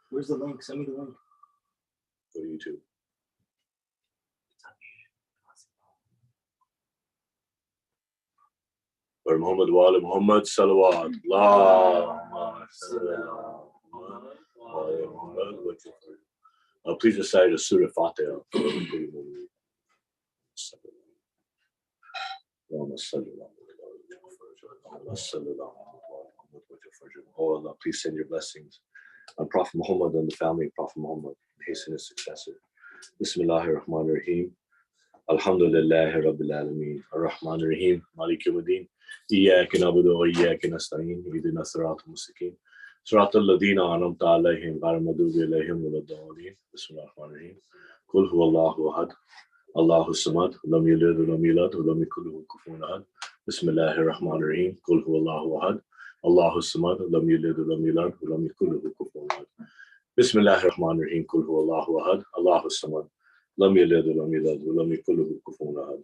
Where's the link? Send me the link. Go to YouTube. Or Muhammad wa ala Muhammad salawat. Allahumma salli ala Muhammad. Please recite a Surah Fatiha. Oh Allah, please send your blessings on Prophet Muhammad and the family of Prophet Muhammad, hasten his successor. Bismillahir Rahmanir Rahim. Alhamdulillahi Rabbil Alameen. Ar-Rahmanir Rahim. Malik Yawmiddin. Iyyaka na'budu wa iyyaka nasta'in. Ihdina as-siratal mustaqim. Siratal ladhina an'amta 'alayhim ghayril maghdubi 'alayhim waladdallin. Bismillahir Rahmanir Rahim. Qul huwallahu ahad. Allahu samad. Lam yalid wa lam yulad wa lam yakul lahu kufuwan ahad. Bismillahir Rahmanir Rahim. Qul huwallahu ahad. Allahu samad. Lam yalid wa lam yulad wa lam yakul lahu kufuwan ahad. Bismillahir Rahmanir Rahim. Qul huwallahu ahad. Allahu samad. Lam yalid wa lam yulad wa lam yakul lahu kufuwan ahad.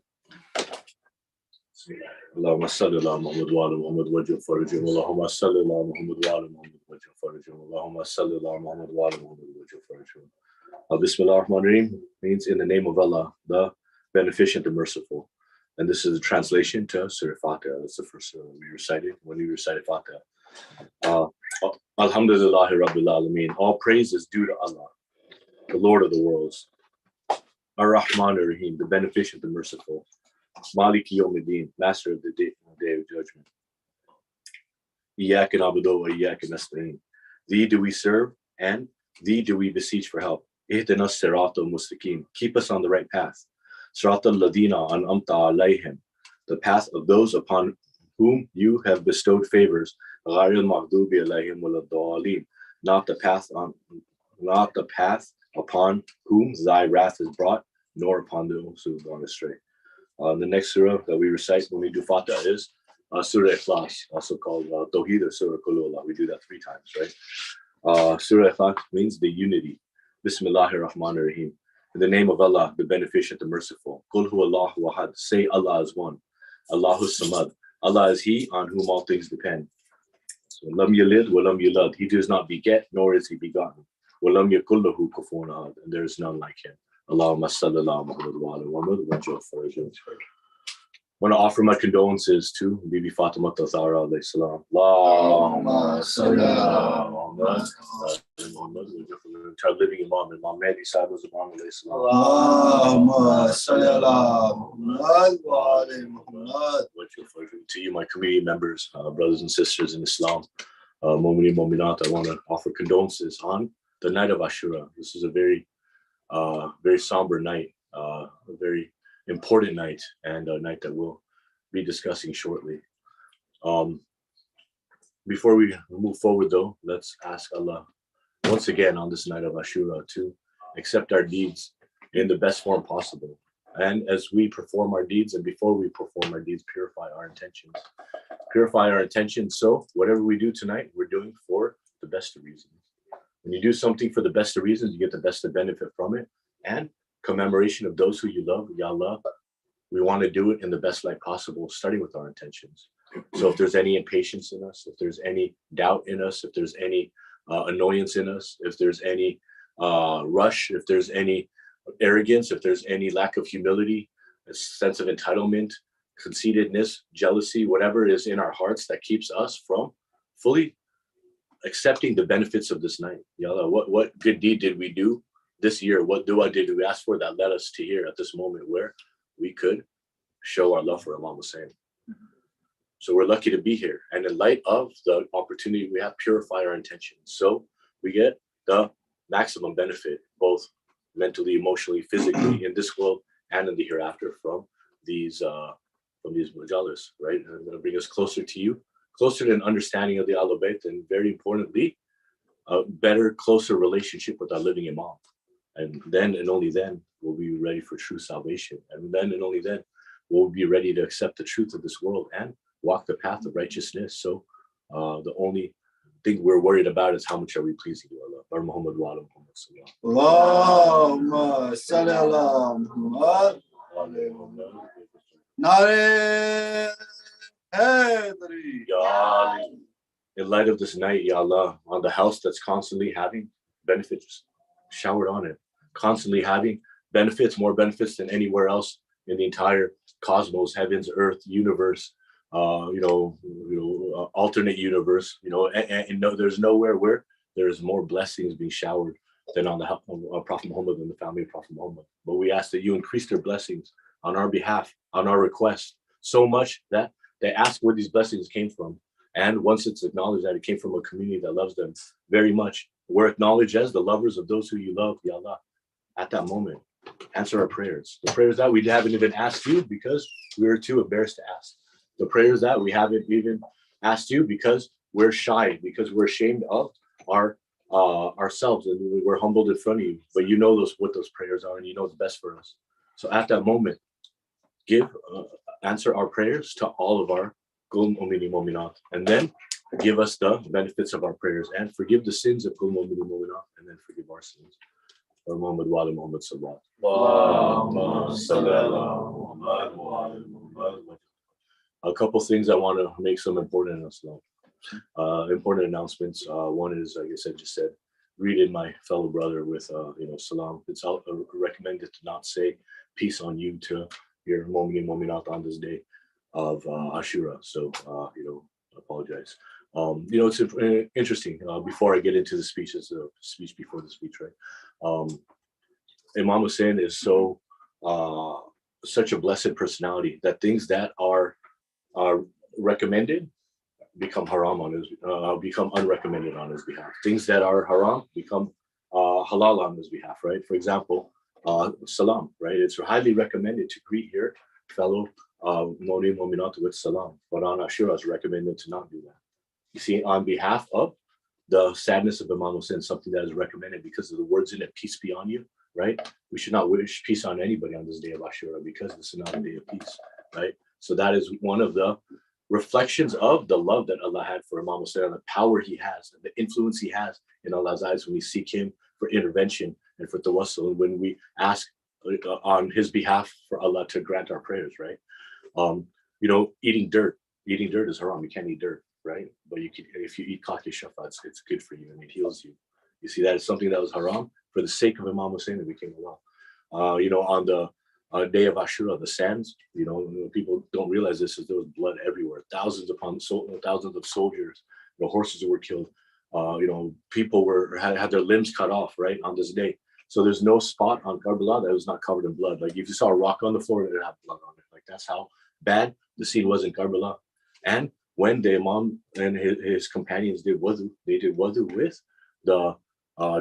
Allahumma salli ala Muhammad wa ala Muhammad waj'al farajahum. Allahumma salli ala Muhammad wa ala Muhammad waj'al farajahum. Allahumma salli ala Muhammad wa ala Muhammad waj'al farajahum. Bismillahir Rahmanir Rahim means in the name of Allah, the beneficent, the merciful. And this is a translation to Surah Fatiha. That's the first surah we recited when we recited Fatiha. Alhamdulillahi Rabbil Alameen. All praise is due to Allah, the Lord of the worlds. Ar-Rahmanir Rahim, the beneficent, the merciful. Maliki Yawmiddin, master of the day of judgment. Iyyaka na'budu wa iyyaka nasta'in. Thee do we serve, and thee do we beseech for help. Ihdina as-siratal mustaqim. Keep us on the right path. Siratal ladhina an'amta 'alayhim. The path of those upon whom you have bestowed favors. Ghayril maghdubi 'alayhim waladdallin. Not the path upon whom thy wrath is brought, nor upon those who have gone astray. The next surah that we recite when we do Fatiha is Surah Ikhlas, also called Tawheed or Surah Qul. We do that 3 times, right? Surah Ikhlas means the unity. Bismillahir Rahmanir Rahim. In the name of Allah, the beneficent, the merciful. Qul huwallahu ahad. Say Allah is one. Allahu samad. Allah is He on whom all things depend. So, lam yalid wa lam yulad. He does not beget, nor is He begotten. Wa lam yakul lahu kufuwan ahad. And there is none like Him. Allahumma salli ala Muhammad wa ala Muhammad waj'al farajahum. I want to offer my condolences to Bibi Fatima Zahra alayhi salam. Allahumma salli ala Muhammad waj'al entire living Imam and Imam Mahdi Sahib Imam alayhi salam. Allahumma salli ala Muhammad wa ala Muhammad waj'al farajahum. To you, my community members, brothers and sisters in Islam, Mu'minin, Mu'minat, I want to offer condolences on the night of Ashura. This is a very somber night, a very important night, and a night that we'll be discussing shortly. Before we move forward though, let's ask Allah once again on this night of Ashura to accept our deeds in the best form possible. And as we perform our deeds, and before we perform our deeds, purify our intentions. Purify our intentions, so whatever we do tonight, we're doing for the best of reasons. When you do something for the best of reasons, you get the best of benefit from it. And commemoration of those who you love, Ya Allah, we want to do it in the best light possible, starting with our intentions. So if there's any impatience in us, if there's any doubt in us, if there's any annoyance in us, if there's any rush, if there's any arrogance, if there's any lack of humility, a sense of entitlement, conceitedness, jealousy, whatever is in our hearts that keeps us from fully accepting the benefits of this night. Ya Allah, what good deed did we do this year? What dua did we ask for that led us to here at this moment where we could show our love for Imam Hussein? So we're lucky to be here. And in light of the opportunity we have, purify our intentions. So we get the maximum benefit, both mentally, emotionally, physically, in this world and in the hereafter from these majalis, right? And going to bring us closer to you, closer to an understanding of the Ahlul Bayt, and very importantly, a better, closer relationship with our living Imam. And then and only then will we be ready for true salvation. And then and only then will we be ready to accept the truth of this world and walk the path of righteousness. So the only thing we're worried about is how much are we pleasing to Allah. Bar Muhammad wa ala Muhammad sallallahu. Allahumma salli ala Muhammad. Nare Haydari. in light of this night, Ya Allah, on the house that's constantly having benefits showered on it, constantly having benefits, more benefits than anywhere else in the entire cosmos, heavens, earth, universe, alternate universe, and no, there's nowhere where there's more blessings being showered than on the Prophet Muhammad and the family of Prophet Muhammad. But we ask that you increase their blessings on our behalf, on our request, so much that they ask where these blessings came from. And once it's acknowledged that it came from a community that loves them very much, we're acknowledged as the lovers of those who you love, Ya Allah. At that moment, answer our prayers. The prayers that we haven't even asked you because we were too embarrassed to ask. The prayers that we haven't even asked you because we're shy, because we're ashamed of ourselves, and we're humbled in front of you. But you know what those prayers are, and you know what's best for us. So at that moment, answer our prayers to all of our Qul Mu'mini Mu'minat, and then give us the benefits of our prayers, and forgive the sins of Qul Mu'mini Mu'minat, and then forgive our sins. Or Muhammad wa ala Muhammad sallallahu. A couple things I want to make some important announcements. One is, like I said, just said, greeted my fellow brother with salam. It's recommended to not say peace on you to your Mu'minin Mu'minat on this day of Ashura. So apologize. It's interesting. Before I get into the speech, it's a speech before the speech, right? Imam Hussein is such a blessed personality that things that are recommended become haram on his, become unrecommended on his behalf. Things that are haram become halal on his behalf, right? For example, salam, right? It's highly recommended to greet your fellow Mu'min Mu'minat with salam, but on Ashura it's recommended to not do that. You see, on behalf of the sadness of Imam Hussein, something that is recommended because of the words in it, peace be on you, right? We should not wish peace on anybody on this day of Ashura because this is not a day of peace, right? So that is one of the reflections of the love that Allah had for Imam Hussein, and the power he has, and the influence he has in Allah's eyes when we seek him for intervention and for tawassul, and when we ask on his behalf for Allah to grant our prayers, right? Eating dirt is haram. You can't eat dirt, right? But you can, if you eat kaki shafa, it's good for you and it heals you. You see, that is something that was haram for the sake of Imam Hussein, it became halal. On the day of Ashura, the sands, people don't realize this, is there was blood everywhere. Thousands of soldiers, horses were killed. People had their limbs cut off, right, on this day. So there's no spot on Karbala that was not covered in blood. Like if you saw a rock on the floor, it would have blood on it. Like that's how bad the scene was in Karbala. And when the Imam and his companions did wudu, they did wudu with the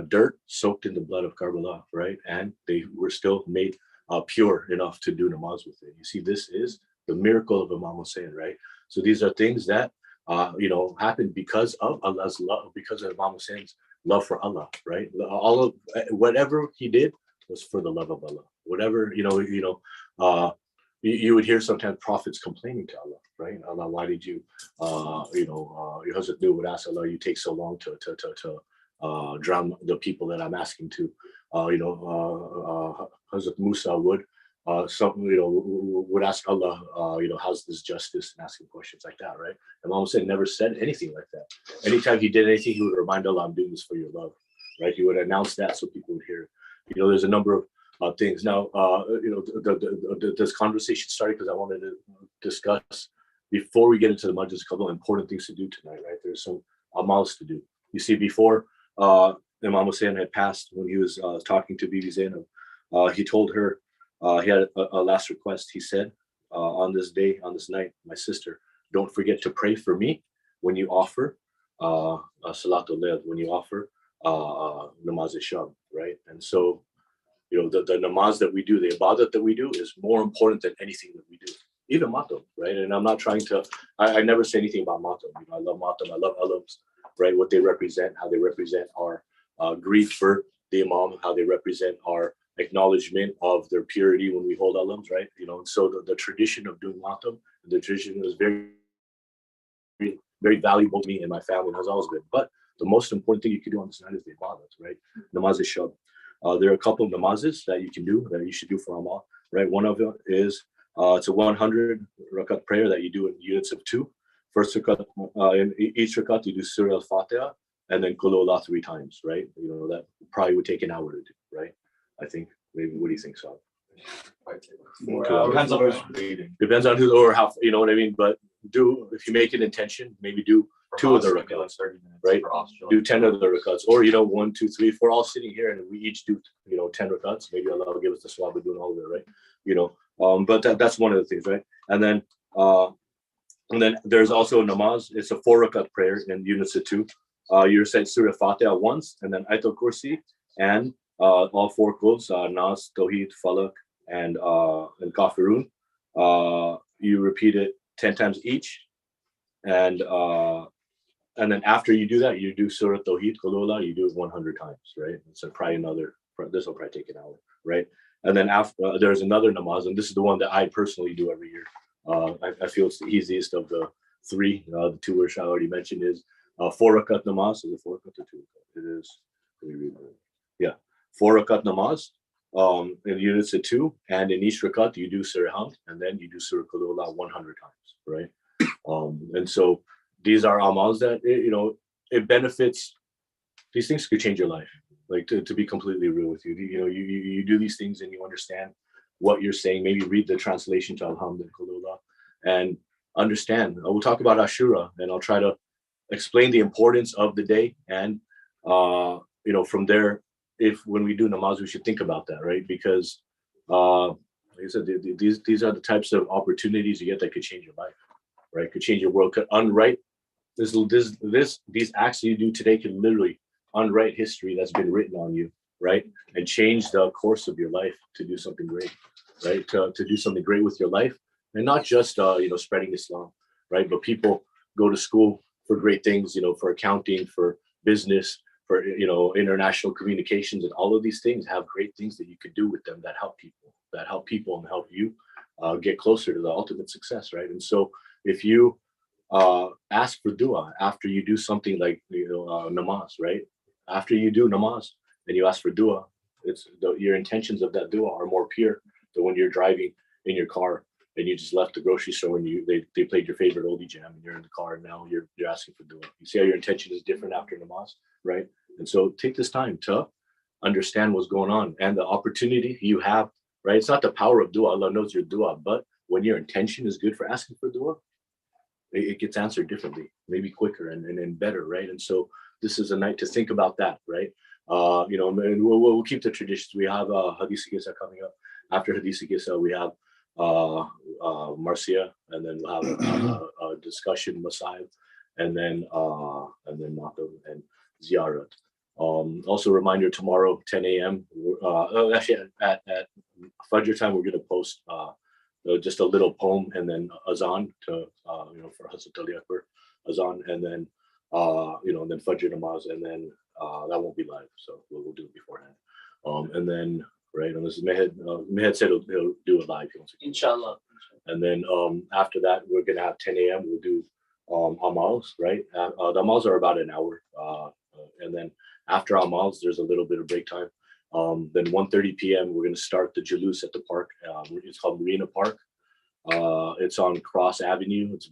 dirt soaked in the blood of Karbala, right? And they were still made pure enough to do namaz with it. You see, this is the miracle of Imam Hussein, right? So these are things that happened because of Allah's love, because of Imam Hussein's love for Allah, right? All of whatever he did was for the love of Allah. Whatever you would hear sometimes prophets complaining to Allah, right? Allah, why did you, your husband would ask Allah, you take so long to drown the people that I'm asking to. Hazrat Musa would ask Allah, how's this justice, and asking questions like that, right? And Imam Hussein never said anything like that. Anytime he did anything, he would remind Allah, I'm doing this for your love, right? He would announce that so people would hear it. There's a number of things. Now, this conversation started because I wanted to discuss, before we get into the majlis, a couple of important things to do tonight, right? There's some amals to do. You see, before Imam Hussein had passed, when he was talking to Bibi Zainab, he told her, he had a last request. He said, on this night, my sister, don't forget to pray for me when you offer Salatul Layl, when you offer Namaz Shab, right? And so, the namaz that we do, the ibadat that we do is more important than anything that we do, even matam, right? And I'm not trying to, I never say anything about matam. I love matam, I love alams, right? What they represent, how they represent our grief for the Imam, how they represent our acknowledgement of their purity when we hold alams, right? And so the tradition of doing matam, the tradition is very, very valuable to me and my family, has always been. But the most important thing you can do on this night is the ibadat, right? Namaz Shab. There are a couple of namazes that you can do, that you should do for Amal, right? One of them is, it's a 100 Rakat Prayer that you do in units of 2 First rakat, in each rakat, you do Surah Al-Fatiha and then Qul Huwallahu 3 times, right? You know, that probably would take an hour to do, right? I think. Maybe, what do you think, Saad? Depends on who's reading. Depends on who or how, you know what I mean? But if you make an intention, maybe do 2 of the rakats, right? Do 10 of the rakats, or, 1, 2, 3, 4, all sitting here, and we each do, 10 rakats. Maybe Allah will give us the swab of doing all of it, right? But that's one of the things, right? And then there's also a namaz. It's a 4 rakat prayer in units of 2. You recite Surah Fatiha once, and then Ayatul Kursi, and all 4 quls, Nas, Tawheed, Falak, and Kafirun. You repeat it 10 times each, and then after you do that, you do Surah Tawheed, Qul Huwallahu, you do it 100 times, right? So probably this will probably take an hour, right? And then after there's another namaz, and this is the one that I personally do every year. I feel it's the easiest of the 3. The 2 which I already mentioned is 4 rakat namaz. Is it 4 rakat or 2 rakat? It is. Let me read it. Yeah, 4 rakat namaz in units of 2, and in each rakat you do Surah Hamd, and then you do Surah Qul Huwallahu 100 times, right? And so these are amals that it benefits. These things could change your life. Like to be completely real with you, you do these things and you understand what you're saying. Maybe read the translation to Alhamd and Qul Huwallahu and understand. We'll talk about Ashura, and I'll try to explain the importance of the day. And from there, when we do namaz, we should think about that, right? Because like I said, these are the types of opportunities you get that could change your life, right? Could change your world, could unwrite these acts that you do today can literally unwrite history that's been written on you, right? And change the course of your life to do something great, right? To do something great with your life, and not just spreading Islam, right? But people go to school for great things, for accounting, for business, for international communications, and all of these things have great things that you could do with them that help people and help you get closer to the ultimate success, right? And so if you ask for dua after you do something like namaz, right? After you do namaz and you ask for dua, your intentions of that dua are more pure than when you're driving in your car and you just left the grocery store and they played your favorite oldie jam and you're in the car and now you're asking for dua. You see how your intention is different after namaz, right? And so take this time to understand what's going on and the opportunity you have, right? It's not the power of dua. Allah knows your dua, but when your intention is good for asking for dua, it gets answered differently, maybe quicker and better, right? And so this is a night to think about that, right? And we'll keep the traditions. We have Hadith Gisa coming up. After Hadith Gisa, we have Marcia, and then we'll have a discussion, Masaib, and then Matam and Ziyarat. Also, reminder tomorrow, 10 a.m. Actually, at Fajr time, we're going to post just a little poem and then azan to for Hazrat Ali Akbar azan, and then and then Fajr namaz, and then that won't be live, so we'll do it beforehand. And then on this Mehed said he'll do it live. Inshallah. And then after that, we're gonna have 10 a.m. We'll do amals, right? The amals are about an hour, and then after amals, there's a little bit of break time. Then 1:30 p.m. we're gonna start the Julus at the park. It's called Marina Park. It's on Cross Avenue. It's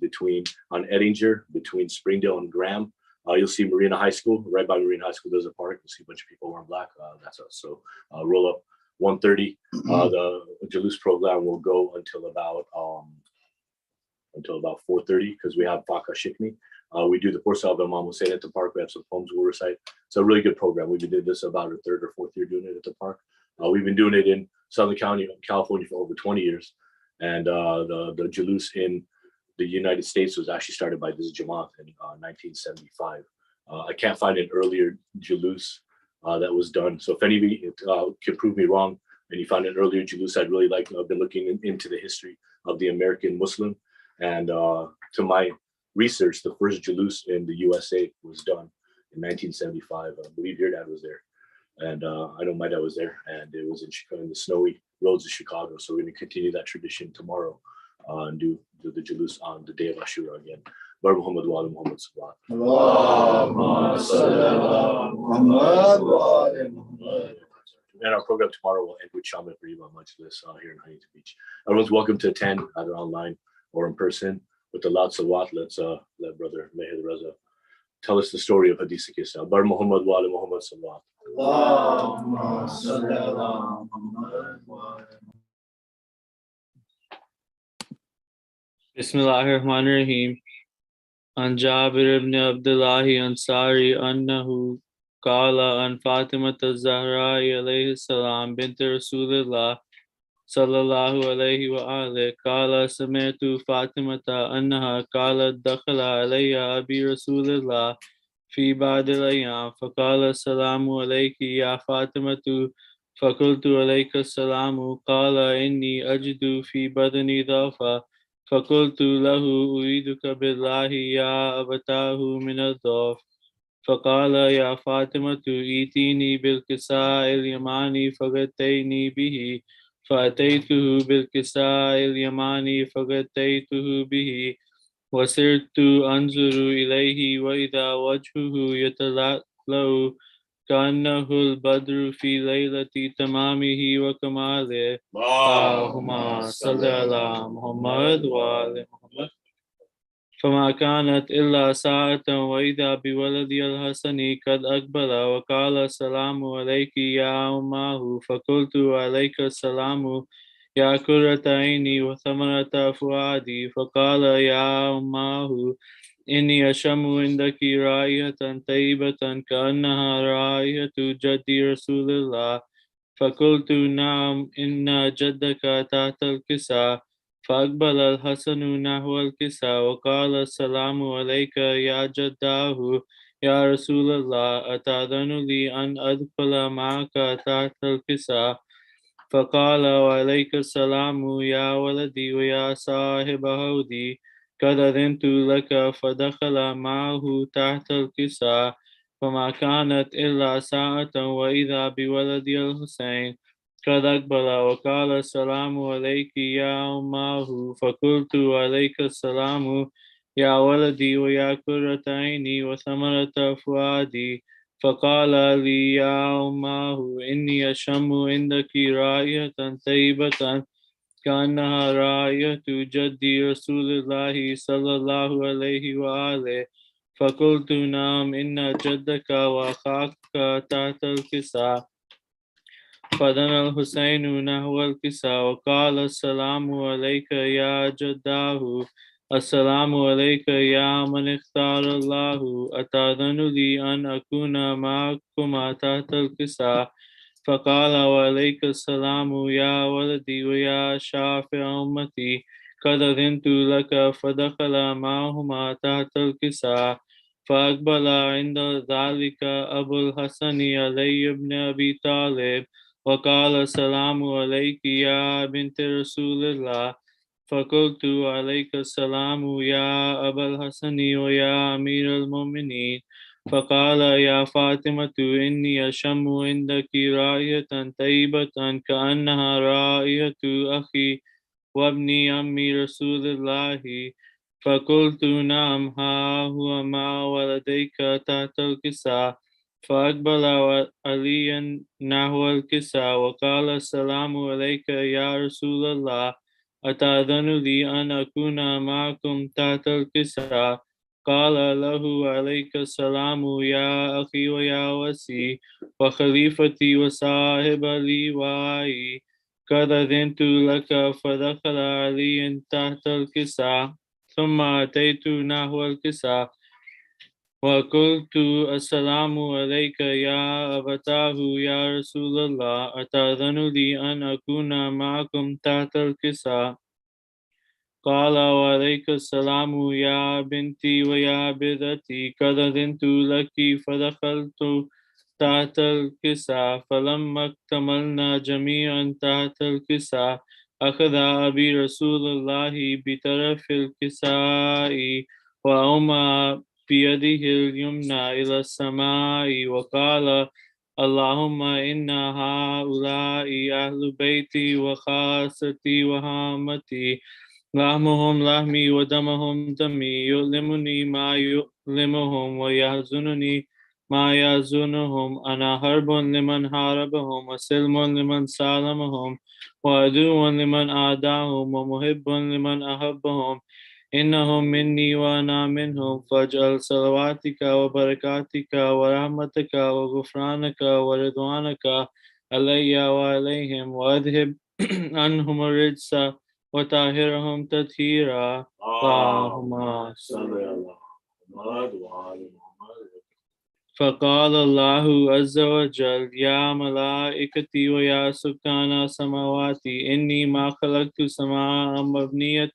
on Ettinger, between Springdale and Graham. You'll see Marina High School. Right by Marina High School, there's a park. You'll see a bunch of people wearing black. That's us. So roll up 1:30. The Julus program will go until about 4:30 because we have Faka Shikni. We do the Pursa of Imam Hussein at the park. We have some poems we'll recite. It's a really good program. We've been doing this about our 3rd or 4th year doing it at the park. We've been doing it in Southern California for over 20 years. And the Julus in the United States was actually started by this Jamaat in 1975. I can't find an earlier Julus that was done. So if anybody can prove me wrong and you find an earlier Julus, I'd really like to. I've been looking into the history of the American Muslim. And to my research, the first Julus in the USA was done in 1975. I believe your dad was there. And I know my dad was there, and it was in Chicago, in the snowy roads of Chicago. So we're going to continue that tradition tomorrow and do the Julus on the day of Ashura again. Bar Muhammad wa ala Muhammad sallallahu. And our program tomorrow will end with Shamil Riba Majlis here in Huntington Beach. Everyone's welcome to attend either online or in person, with the loud salawat, let's let Brother Meher Raza tell us the story of Hadith Kisa. Bar Muhammad wa ala Muhammad salawat. Allahumma salli ala Muhammad wa ala Bismillahirrahmanirrahim. An Jabir ibn Abdullah Ansari annahu qala an Fatimah az-Zahra alayhi salam bint Rasulillah sallallahu alayhi wa alihi qala sami'tu Fatimata annaha qalat dakhala alayya abi Rasulillah fi ba'd al-ayyam faqala assalamu alayki ya Fatimatu فقلت عليك السلام قال إني أجد في بدني ضعفا فقلت له أريدك بالله يا أبتاه من الضعف فقال يا فاطمة ائتيني بالكساء اليماني فغطيني به فأتيته بالكساء اليماني فغطيته به وسرت أنظر إليه وإذا وجهه يتلألأ كأنه البدر في ليلة تمامه وكماله اللهم صل على محمد وآل محمد فما كانت إلا ساعة وإذا بولدي الحسن قد أقبل وقال السلام عليك يا أمه فقلت عليك السلام يا قرة عيني وثمرة فؤادي فقال يا أمه إني أشم عندك رائحة طيبة كأنها رائحة جدي رسول الله فقلت نعم إن جدك تحت الكساء فأقبل الحسن نحو الكساء وقال السلام عليك يا جداه يا رسول الله أتأذن لي أن أدخل معك تحت الكساء فقال وعليك السلام يا ولدي ويا صاحب هودي قد أذنت لك فدخل معه تحت الكساء فما كانت إلا ساعة وإذا بولدي الحسين قد أقبل وقال السلام عليك يا أمه فقلت عليك السلام يا ولدي ويا قرة عيني وثمرة فؤادي فقال لي يا أمه إني أشم عندك رائحة طيبة كأنها رائحة جدي رسول الله صلى الله عليه وآله فقلت نعم إن جدك وأخاك تحت الكساء فدنا الحسين نحو الكساء وقال السلام عليك يا جداه السلام عليك يا من اختار الله أتأذن لي أن أكون معكما تحت الكساء فقال وعليك السلام يا ولدي ويا شافع أمتي قد أذنت لك فدخل معهما تحت الكساء فأقبل عند ذلك أبو الحسن علي بن أبي طالب وقال السلام عليك يا بنت رسول الله فقلت عليك السلام يا أبا الحسن ويا أمير المؤمنين فقال يا فاطمة إني أشم عندك رائحة طيبة كأنها رائحة أخي وابن عمي رسول الله فقلت نعم ها هو مع ولديك تحت الكساء فأقبل عليا نحو الكساء وقال السلام عليك يا رسول الله أتأذن لي أن أكون معكم تحت الكساء قال له عليك السلام يا أخي ويا وسي وخليفتي وصاحب لوائي قد أذنت لك فدخل علي تحت الكساء ثم أتيت نحو الكساء وقلت السلام عليك يا أبتاه يا رسول الله أتأذن لي أن أكون معكم تحت الكساء قال وعليك السلام يا بنتي ويا بذتي قد أذنت لك فدخلت تحت الكساء فلما اكتملنا جميعا تحت الكساء أخذ أبي رسول الله بطرف الكساء وأومى بيده اليمنى إلى السماء وقال اللهم إن هؤلاء أهل بيتي وخاصتي وهامتي لحمهم لحمي ودمهم دمي يؤلمني ما يؤلمهم ويحزنني ما يحزنهم أنا حرب لمن حاربهم وسلم لمن سالمهم وعدو لمن أعداهم ومحب لمن أحبهم إنهم مني وأنا منهم فاجعل صلواتك وبركاتك ورحمتك وغفرانك ورضوانك علي وعليهم وأذهب عنهم الرجس وطهرهم تطهيرا اللهم صل على محمد وعلى محمد. فقال الله عز وجل يا ملائكتي ويا سكان سماواتي إني ما خلقت سماء مبنية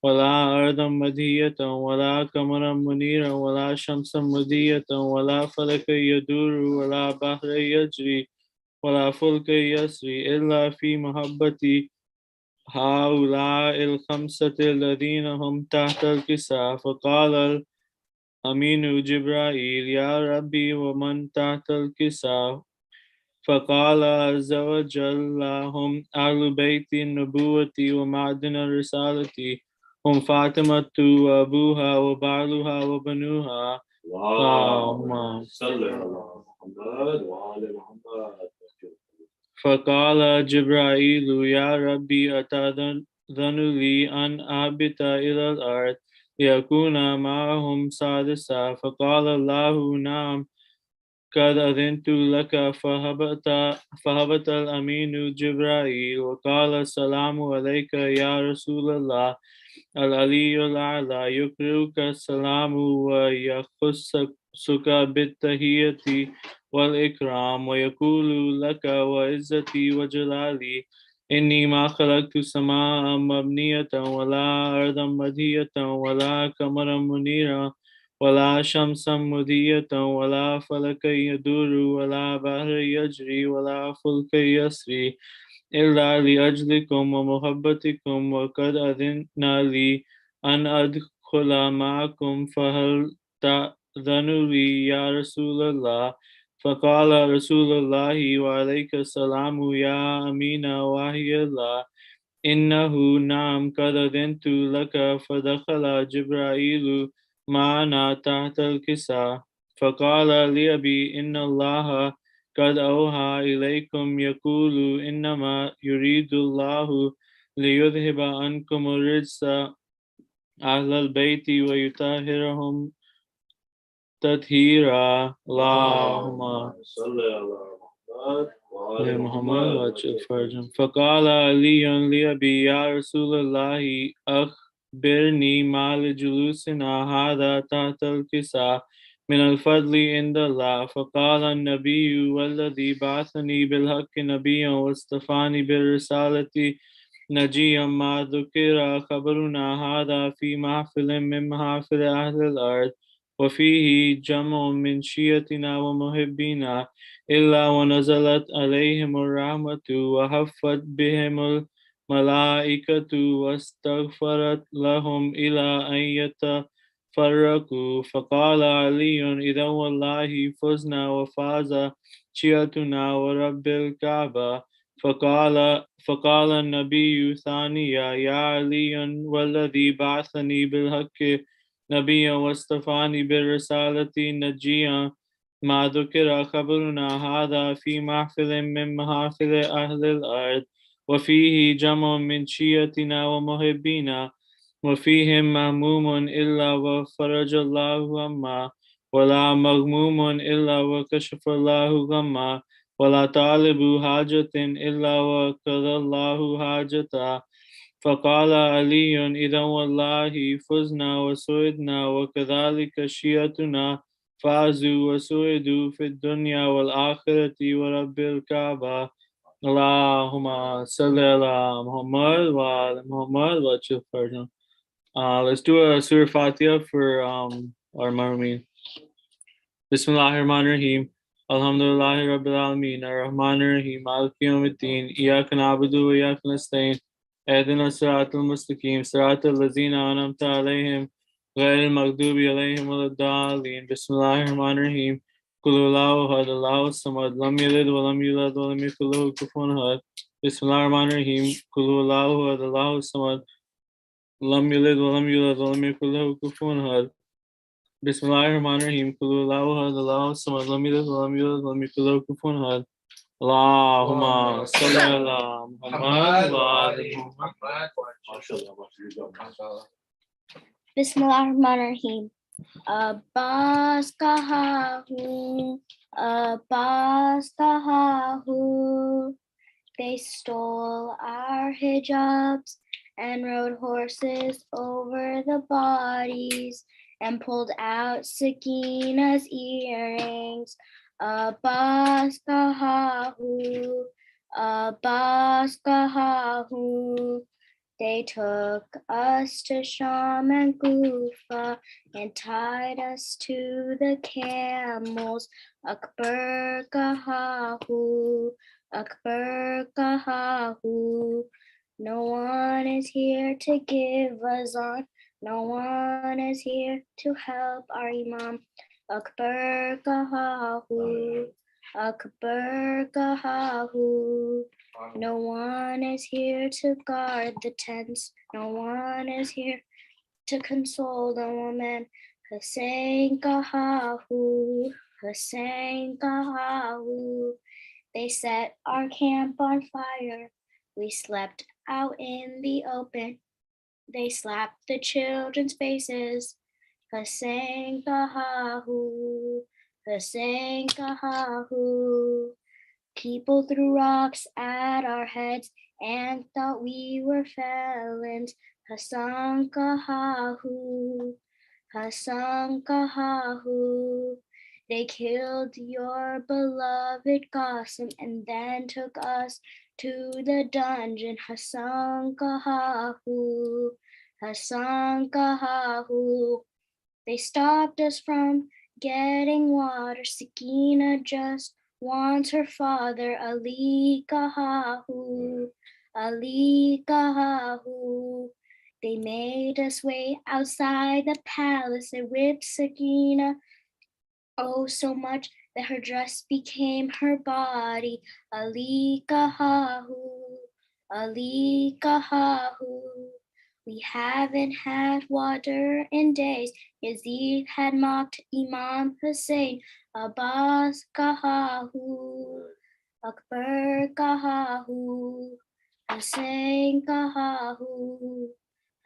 ولا أرضا مدهية ولا قمرا منيرا ولا شمسا مضية ولا فلك يدور ولا بحر يجري ولا فلك يسري إلا في محبتي هؤلاء الخمسة الذين هم تحت الكساء. فقال أمين جبرائيل يا ربي ومن تحت الكساء؟ فقال عز وجل هم أهل بيت النبوة ومعدن الرسالة هم فاطمة وأبوها وبعلها وبنوها. اللهم صل على محمد وعلى محمد. فقال جبرائيل يا ربي أتأذن لي أن أهبط إلى الأرض ليكون معهم سادسا؟ فقال الله نعم قد أذنت لك. فهبط الأمين جبرائيل وقال السلام عليك يا رسول الله. العلي الأعلى يقرئك السلام ويخصك بالتحية والإكرام ويقول لك وعزتي وجلالي إني ما خلقت سماء مبنية ولا أرضا مدهية ولا قمرا منيرا ولا شمسا مضية ولا فلك يدور ولا بحر يجري ولا فلك يسري إلا لأجلكم ومحبتكم وقد أذن لي أن أدخل معكم فهل تأذن لي يا رسول الله؟ فقال رسول الله وعليك السلام يا أمين وحي الله إنه نعم قد أذنت لك. فدخل جبرائيل معنا تحت الكساء فقال لأبي إن الله قد أوحى إليكم يقول إنما يريد الله ليذهب عنكم الرجس أهل البيت ويطهرهم تطهيرا. اللهم صل على محمد وعلى محمد محمد. وعجل فرجهم. فقال علي لأبي يا رسول الله أخبرني ما لجلوسنا هذا تحت الكساء من الفضل عند الله. فقال النبي والذي بعثني بالحق نبيا واصطفاني بالرسالة نجيا ما ذكر خبرنا هذا في محفل من محافل أهل الأرض وفيه جمع من شيعتنا ومحبينا إلا ونزلت عليهم الرحمة وحفت بهم الملائكة واستغفرت لهم إلى أن يتفرقوا. فقال علي إذا والله فزنا وفاز شيعتنا ورب الكعبة. فقال النبي ثانيا يا علي والذي بعثني بالحق نبيا واصطفاني بالرسالة نجيا ما ذكر خبرنا هذا في محفل من محافل أهل الأرض وفيه جمع من شيعتنا ومحبينا وفيهم مهموم إلا وفرج الله غما ولا مغموم إلا وكشف الله غما ولا طالب حاجة إلا وقضى الله حاجته. فقال علي إذا والله فزنا وسعدنا وكذلك شيعتنا فازوا وسعدوا في الدنيا والآخرة ورب الكعبة. اللهم صل على محمد وعلى محمد وعجل فرجهم. Let's do a Surah Fatiha for our Marmeen. Bismillahirrahmanirrahim. Alhamdulillahi Rabbil Alameen. Ar-Rahmanir-Rahim. Maliki Yawmiddin. Iyaka na'budu wa iyaka nasta'in. اهدنا الصراط المستقيم صراط الذين أنعمت عليهم غير المغضوب عليهم ولا الضالين. بسم الله الرحمن الرحيم. قل هو الله أحد الله الصمد لم يلد ولم يولد ولم يكن له كفوا أحد. بسم الله الرحمن الرحيم. قل هو الله أحد الله الصمد لم يلد ولم يولد ولم يكن له كفوا أحد. بسم الله الرحمن الرحيم. قل هو الله أحد الله الصمد لم يلد ولم يولد ولم يكن له كفوا أحد. اللهم صل على محمد وعلى محمد. MashaAllah. Bismillahirrahmanirrahim. Abbas kahahu, Abbas kahahu. They stole our hijabs and rode horses over the bodies and pulled out Sakina's earrings. Abbas kahahu, Abbas kahahu. They took us to Sham and Kufa and tied us to the camels. Akbar kahahu, Akbar kahahu. No one is here to give us on. No one is here to help our Imam. Akbar kahahu, Akbar kahahu. No one is here to guard the tents. No one is here to console the woman. Hussein kahahu, Hussein kahahu. They set our camp on fire. We slept out in the open. They slapped the children's faces. Hussein kahahu, Hussein kahahu. People threw rocks at our heads and thought we were felons. Hassan kahahu, Hassan kahahu. They killed your beloved Qasim and then took us to the dungeon. Hassan kahahu, Hassan kahahu. They stopped us from getting water. Sakina just wants her father. Ali kahahu, Ali kahahu. They made us wait outside the palace. They whipped Sakina oh so much that her dress became her body. Ali kahahu, Ali kahahu. We haven't had water in days. Yazid had mocked Imam Hussein. Abbas kahahu, Akbar kahahu, Hussein kahahu,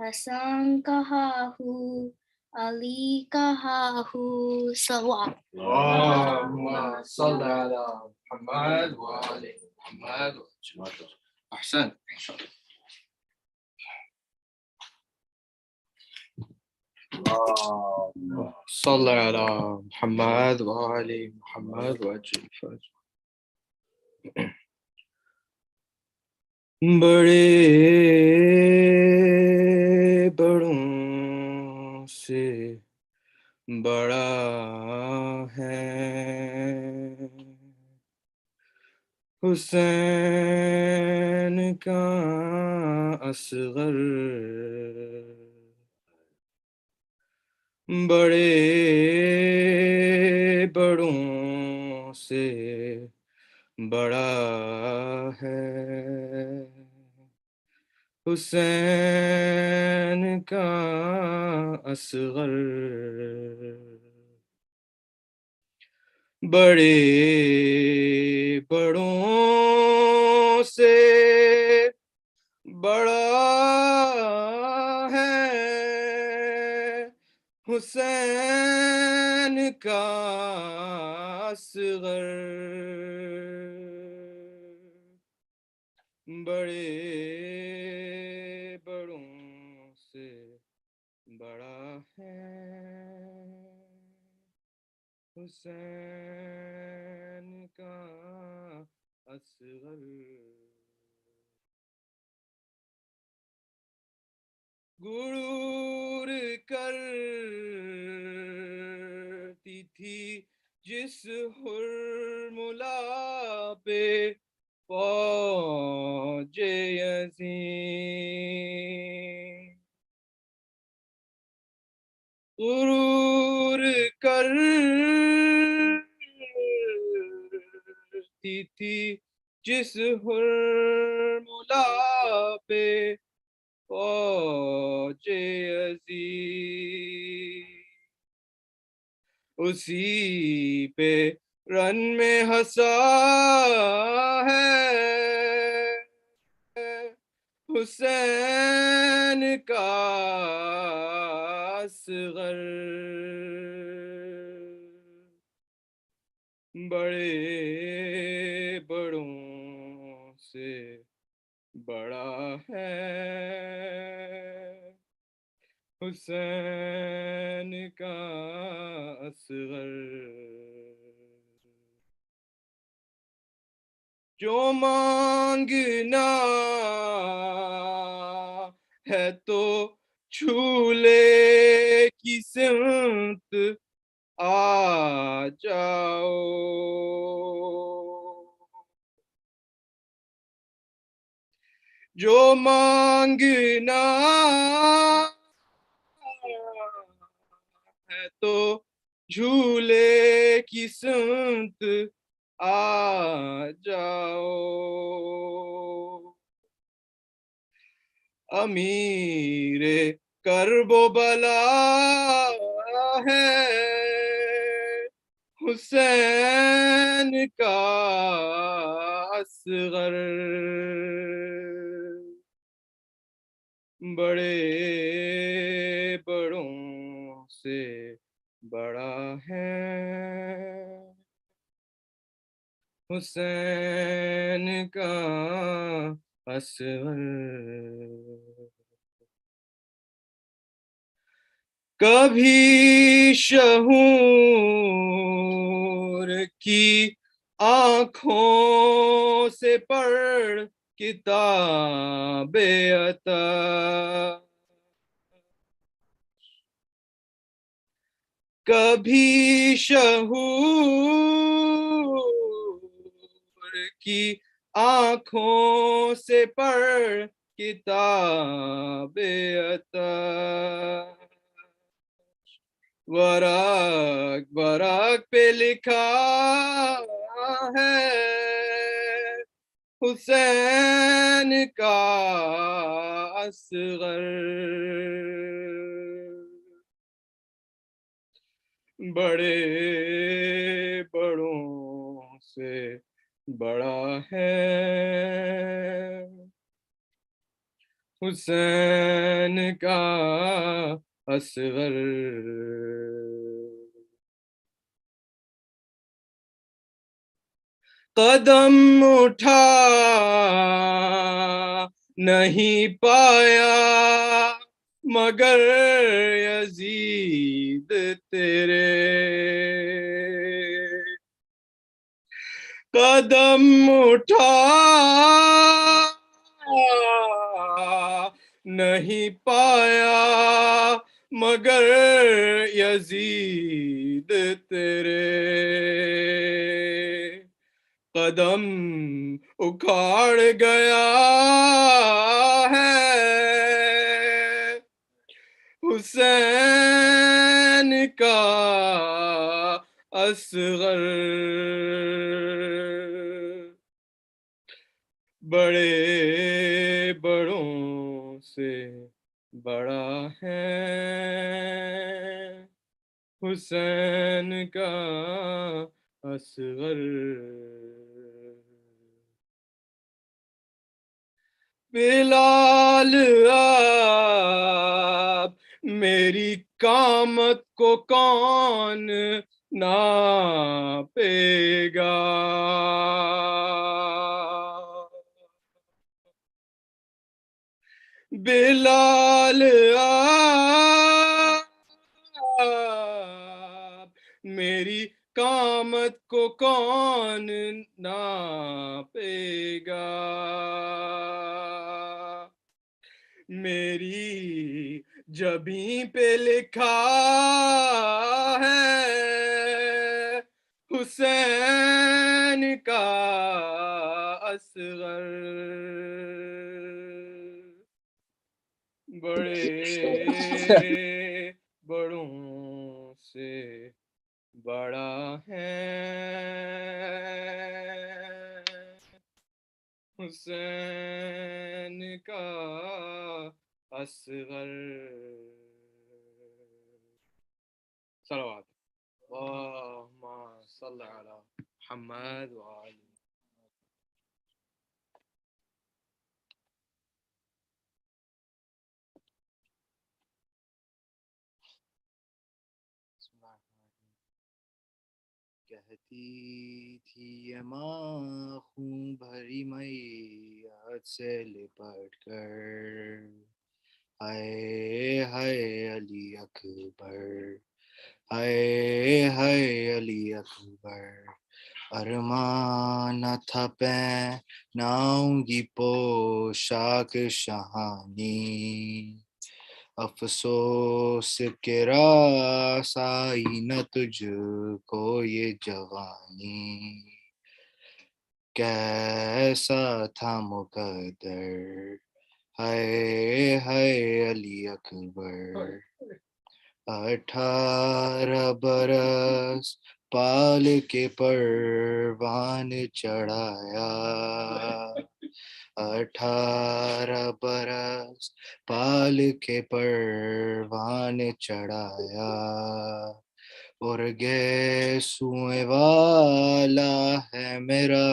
Hassan kahahu, Ali kahahu. Salawat. اللهم صل على محمد وآل محمد. أحسنت. صل على محمد وآل محمد وأجل fridge. बड़े बड़ों से बड़ा है हुसैन का असगर बड़े बड़ों से बड़ा है हुसैन का असगर बड़े बड़ों से बड़ा है हुसैन का असगर बड़े बड़ों से बड़ा है हुसैन का असगर गुरूर करती थी जिस हुर्मुला पे फौजे यज़ीद गुरूर करती थी जिस हुर्मुला पे फौजे यज़ीद उसी पे रन में हंसा है हुसैन کا اصغر بڑے بڑوں سے بڑا ہے حسین کا اصغر جو مانگنا ہے تو جھولے کی سمت آ جاؤ جو مانگنا ہے تو جھولے کی سمت آ جاؤ امیر کرب و بلا ہے حسین کا اصغر بڑے بڑوں سے بڑا ہے حسین کا اصغر کبھی شہور کی آنکھوں سے پڑھ کتاب عطا کبھی شہور کی آنکھوں سے پڑھ کتاب عطا ورق ورق پہ لکھا ہے حسین کا اصغر بڑے بڑوں سے بڑا ہے حسین کا اصغر قدم اٹھا نہیں پایا مگر یزید تیرے قدم اٹھا نہیں پایا مگر یزید تیرے قدم اکھاڑ گیا ہے حسین کا اصغر بڑے بڑوں سے بڑا ہے حسین کا اصغر بلال آپ میری قامت کو کون ناپے گا بلال آپ میری قامت کو کون ناپے گا میری جبیں پہ لکھا ہے حسین کا اصغر بڑے بڑوں سے بڑا ہے حسین کا اصغر صلوات اللہم صل علی محمد وآلہ کہتی تھی یہ ماں خون بھری میت سے لپٹ کر، ہائے ہائے علی اکبر، ہائے ہائے علی اکبر، ارمان نہ تھا پہناؤں گی پوشاک شاہانی، افسوس کے راس آئی نہ تجھ کو یہ جوانی، کیسا تھا مقدر، ہائے ہائے علی اکبر، 18 برس پال کے پروان چڑھایا، 18 برس پال کے پروان چڑھایا، اور گیسوئے والا ہے میرا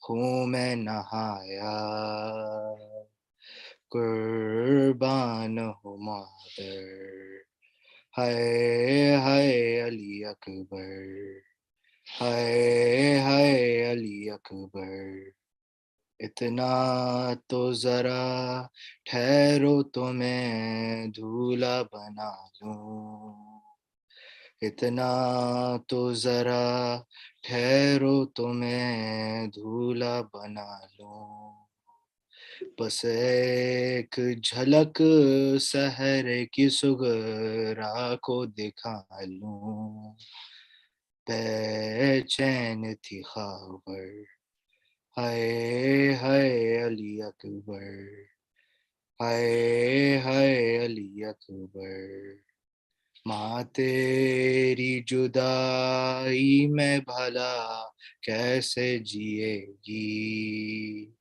خون میں نہایا، قربان ہو مادر، ہائے ہائے علی اکبر، ہائے ہائے علی اکبر، اتنا تو ذرا ٹھہرو تو میں دھولا بنا لوں، اتنا تو ذرا ٹھہرو تو میں دھولا بنا لوں، بس ایک جھلک سحر کی سغرا کو دکھا لوں، بے چین تھی خاور، ہائے ہائے علی اکبر، ہائے ہائے علی اکبر، ماں تیری جدائی میں بھلا کیسے جیے گی،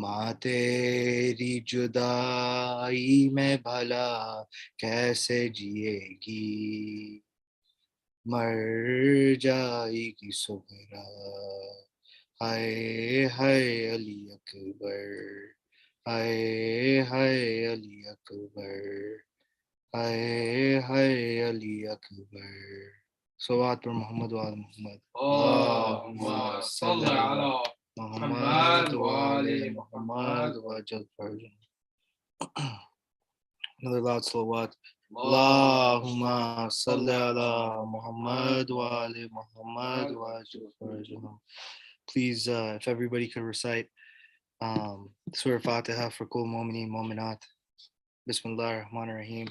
ماں تیری جدائی میں بھلا کیسے جیے گی، مر جائے گی سغرا، ہائے ہائے علی اکبر، ہائے ہائے علی اکبر، ہائے ہائے علی اکبر، صلوات پر محمد وآل محمد، اللہم صلی علی محمد وآل محمد وعجل فرجہ. Another loud salawat. Allahumma salli ala Muhammad wa ali Muhammad wa ajil farajahum. Please, if everybody could recite Surah Fatiha for Kul Mu'mineen Mu'minat. Bismillah ar-Rahman ar-Rahim.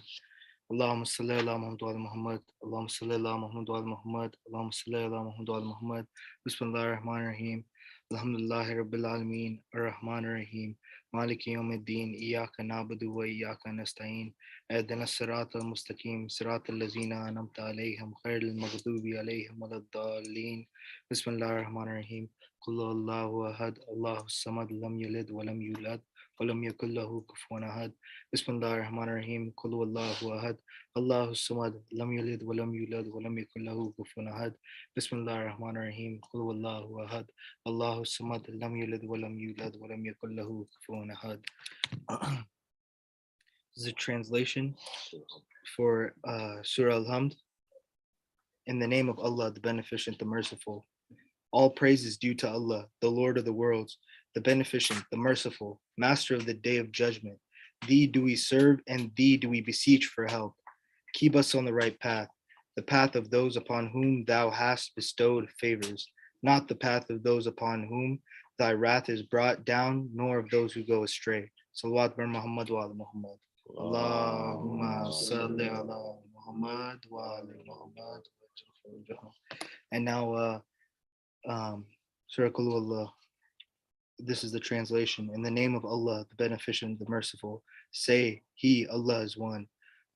Allahumma salli ala Muhammad wa ali Muhammad. Allahumma salli ala Muhammad wa ali Muhammad. Allahumma salli ala Muhammad wa ali Muhammad. Bismillah ar-Rahman ar-Rahim. Alhamdulillahi Rabbil Alameen ar-Rahman ar-Rahim. مالك يوم الدين إياك نعبد وإياك نستعين اهدنا الصراط المستقيم صراط الذين أنعمت عليهم غير المغضوب عليهم ولا الضالين. بسم الله الرحمن الرحيم. قل هو الله أحد الله الصمد لم يلد ولم يولد ولم يكن له كفوا أحد. بسم الله الرحمن الرحيم. قل هو الله أحد الله الصمد لم يلد ولم يولد ولم يكن له كفوا أحد. بسم الله الرحمن الرحيم. قل هو الله أحد الله الصمد لم يلد ولم يولد ولم يكن له كفوا أحد. This is a translation for Surah Al-Hamd. In the name of Allah, the Beneficent, the Merciful. All praise is due to Allah, the Lord of the worlds, the Beneficent, the Merciful, Master of the Day of Judgment. Thee do we serve, and Thee do we beseech for help. Keep us on the right path, the path of those upon whom Thou hast bestowed favors, not the path of those upon whom Thy wrath is brought down, nor of those who go astray. Salawat bar Muhammad wa ala Muhammad. Allahumma salli ala Muhammad wa ala Muhammad. And now, Surah Qul Huwallah. This is the translation. In the name of Allah, the Beneficent, the Merciful, say, He, Allah is one.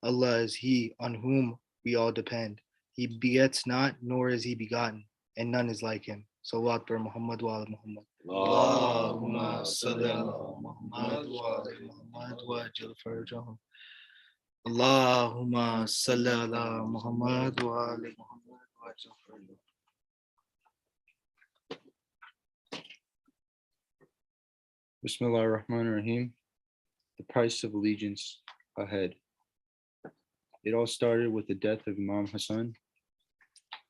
Allah is He on whom we all depend. He begets not, nor is He begotten, and none is like Him. Salawat bar Muhammad wa ala Muhammad. Allahumma salli ala Muhammad wa ala Muhammad wa ajil farajahum. Allahumma salli ala Muhammad wa ala Muhammad wa ajil farajahum. Bismillah ar-Rahman ar-Rahim. The price of allegiance ahead. It all started with the death of Imam Hassan,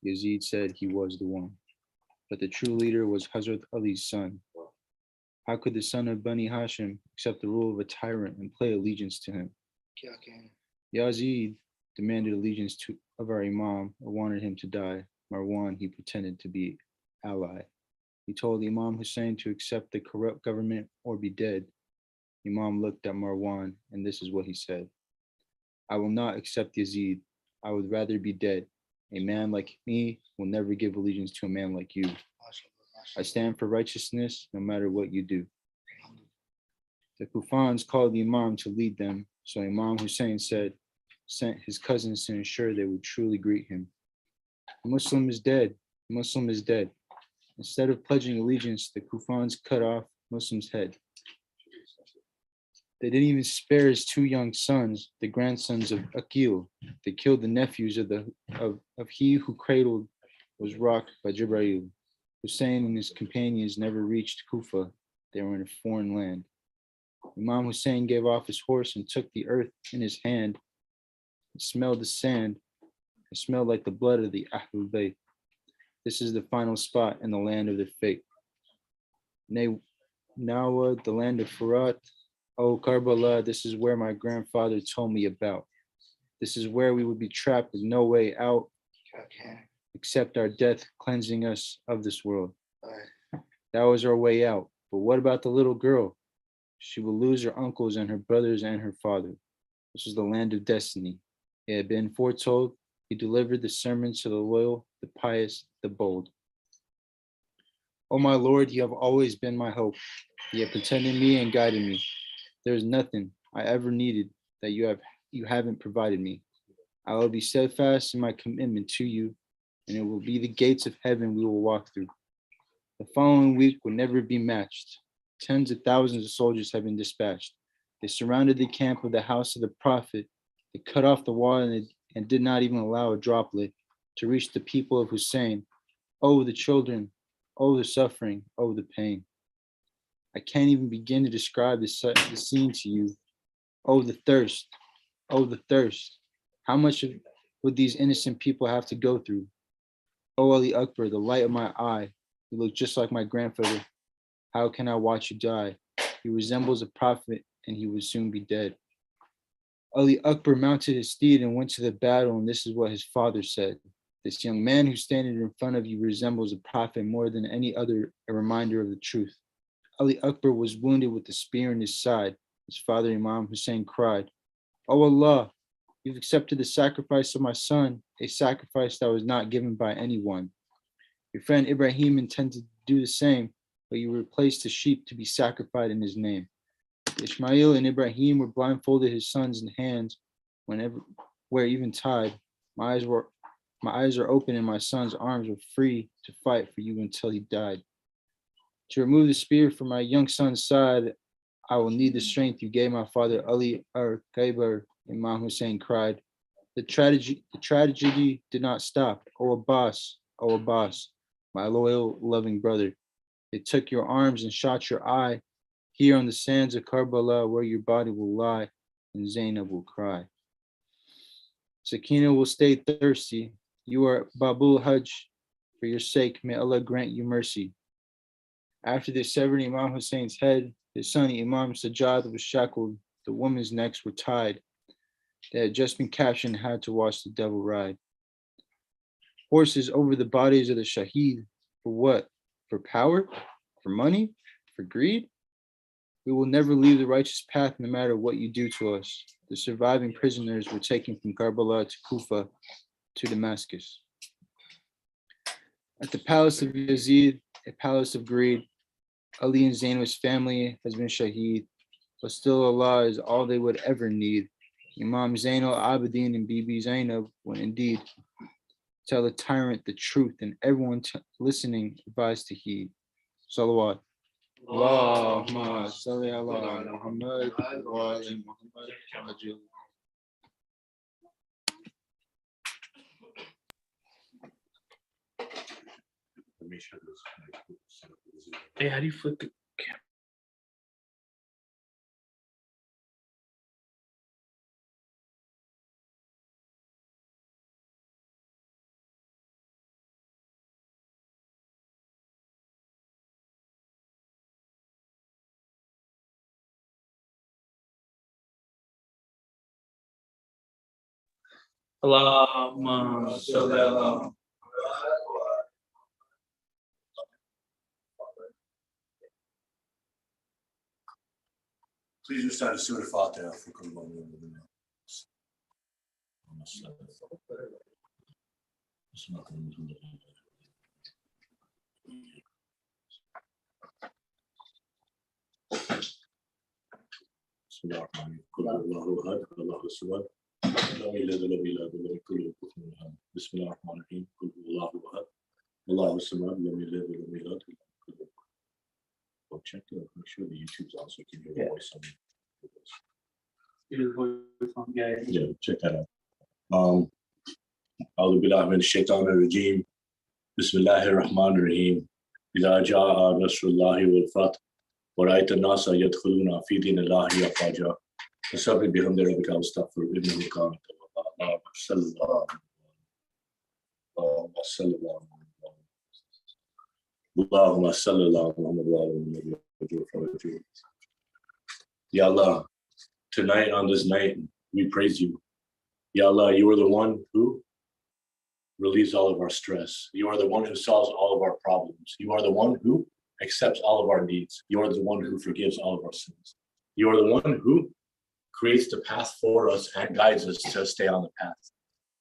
Yazid said he was the one. But the true leader was Hazrat Ali's son. How could the son of Bani Hashim accept the rule of a tyrant and pay allegiance to him? Yazid demanded allegiance of our Imam or wanted him to die. Marwan, he pretended to be ally. He told Imam Hussein to accept the corrupt government or be dead. Imam looked at Marwan, and this is what he said. I will not accept Yazid. I would rather be dead. A man like me will never give allegiance to a man like you. I stand for righteousness no matter what you do. The Kufans called the Imam to lead them, so Imam Hussein sent his cousins to ensure they would truly greet him. The Muslim is dead. The Muslim is dead. Instead of pledging allegiance, the Kufans cut off Muslim's head. They didn't even spare his two young sons, the grandsons of Akil. They killed the nephews of he who cradled was rocked by Jibreel. Hussein and his companions never reached Kufa. They were in a foreign land. Imam Hussein gave off his horse and took the earth in his hand. It smelled the sand. It smelled like the blood of the Ahlul Bayt. This is the final spot in the land of their fate. Nawa, the land of Furat. Oh, Karbala, this is where my grandfather told me about. This is where we would be trapped with no way out except our death cleansing us of this world. That was our way out. But what about the little girl? She will lose her uncles and her brothers and her father. This is the land of destiny. It had been foretold. He delivered the sermons to the loyal, the pious, the bold. Oh my Lord, you have always been my hope. You have protected me and guided me. There is nothing I ever needed that you haven't provided me. I will be steadfast in my commitment to you, and it will be the gates of heaven we will walk through. The following week will never be matched. Tens of thousands of soldiers have been dispatched. They surrounded the camp of the house of the prophet. They cut off the water and did not even allow a droplet to reach the people of Hussein. Oh, the children. Oh, the suffering. Oh, the pain. I can't even begin to describe the scene to you. Oh, the thirst. Oh, the thirst. How much would these innocent people have to go through? Oh, Ali Akbar, the light of my eye. You look just like my grandfather. How can I watch you die? He resembles a prophet, and he will soon be dead. Ali Akbar mounted his steed and went to the battle, and this is what his father said. This young man who's standing in front of you resembles a prophet more than any other, a reminder of the truth. Ali Akbar was wounded with a spear in his side. His father, Imam Hussein, cried, Oh Allah, you've accepted the sacrifice of my son, a sacrifice that was not given by anyone. Your friend Ibrahim intended to do the same, but you replaced the sheep to be sacrificed in his name. Ishmael and Ibrahim were blindfolded his sons and hands were even tied. My eyes are open and my son's arms were free to fight for you until he died. To remove the spear from my young son's side, I will need the strength you gave my father Ali Kaibar, Imam Hussein cried. The tragedy did not stop. Oh Abbas, my loyal, loving brother. They took your arms and shot your eye. Here on the sands of Karbala, where your body will lie, and Zainab will cry. Sakina will stay thirsty. You are Babul Hajj. For your sake, may Allah grant you mercy. After they severed Imam Hussein's head, his son Imam Sajjad was shackled. The women's necks were tied. They had just been captured and had to watch the devil ride. Horses over the bodies of the Shaheed. For what? For power? For money? For greed? We will never leave the righteous path no matter what you do to us. The surviving prisoners were taken from Karbala to Kufa to Damascus. At the palace of Yazid, a palace of greed, Ali and Zainab's family has been Shaheed, but still Allah is all they would ever need. Imam Zainal Abidin and Bibi Zainab will indeed tell the tyrant the truth, and everyone listening advised to heed. Salawat. Allahumma salli ala Muhammad wa ali Muhammad. Hey, how do you flip the Allahumma salli ala Please recite a Surah Fatiha for Check to make sure the YouTube's also can hear the voice on yeah, check that out. أعوذ بالله من الشيطان الرجيم بسم الله الرحمن الرحيم إذا جاء نصر الله والفتح ورأيت الناس يدخلون في دين الله أفواجا فسبح بحمد ربك واستغفر إنه كان توابا صلى الله اللهم صل على محمد وعلى آله وصحبه. Ya Allah, tonight on this night we praise you. Ya Allah, you are the one who relieves all of our stress. You are the one who solves all of our problems. You are the one who accepts all of our needs. You are the one who forgives all of our sins. You are the one who creates the path for us and guides us to stay on the path.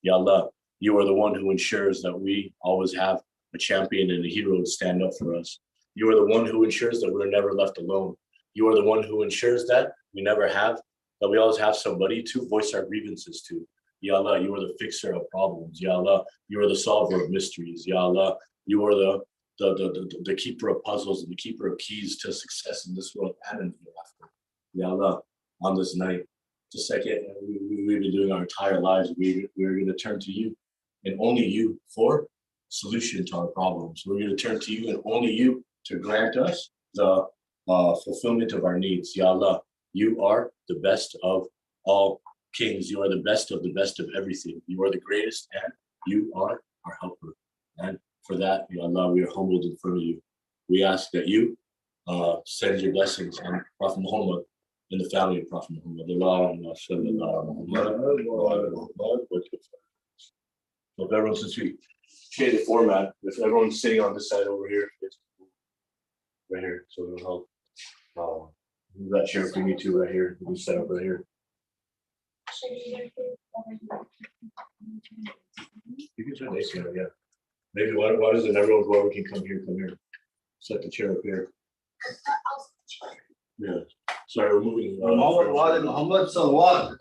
Ya Allah, you are the one who ensures that we always have a champion and a hero to stand up for us. You are the one who ensures that we're never left alone. You are the one who ensures that we always have somebody to voice our grievances to. Ya Allah, you are the fixer of problems. Ya Allah, you are the solver of mysteries. Ya Allah, you are the keeper of puzzles and the keeper of keys to success in this world and in the hereafter. Ya Allah, on this night, the second we've been doing our entire lives, we're going to turn to you and only you for solution to our problems. We're going to turn to you and only you to grant us the fulfillment of our needs. Ya Allah, you are the best of all kings. You are the best of everything. You are the greatest and you are our helper. And for that, Ya Allah, we are humbled in front of you. We ask that you send your blessings on Prophet Muhammad and the family of Prophet Muhammad. So if everyone, since we changed the format, if everyone's sitting on this side over here, right here, so it'll help. Move that chair if we need to right here. We can set up right here. You can turn this here, yeah. Maybe why doesn't everyone, whoever can come here, set the chair up here. Yeah. Sorry, we're moving. Muhammad Salawat.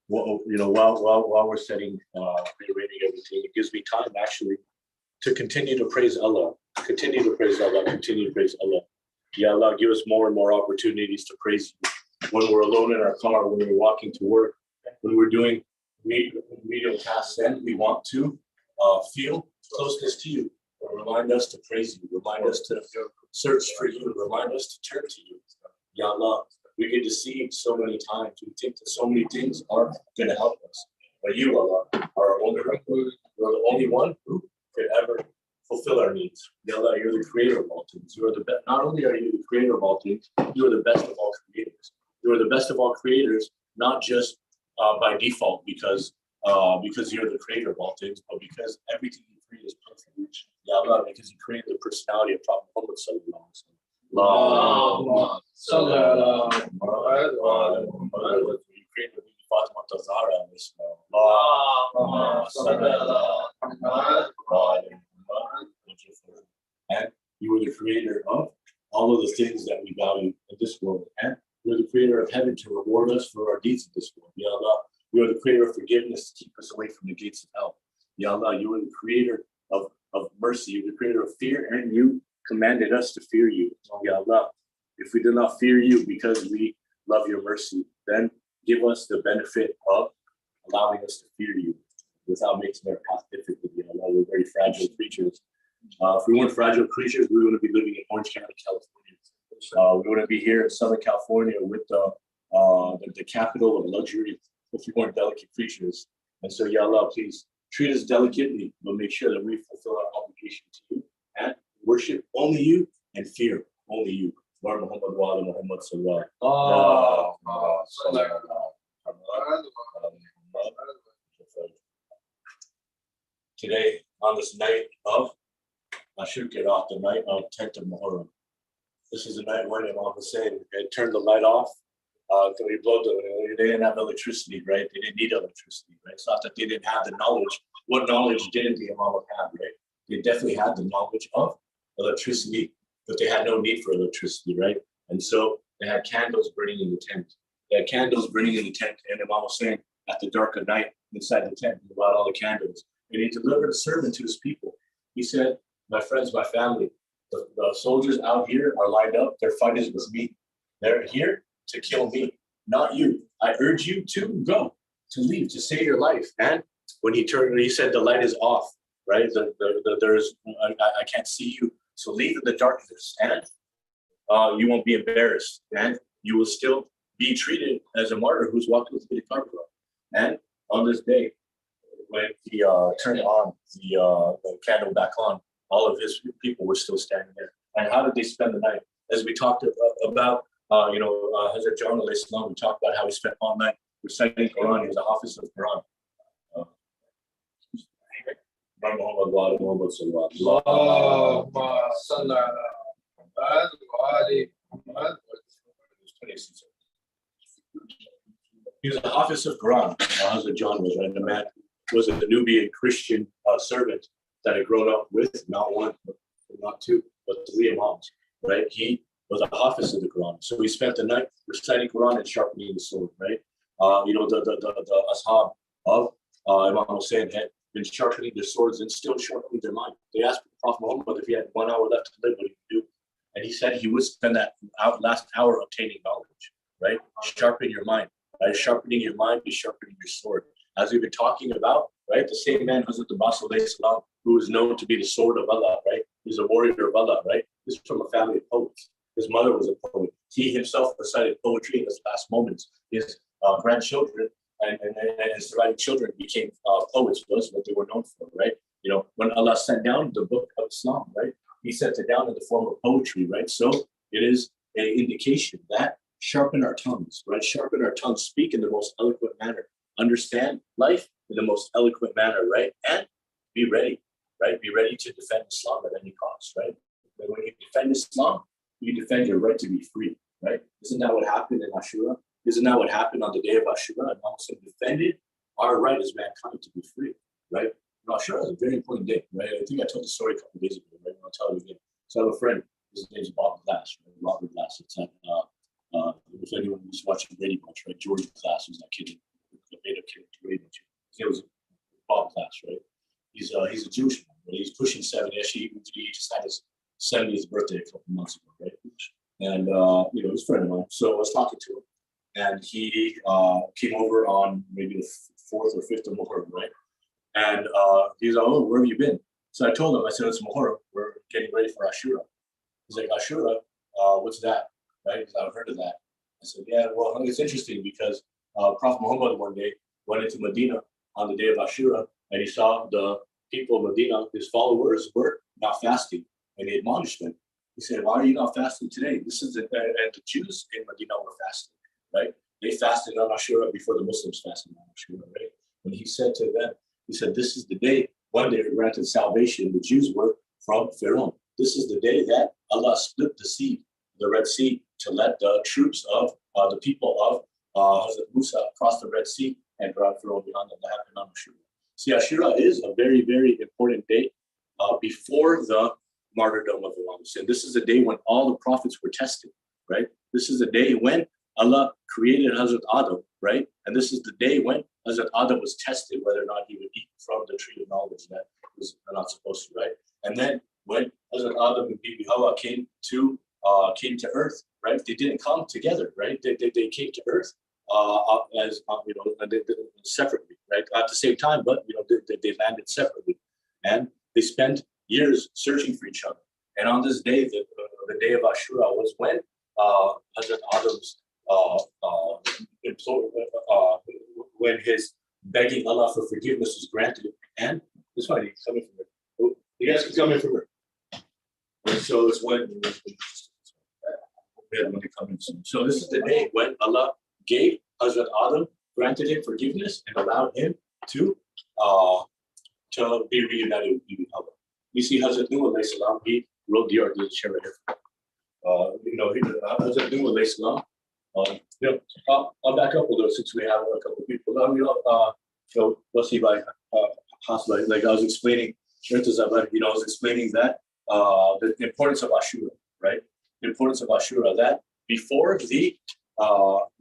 Well, while we're setting, rearranging everything, it gives me time actually to continue to praise Allah, continue to praise Allah. Ya Allah, give us more and more opportunities to praise you. When we're alone in our car, when we're walking to work, when we're doing medium tasks, and we want to feel closeness to you. Remind us to praise you. Remind us to search for you. Remind us to turn to you. Ya Allah, we get deceived so many times. We think that so many things are going to help us. But you, Allah, are our only helper. You're the only one who could ever fulfill our needs. Ya Allah, you're the creator of all things. You are the best. Not only are you the creator of all things, you are the best of all creators. You are the best of all creators, not just by default because you're the creator of all things, but because everything you create is perfect. Ya Allah, because you created the personality of Prophet Muhammad sallallahu alaihi wasallam. Allahumma salli ala Muhammad. You created Fatima Tazara in this world. Allahumma salli ala Muhammad. And you are the creator of all of the things that we value in this world. And you're the creator of heaven to reward us for our deeds in this world. Ya Allah, you are the creator of forgiveness to keep us away from the gates of hell. Ya Allah, you are the creator of mercy. You're the creator of fear, and you commanded us to fear you. Ya Allah, if we did not fear you because we love your mercy, then give us the benefit of allowing us to fear you without making our path difficult. Ya Allah, we're very fragile creatures. If we weren't fragile creatures, we wouldn't be living in Orange County, California. We wouldn't be here in Southern California with the capital of luxury if we weren't delicate creatures. And so, Ya Allah, please treat us delicately, but make sure that we fulfill our obligation to you and worship only you and fear only you. Lord Muhammad wa ala Muhammad sallallahu Today, on this night of Ashura, the night of 10th of Muharram, this is the night when Imam Hussein turned the light off. They didn't have electricity, right? They didn't need electricity, right? It's not that they didn't have the knowledge. What knowledge didn't the Imam have, right? They definitely had the knowledge of electricity, but they had no need for electricity, right? And so they had candles burning in the tent. They had candles burning in the tent, and Imam Hussein, at the dark of night, inside the tent, he brought all the candles, and he delivered a sermon to his people. He said, "My friends, my family, the soldiers out here are lined up. They're fighting with me. They're here to kill me, not you. I urge you to go, to leave, to save your life." And when he said the light is off, right? I can't see you, so leave in the darkness, and you won't be embarrassed, and you will still be treated as a martyr who's walked with the Karbala. And on this day, when he turned on the candle back on, all of his people were still standing there. And how did they spend the night? As we talked about, Hazrat John alayhi salam, we talked about how he spent all night reciting Quran. He was a hafiz of Quran. He was a hafiz of Quran. Hazrat John was, right? The man was a Nubian Christian servant that had grown up with not one, not two, but three imams, right? He was a hafiz of the Quran. So he spent the night reciting Quran and sharpening the sword, right? The ashab of Imam Hussein had been sharpening their swords and still sharpening their mind. They asked the Prophet Muhammad if he had 1 hour left to live, what he would do. And he said he would spend that last hour obtaining knowledge, right? Sharpen your mind. Right? Sharpening your mind is sharpening your sword. As we've been talking about, right? The same man, Hazrat Abbas alayhi salam, who is known to be the sword of Allah, right? He's a warrior of Allah, right? He's from a family of poets. His mother was a poet. He himself recited poetry in his last moments. His grandchildren and his surviving children became poets, was what they were known for, right? You know, when Allah sent down the book of Islam, right? He sent it down in the form of poetry, right? So it is an indication that sharpen our tongues, right? Sharpen our tongues, speak in the most eloquent manner, understand life in the most eloquent manner, right? And be ready, right? Be ready to defend Islam at any cost, right? And when you defend Islam, you defend your right to be free, right? Isn't that what happened in Ashura? Isn't that what happened on the day of Ashura? And also defended our right as mankind to be free, right? And Ashura is a very important day, right? I think I told the story a couple of days ago, right? I'll tell you again. So I have a friend, his name's Bob Glass, right? Robert Glass. It's at, if anyone was watching Brady Bunch, right? George Glass was that kid, the beta kid, Brady Bunch. His name was Bob Glass, right? He's a Jewish man, right? He's pushing 70. Actually, he just had his 70th birthday a couple months ago, right? And he's a friend of mine. So I was talking to him, and he came over on maybe the 4th or 5th of Muharram, right? And he's like, "Oh, where have you been?" So I told him, I said, "It's Muharram. We're getting ready for Ashura." He's like, "Ashura? What's that?" Right? Because I've heard of that. I said, "Yeah, well, it's interesting because Prophet Muhammad one day went into Medina on the day of Ashura, and he saw the people of Medina, his followers, were not fasting, and he admonished them. He said, 'Why are you not fasting today?' And the Jews in Medina were fasting, right? They fasted on Ashura before the Muslims fasted on Ashura, right? And he said to them, he said, 'This is the day when they were granted salvation. The Jews were from Pharaoh. This is the day that Allah split the sea, the Red Sea, to let the troops of the people of Hazrat Musa cross the Red Sea and brought Pharaoh behind them.' That happened on Ashura. See, Ashura is a very, very important day before the martyrdom of Imam Hussein. This is the day when all the prophets were tested, right? This is the day when Allah created Hazrat Adam, right? And this is the day when Hazrat Adam was tested whether or not he would eat from the tree of knowledge that was not supposed to, right? And then when Hazrat Adam and Bibi Hawa came to earth, right? They didn't come together, right? They came to earth as separately, right? At the same time, but they landed separately, and they spent years searching for each other. And on this day, the day of Ashura, was when Hazrat Adam's when his begging Allah for forgiveness was granted, and this one he's coming from it. You guys can come in from here. And so it's when when they come in soon. So this is the day when Allah gave Hazrat Adam, granted him forgiveness, and allowed him to be reunited with Bibi Hawa. You see Hazrat Nuh alayhi salam, he wrote the article share right here. Hazrat Nuh alayhi salam, I'll back up a little since we have a couple of people. Let's see, like I was explaining, I was explaining that the importance of Ashura, right? The importance of Ashura, that before the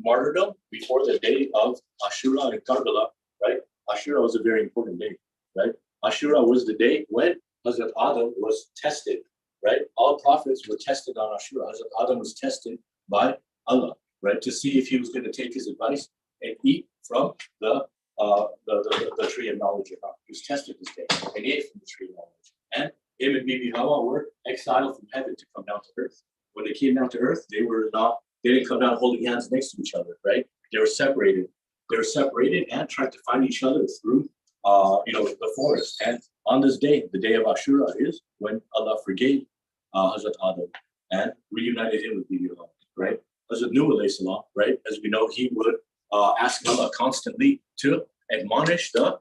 martyrdom, before the day of Ashura and Karbala, right? Ashura was a very important day, right? Ashura was the day when Hazrat Adam was tested, right? All prophets were tested on Ashura. Hazrat Adam was tested by Allah, right? To see if he was going to take his advice and eat from the tree of knowledge or not. He was tested this day and he ate from the tree of knowledge. And him and Bibi Hawa were exiled from heaven to come down to earth. When they came down to earth, they didn't come down holding hands next to each other, right? They were separated. They were separated and tried to find each other through the forest. And on this day, the day of Ashura, is when Allah forgave Hazrat Adam and reunited him with Bibi Hawa, right? Hazrat Nuh alayhi salam, right? As we know, he would ask Allah constantly to admonish the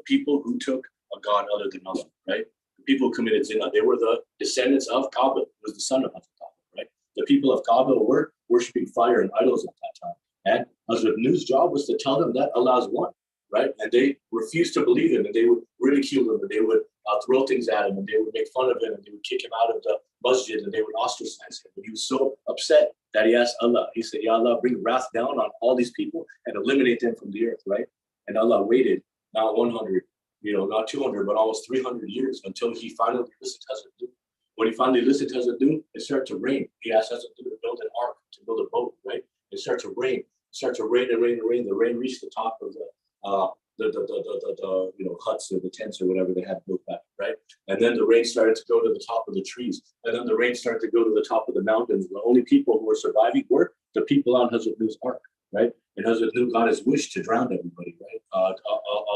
people who took a god other than Allah, right? The people who committed zina, they were the descendants of Kaaba, who was the son of Hazrat Adam, right? The people of Kaaba were worshipping fire and idols at that time. And Hazrat Nuh's job was to tell them that Allah is one, right? And they refused to believe him, and they would ridicule him, and they would throw things at him, and they would make fun of him, and they would kick him out of the masjid, and they would ostracize him. And he was so upset that he asked Allah, he said, Ya Allah, bring wrath down on all these people and eliminate them from the earth, right? And Allah waited not 100, not 200, but almost 300 years until he finally listened to Hazrat Nuh. When he finally listened to Hazrat Nuh, it started to rain. He asked Hazrat Nuh to build an ark, to build a boat, right? It started to rain. The rain reached the top of the huts or the tents or whatever they had built back, right? And then the rain started to go to the top of the trees, and then the rain started to go to the top of the mountains. The only people who were surviving were the people on Hazrat Nuh's ark, right? And Hazrat Nuh got his wish to drown everybody, right? All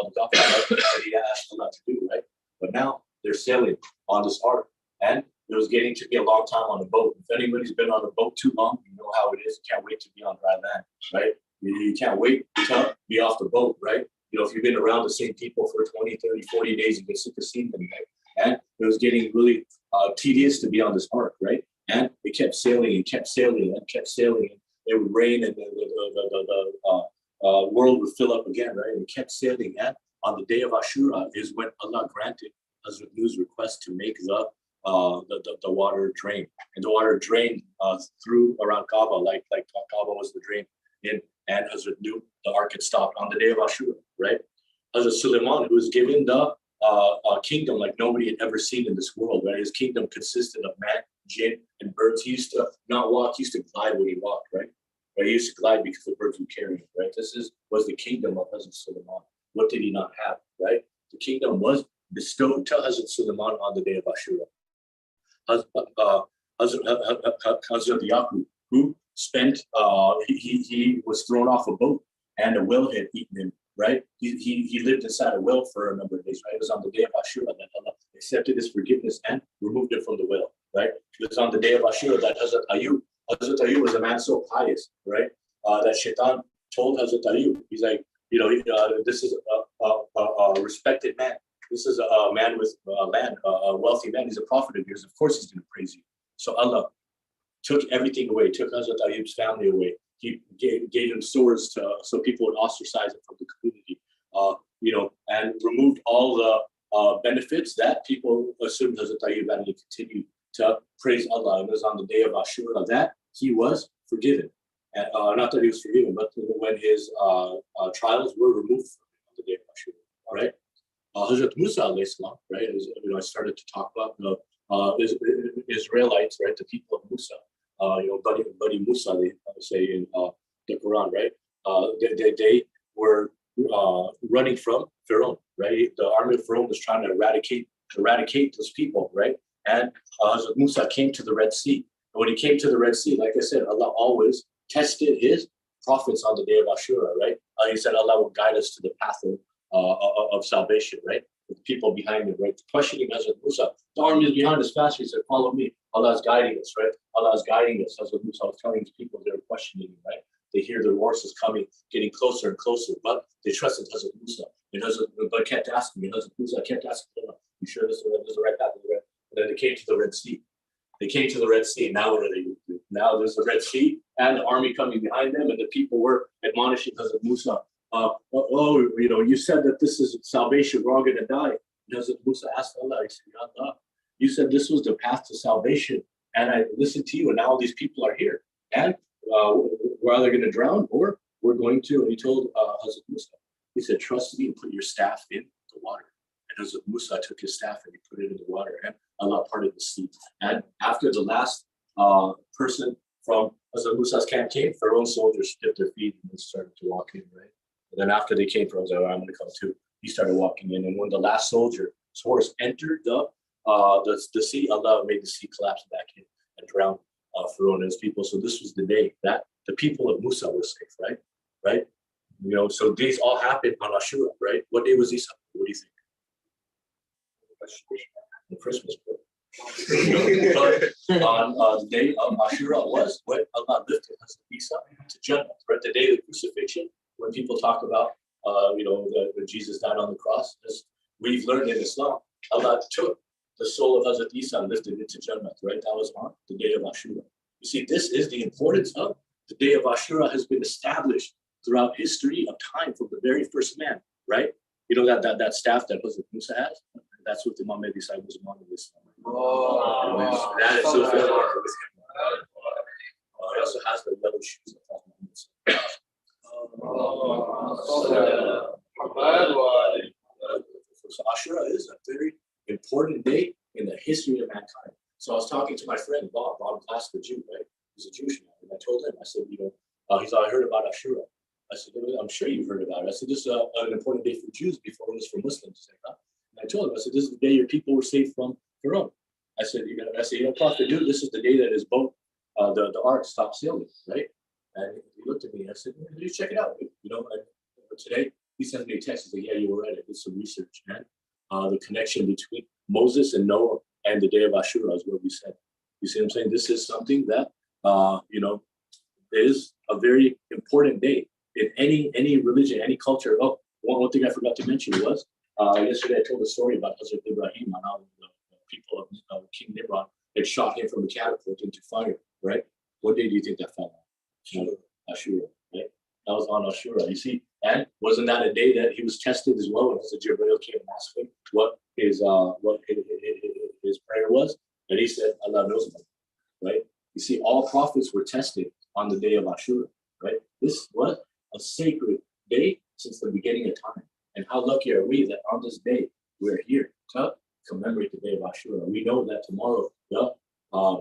the that he asked Allah to do, right? But now they're sailing on this ark, and it was getting to be a long time on the boat. If anybody's been on a boat too long, you know how it is. You can't wait to be on dry land, right? You can't wait to be off the boat, right? If you've been around the same people for 20, 30, 40 days, you get sick of seeing them, right? And it was getting really tedious to be on this ark, right? And it kept sailing and kept sailing and kept sailing. And it would rain, and the world would fill up again, right? And it kept sailing. And on the day of Ashura is when Allah granted Hazrat Nuh's request to make the water drain. And the water drained through around Kaaba, like Kaaba was the drain in. And Hazrat Nuh, the ark had stopped on the day of Ashura, right? Hazrat Suleiman, who was given the kingdom like nobody had ever seen in this world, right? His kingdom consisted of man, jinn, and birds. He used to not walk, he used to glide when he walked, right? He used to glide because the birds would carry him, right? This was the kingdom of Hazrat Suleiman. What did he not have, right? The kingdom was bestowed to Hazrat Suleiman on the day of Ashura. Hazrat Yaqub, who spent, he was thrown off a boat and a whale had eaten him, right? He lived inside a whale for a number of days, right? It was on the day of Ashura that Allah accepted his forgiveness and removed him from the whale, right? It was on the day of Ashura that Hazrat Ayub was a man so pious, right? That Shaitan told Hazrat Ayub, he's like, this is a respected man. This is a man with land, a wealthy man. He's a prophet of yours. Of course he's going to praise you. So Allah took everything away, took Hazrat Ayub's family away. He gave him swords so people would ostracize him from the community, and removed all the benefits that people assumed Hazrat Ayub had to continue to praise Allah. And it was on the day of Ashura that he was forgiven. And, not that he was forgiven, but when his trials were removed from him on the day of Ashura, right? Hazrat Musa alayhi salam, right? I started to talk about the Israelites, right? The people of Musa, Bani Musa, they say in the Quran, right? They were running from Pharaoh, right? The army of Pharaoh was trying to eradicate those people, right? And Hazrat Musa came to the Red Sea. And when he came to the Red Sea, like I said, Allah always tested his prophets on the day of Ashura, right? He said Allah will guide us to the path of salvation, right? with people behind him, right? Questioning Hazrat Musa. The army is behind us faster. He said, follow me. Allah is guiding us, right? Allah is guiding us. Hazrat Musa was telling these people they were questioning him, right? They hear the horses coming, getting closer and closer, but they trusted Hazrat Musa. And but kept asking me, Hazrat Musa kept asking, you sure this is the right path? And then they came to the Red Sea. They came to the Red Sea. Now what are they going to do? Now there's the Red Sea and the army coming behind them, and the people were admonishing Hazrat Musa. You said that this is salvation. We're all going to die. And Hazrat Musa asked Allah, he said, Ya Allah, you said this was the path to salvation, and I listened to you, and now all these people are here. And we're either going to drown or we're going to. And he told Hazrat Musa, he said, trust me and put your staff in the water. And Hazrat Musa took his staff and he put it in the water, and Allah parted the sea. And after the last person from Hazrat Musa's camp came, Pharaoh's soldiers dipped their feet and started to walk in, right? And then after they came, Pharaoh was like, I'm going to come too. He started walking in, and when the last soldier's horse entered the sea, Allah made the sea collapse back in and drowned Pharaoh and his people. So this was the day that the people of Musa were safe, right? Right? So these all happened on Ashura, right? What day was Isa? What do you think? The Christmas break. On the day of Ashura was when Allah lifted Hazrat Isa to Jannah, right? The day of the crucifixion, when people talk about, that Jesus died on the cross, as we've learned in Islam, Allah took the soul of Hazrat Isa and lifted it to Jannah, right? That was on the day of Ashura. You see, this is the importance of the day of Ashura has been established throughout history of time from the very first man, right? That staff that Hazrat Musa has, that's what the Imam Mahdi Sahib was among this. That is so familiar with him. He also has the yellow shoes of Muhammad. So Ashura is a very important day in the history of mankind. So I was talking to my friend Bob Glass, the Jew, right? He's a Jewish man. And I told him, I said, he's all, I heard about Ashura. I said, I'm sure you've heard about it. I said, this is an important day for Jews before it was for Muslims. And I told him, I said, this is the day your people were saved from Pharaoh. I said, Prophet, dude, this is the day that his boat, the ark stopped sailing, right? And he looked at me and I said, you check it out. But today he sent me a text. He's like, yeah, you were right. I did some research, man. The connection between Moses and Noah and the day of Ashura is what we said. You see what I'm saying? This is something that, is a very important day in any religion, any culture. Oh, one thing I forgot to mention was, yesterday I told a story about Hazrat Ibrahim and how the people of King Nimrod had shot him from a catapult into fire, right? What day do you think that fell on? Ashura, right? That was on Ashura, you see? And wasn't that a day that he was tested as well? And Hazrat Jibreel came and asked him what his prayer was, and he said, Allah knows about it, right? You see, all prophets were tested on the day of Ashura, right? This was a sacred day since the beginning of time. And how lucky are we that on this day we're here to commemorate the day of Ashura. We know that tomorrow, the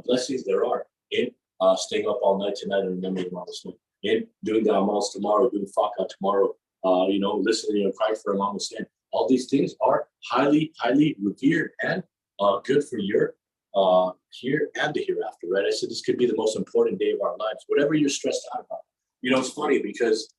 blessings there are in staying up all night tonight and remembering Imam Hussein, in doing the amals tomorrow, doing faqah tomorrow, listening and crying for Imam Hussein. All these things are highly, highly revered and good for your here and the hereafter, right? I said this could be the most important day of our lives, whatever you're stressed out about. It's funny because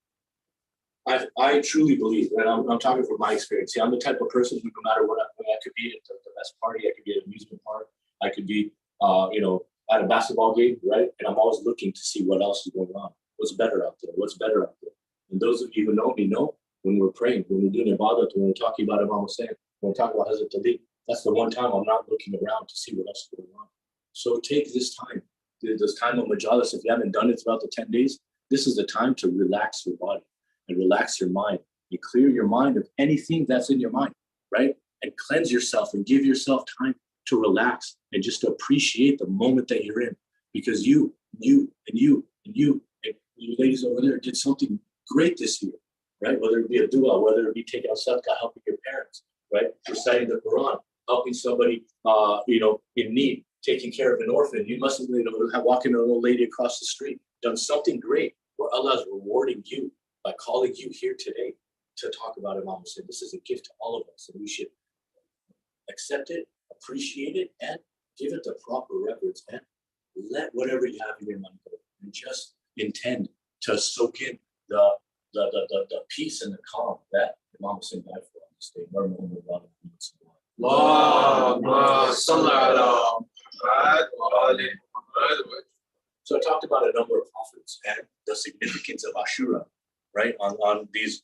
I truly believe, and I'm talking from my experience. See, I'm the type of person who, no matter what, I could be at the best party, I could be at an amusement park, I could be, at a basketball game, right? And I'm always looking to see what else is going on. What's better out there? What's better out there? And those of you who know me know when we're praying, when we're doing ibadat, when we're talking about Imam Hussein, when we're talking about Hazrat Ali, that's the one time I'm not looking around to see what else is going on. So take this time of majalis. If you haven't done it throughout the 10 days, this is the time to relax your body and relax your mind. You clear your mind of anything that's in your mind, right? And cleanse yourself and give yourself time to relax and just to appreciate the moment that you're in. Because you ladies over there did something great this year, right? Whether it be a dua, whether it be taking out sadaqah, helping your parents, right? Reciting the Quran, helping somebody, in need, taking care of an orphan. You must have, walking an old lady across the street, done something great where Allah is rewarding you by calling you here today to talk about Imam Hussein. This is a gift to all of us, and we should accept it, appreciate it, and give it the proper reverence, and let whatever you have in your mind go, and just intend to soak in the peace and the calm that Imam Hussein died for. State. Muharram Muhammad. Allahumma salli ala Muhammad wa ali Muhammad. So I talked about a number of prophets and the significance of Ashura, right? On these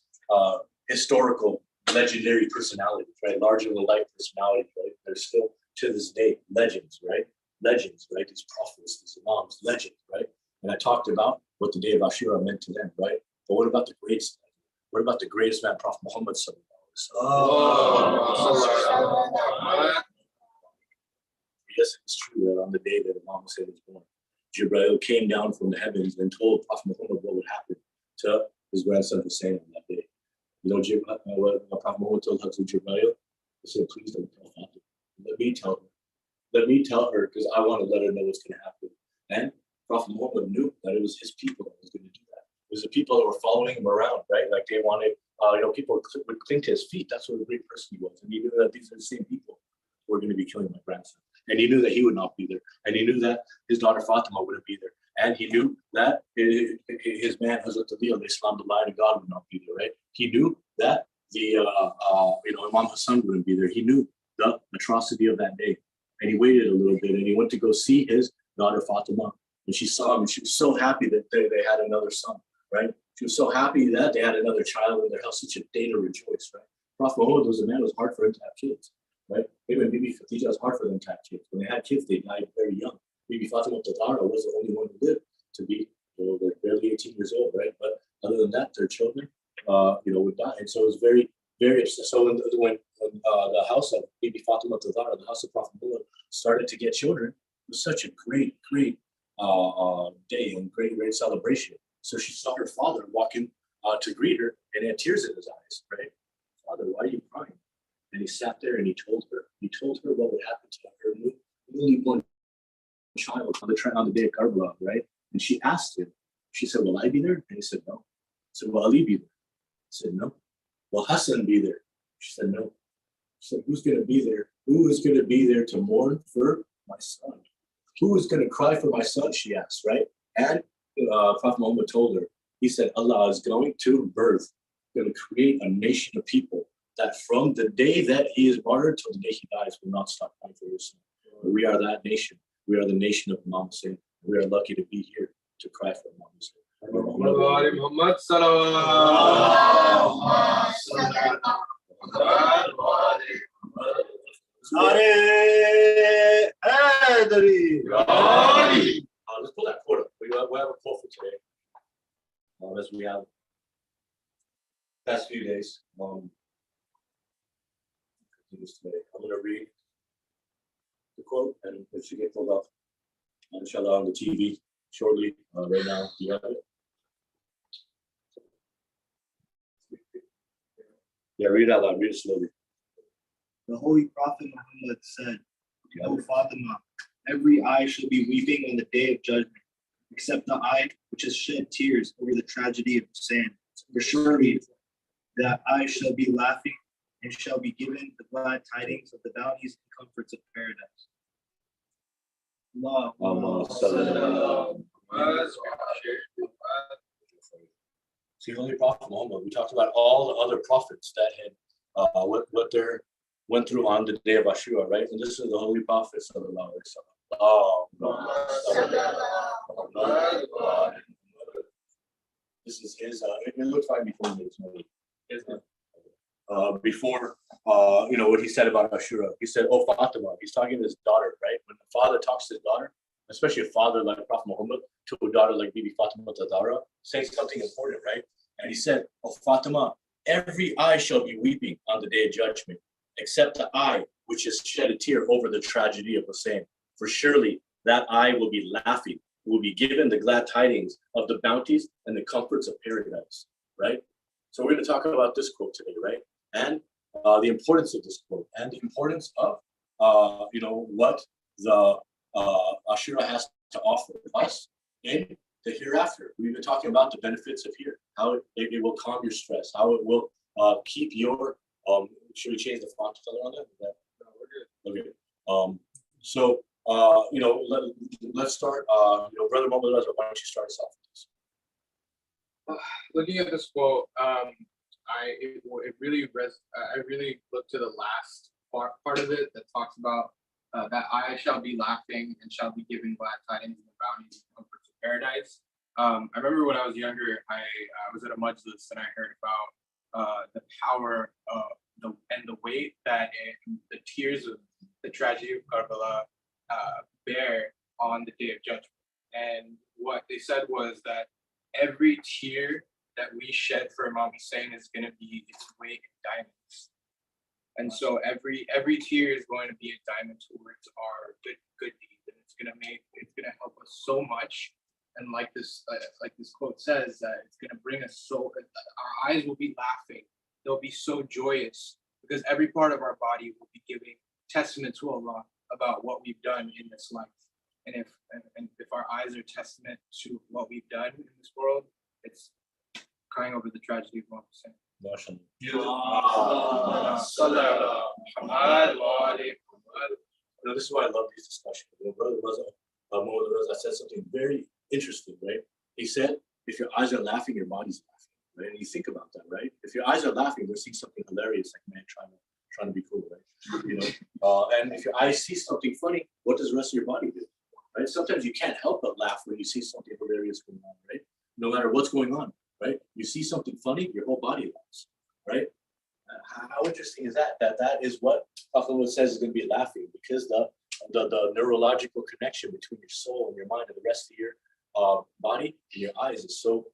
historical, legendary personalities, right? Larger than life personalities, right? They're still to this day legends, right? Legends, right? These prophets, these imams, legends, right? And I talked about what the day of Ashura meant to them, right? But what about the greatest? What about the greatest man, Prophet Muhammad Yes, it's true that on the day that Imam Hussein was born, Jibreel came down from the heavens and told Prophet Muhammad what would happen to his grandson Hussein on that day. You know what Prophet Muhammad told Jibreel? He said, please don't tell Fatima. Let me tell her. Let me tell her because I want to let her know what's going to happen. And Prophet Muhammad knew that it was his people that was going to do that. It was the people that were following him around, right? Like they wanted, people would cling to his feet. That's what a great person he was. And he knew that these are the same people who were going to be killing my grandson. And he knew that he would not be there. And he knew that his daughter Fatima wouldn't be there. And he knew that his man Hazrat Ali, Islam, the light of God, would not be there, right? He knew that Imam Hassan wouldn't be there. He knew the atrocity of that day. And he waited a little bit and he went to go see his daughter Fatima. And she saw him and she was so happy that they had another son, right? She was so happy that they had another child in their house, such a day to rejoice, right? Prophet Muhammad was a man, it was hard for him to have kids, right? Even Bibi Khadija, it was hard for them to have kids. When they had kids, they died very young. Bibi Fatima Tadara was the only one who lived to be like barely 18 years old, right? But other than that, their children, would die. And so it was very, very upset. So when the house of Bibi Fatima Tadara, the house of Prophet Muhammad, started to get children, it was such a great day and great celebration. So she saw her father walking to greet her and he had tears in his eyes, right? Father, why are you crying? And he sat there and he told her what would happen to her newly born child on the day of Karbala, right? And she asked him, she said, will I be there? And he said, no. She said, will Ali be there? He said, no. Will Hassan be there? She said, no. She said, who's going to be there? Who is going to be there to mourn for my son? Who is going to cry for my son? She asked, right? And Prophet Muhammad told her, he said, Allah is going to create a nation of people that from the day that he is martyred till the day he dies will not stop crying for his son. We are that nation. We are the nation of Imam Hussein. We are lucky to be here to cry for Imam Hussein. Muhammad let's pull that quote up. We have a quote for today. As we have past few days. Today. I'm going to read the quote and it should get pulled up, inshallah, on the TV shortly. Right now, you have it. Yeah, read it out loud. Read it slowly. The Holy Prophet Muhammad said, O Fatima, every eye shall be weeping on the day of judgment, except the eye which has shed tears over the tragedy of Hussein. For surely that eye shall be laughing and shall be given the glad tidings of the bounties and comforts of paradise. See, Holy Prophet Muhammad, we talked about all the other prophets that had what they went through on the day of Ashura, right? And this is the Holy Prophet sallallahu alaihi wasallam. This is his. It looks like before me. Before what he said about Ashura, he said, "Oh Fatima," he's talking to his daughter, right? When the father talks to his daughter, especially a father like Prophet Muhammad to a daughter like Bibi Fatima Tadara, saying something important, right? And he said, "Oh Fatima, every eye shall be weeping on the day of judgment, except the eye which has shed a tear over the tragedy of Hussein. For surely that eye will be laughing, will be given the glad tidings of the bounties and the comforts of paradise," right? So we're going to talk about this quote today, right? And the importance of this quote and the importance of, what the Ashura has to offer us in the hereafter. We've been talking about the benefits of here, how it will calm your stress, how it will keep your, should we change the font color on that? No, we're good. Okay. Let's start, Brother Mohammed, why don't you start us off with this? Looking at this quote, it really I really look to the last part of it that talks about that I shall be laughing and shall be given glad tidings and the bounties and comforts of paradise. I remember when I was younger, I was at a majlis and I heard about the power and the weight that the tears of the tragedy of Karbala bear on the Day of Judgment. And what they said was that every tear that we shed for Imam Hussein is going to be its weight in diamonds. And so every tear is going to be a diamond towards our good deeds, and it's gonna help us so much. And like this quote says, that it's gonna bring us our eyes will be laughing. They'll be so joyous because every part of our body will be giving testament to Allah about what we've done in this life. And if our eyes are testament to what we've done in this world, it's crying over the tragedy of Imam Hussein. This is why I love these discussions. Brother Raza said something very interesting, right? He said, if your eyes are laughing, your body's laughing, right? And you think about that, right? If your eyes are laughing, they're seeing something hilarious, like man trying to be cool, right? You know, and if your eyes see something funny, what does the rest of your body do, right? Sometimes you can't help but laugh when you see something hilarious going on, right? No matter what's going on, right? You see something funny, your whole body laughs, right? How interesting is that? That is what Prophet says is going to be laughing, because the neurological connection between your soul and your mind and the rest of your body and your eyes is so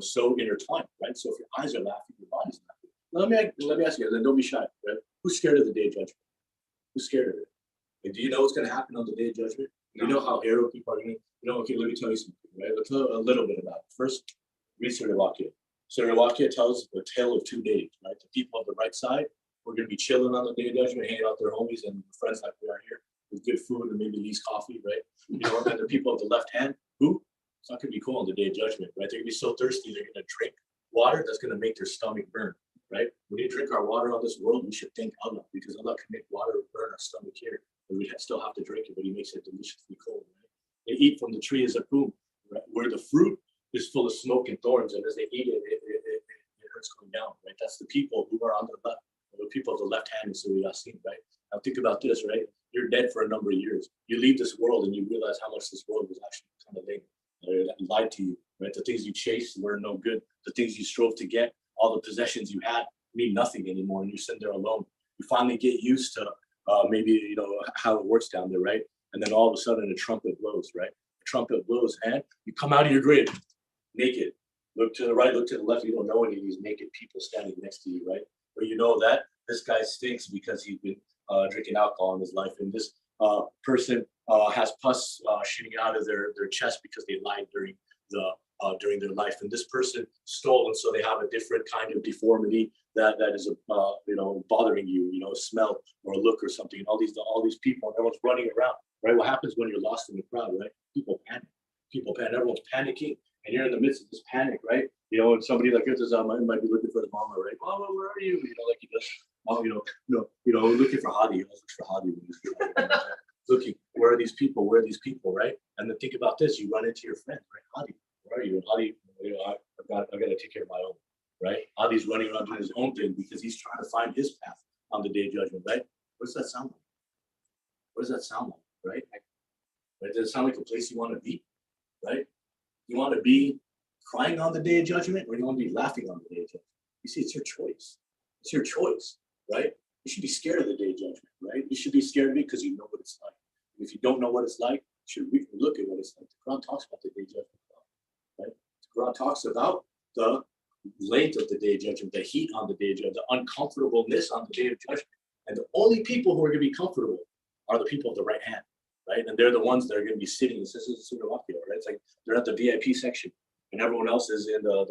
so intertwined, right? So if your eyes are laughing, your body's laughing. Let me ask you, then don't be shy, right? Who's scared of the Day of Judgment? Who's scared of it? And do you know what's going to happen on the Day of Judgment? You know how arrow people are going to, okay, let me tell you something, right? Let's tell a little bit about it. First, read Surah Al-Waqiyah. Surah Al-Waqiyah tells the tale of 2 days, right? The people on the right side, we're going to be chilling on the Day of Judgment, hanging out with their homies and friends like we are here with good food and maybe Lee's coffee, right? You know, and the people on the left hand, who? It's not going to be cool on the Day of Judgment, right? They're going to be so thirsty, they're going to drink water that's going to make their stomach burn, right? When you drink our water on this world, we should thank Allah, because Allah can make water burn our stomach here, but we still have to drink it, but He makes it deliciously cold, right? They eat from the tree as a zakum, right? Where the fruit is full of smoke and thorns, and as they eat it, it hurts going down, right? That's the people who are on the left, the people of the left hand in Surah Yasin, right? Now think about this, right? You're dead for a number of years. You leave this world and you realize how much this world was actually kind of lame. Lied to you, right? The things you chased were no good. The things you strove to get, all the possessions you had, mean nothing anymore, and you sit there alone. You finally get used to maybe how it works down there, right? And then all of a sudden a trumpet blows, right? The trumpet blows, and you come out of your grave naked. Look to the right, look to the left. You don't know any of these naked people standing next to you, right? But you know that this guy stinks because he's been drinking alcohol in his life, and this person has pus shooting out of their chest because they lied during their life, and this person stole, and so they have a different kind of deformity that is bothering you, a smell or a look or something. And all these people, and everyone's running around, right? What happens when you're lost in the crowd, right? People panic. Everyone's panicking, and you're in the midst of this panic, right? And somebody like this might be looking for his mama, right? Mama, where are you? Like he does. Looking for Hadi. I was looking for Hadi. Looking, where are these people? Where are these people, right? And then think about this: you run into your friend, right? Hadi, where are you? And Hadi, I've got to take care of my own, right? Hadi's running around doing his own thing because he's trying to find his path on the Day of Judgment, right? What does that sound like? What does that sound like, right? Does it sound like a place you want to be, right? You want to be crying on the Day of Judgment, or you want to be laughing on the Day of Judgment? You see, it's your choice. It's your choice, right? You should be scared of the Day of Judgment, right? You should be scared of it because you know what it's like. And if you don't know what it's like, you should look at what it's like. The Quran talks about the Day of Judgment, right? The Quran talks about the length of the Day of Judgment, the heat on the Day of Judgment, the uncomfortableness on the Day of Judgment. And the only people who are going to be comfortable are the people of the right hand, right? And they're the ones that are going to be sitting. This is Surah Al-Waqiyah, right? It's like they're at the VIP section, and everyone else is in the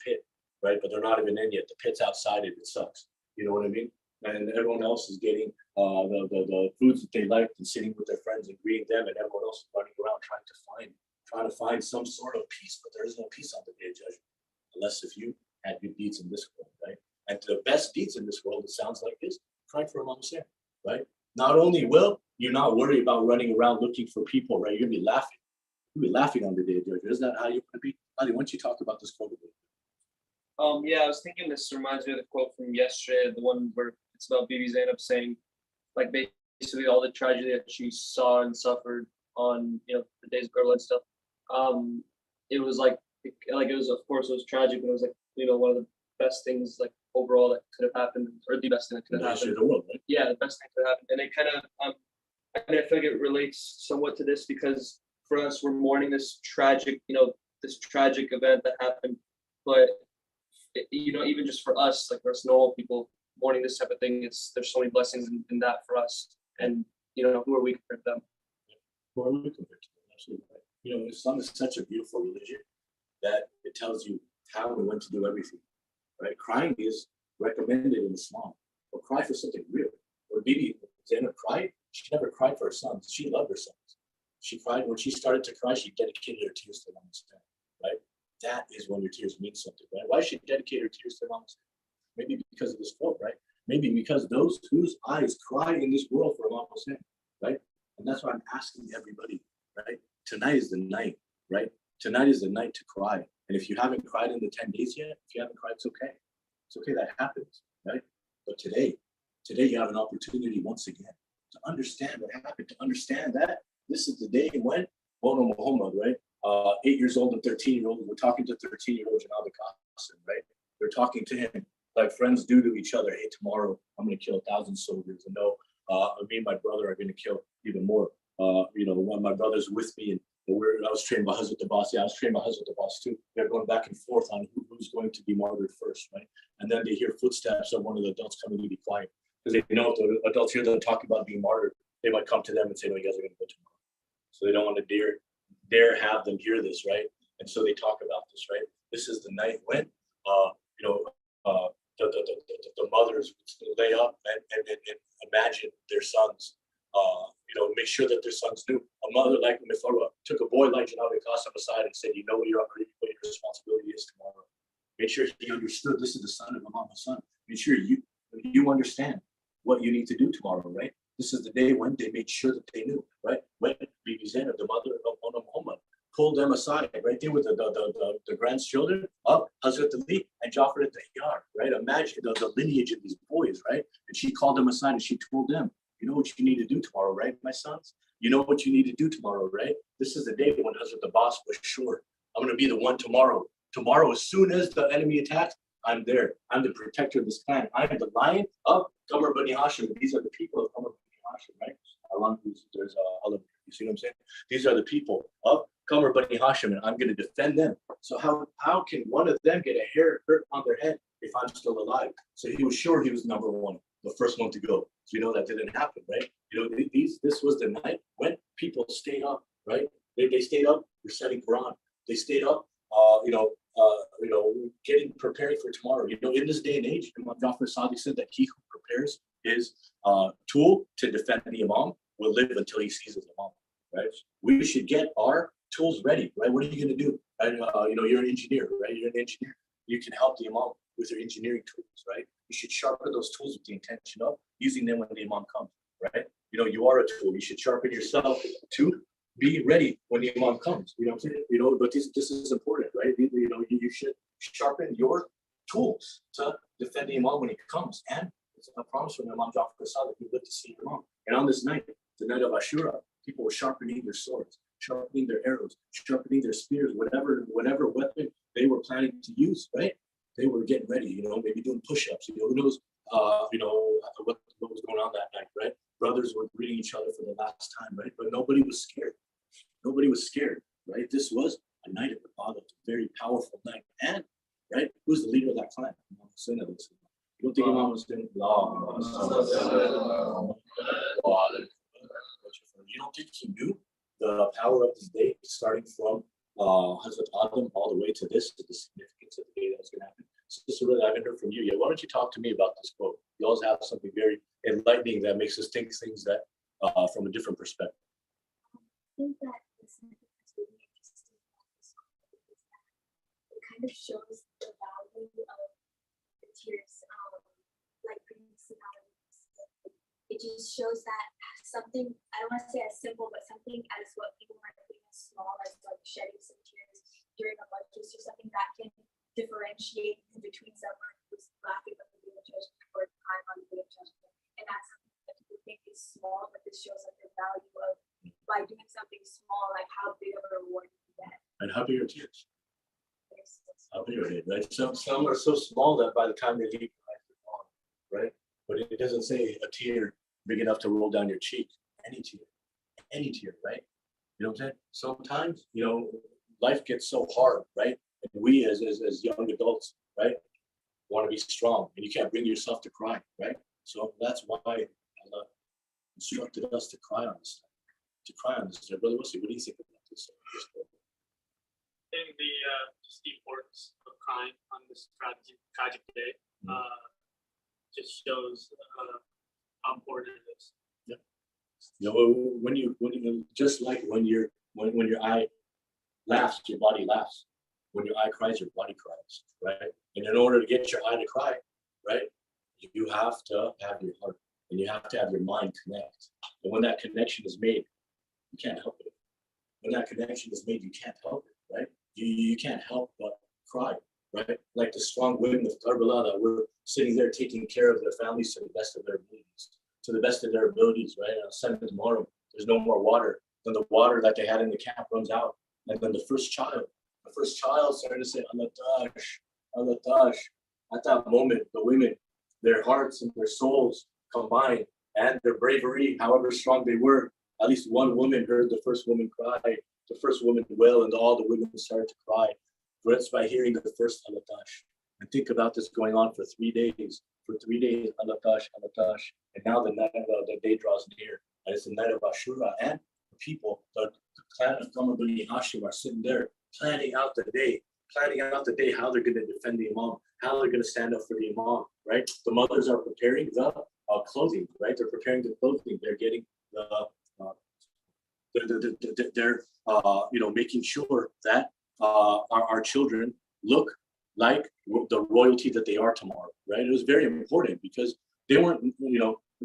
pit, right? But they're not even in yet. The pit's outside it. It sucks. You know what I mean? And everyone else is getting the foods that they liked and sitting with their friends and greeting them, and everyone else is running around trying to find some sort of peace. But there is no peace on the Day of Judgment unless if you had good deeds in this world, right? And the best deeds in this world, it sounds like this: crying for Imam Hussein, right? Not only will you not worry about running around looking for people, right? You'll be laughing. You'll be laughing on the Day of Judgment. Isn't that how you want to be? Ali, why don't you talk about this quote a bit? Yeah, I was thinking this reminds me of the quote from yesterday, the one where it's about Bibi Zainab saying, like, basically all the tragedy that she saw and suffered on, the days of Karbala and stuff. It was like it was, of course, it was tragic, but it was like, one of the best things, like, overall that could have happened, or the best thing that could have happened. The world, right? Yeah, the best thing that could happen. And it kind of, and I feel like it relates somewhat to this because for us, we're mourning this tragic, this tragic event that happened, but even just for us, like, for us normal people mourning this type of thing, there's so many blessings in that for us, and who are we compared to them? Who are we compared to them? Absolutely right. Islam is such a beautiful religion that it tells you how and when to do everything. Right? Crying is recommended in Islam, but cry for something real. When Bibi Zainab cried, she never cried for her sons. She loved her sons. She cried when she started to cry. She dedicated her tears to Allah's hand. Right? That is when your tears mean something, right? Why should she dedicate her tears to Allah's hand? Maybe because of this quote, right? Maybe because those whose eyes cry in this world for Allah's hand, right? And that's why I'm asking everybody, right? Tonight is the night, right? Tonight is the night to cry. And if you haven't cried in the 10 days yet, if you haven't cried, it's okay. It's okay, that happens, right? But today you have an opportunity once again to understand what happened, to understand that this is the day when Muhammad, right? 8 years old and 13-year-old, we're talking to 13-year-old Janabi Qasim, right? They're talking to him like friends do to each other. Hey, tomorrow I'm going to kill 1,000 soldiers. And no, me and my brother are going to kill even more. One of my brothers with me, and I was trained by Hazrat Abbas. Yeah, I was trained by Hazrat Abbas too. They're going back and forth on who's going to be martyred first, right? And then they hear footsteps of one of the adults coming to be quiet. Because they know if the adults hear them talking about being martyred, they might come to them and say, no, you guys are going to go tomorrow. So they don't want to dare have them hear this, right? And so they talk about this, right? This is the night when, the mothers lay up and imagine their sons, make sure that their sons knew. A mother like Mifarwa took a boy like Janabi Qasim aside and said, what your responsibility is tomorrow. Make sure he understood this is the son of Muhammad's son. Make sure you understand what you need to do tomorrow, right? This is the day when they made sure that they knew, right? When Bibi Zainab, the mother of Muhammad, pulled them aside, right? They were the grandchildren of Hazrat Ali and Jafar al-Tayyar, right? Imagine the lineage of these boys, right? And she called them aside and she told them, you know what you need to do tomorrow, right, my sons? You know what you need to do tomorrow, right? This is the day when Hazrat Abbas was sure, I'm going to be the one tomorrow. Tomorrow, as soon as the enemy attacks, I'm there. I'm the protector of this clan. I'm the lion of Qamar Bani Hashim. These are the people of Qamar Bani Hashim, right? Along there's Allah. You see what I'm saying? These are the people of Qamar Bani Hashim, and I'm going to defend them. So how can one of them get a hair hurt on their head if I'm still alive? So he was sure he was number one, the first one to go. So that didn't happen, right? This was the night when people stayed up, right? They stayed up reciting Quran. They stayed up, getting prepared for tomorrow. In this day and age, Imam Jafar Sadiq said that he who prepares his tool to defend the Imam will live until he sees his Imam, right? We should get our tools ready, right? What are you going to do? And, you're an engineer, right? You're an engineer. You can help the Imam with your engineering tools, right? You should sharpen those tools with the intention of using them when the Imam comes, right? You are a tool. You should sharpen yourself to be ready when the Imam comes. You know what I'm saying? But this is important, right? You should sharpen your tools to defend the Imam when he comes. And it's a promise from Imam Jafar Sadiq, you live to see Imam. And on this night, the night of Ashura, people were sharpening their swords, sharpening their arrows, sharpening their spears, whatever weapon they were planning to use, right? They were getting ready, maybe doing push-ups. Who knows, what was going on that night, right? Brothers were greeting each other for the last time, right? But nobody was scared. Nobody was scared, right? This was a night of Ibadah, a very powerful night. And, right, who's the leader of that clan? You don't think Imam was doing You don't think he knew the power of this day, starting from Hazrat Adam all the way to the significance of the day that was going to happen? Sister, really, I haven't heard from you yet. Why don't you talk to me about this quote? You always have something very enlightening that makes us think things that from a different perspective. I think that the significance is really interesting about this quote is that it kind of shows the value of the tears, like previously. It just shows that something, I don't want to say as simple, but something as what people might think as small as like shedding some tears during a budget or something that can differentiate individuals between someone who's laughing on the day of judgment or crying on the day of judgment. And that's something that people think is small, but this shows like the value of by doing something small, like how big of a reward you get. And how big are tears? There's- How big are they, right? Some are so small that by the time they leave, they're gone, right? But it doesn't say a tear big enough to roll down your cheek. Any tear, right? You know what I'm saying? Sometimes, you know, life gets so hard, right? And we as young adults, right, want to be strong, and you can't bring yourself to cry, right? So that's why Allah instructed us to cry on this. Brother Wesley, what do you think about this? I think just the importance of crying on this tragic day just shows how important it is. You know, when you just like when your eye laughs, your body laughs. When your eye cries, your body cries, right? And in order to get your eye to cry, right, you have to have your heart and you have to have your mind connect. And when that connection is made, you can't help it. When that connection is made, you can't help it, right? You can't help but cry, right? Like the strong women of Karbala that were sitting there taking care of their families to the best of their abilities. To the best of their abilities, right? On Sunday tomorrow, there's no more water. Then the water that they had in the camp runs out. And then the first child started to say, Allah Tash. At that moment, the women, their hearts and their souls combined and their bravery, however strong they were, at least one woman heard the first woman cry, the first woman wail, and all the women started to cry. Just by hearing the first Allah Tash. And think about this going on for 3 days. For 3 days, Allah Tash. And now the day draws near. And it's the night of Ashura. And the people, the clan of Qamar Bani Hashim are sitting there planning out the day, how they're going to defend the Imam, how they're going to stand up for the Imam, right? The mothers are preparing the clothing, right? They're preparing the clothing. They're getting they're making sure that our children look like the royalty that they are tomorrow, right? It was very important because they weren't,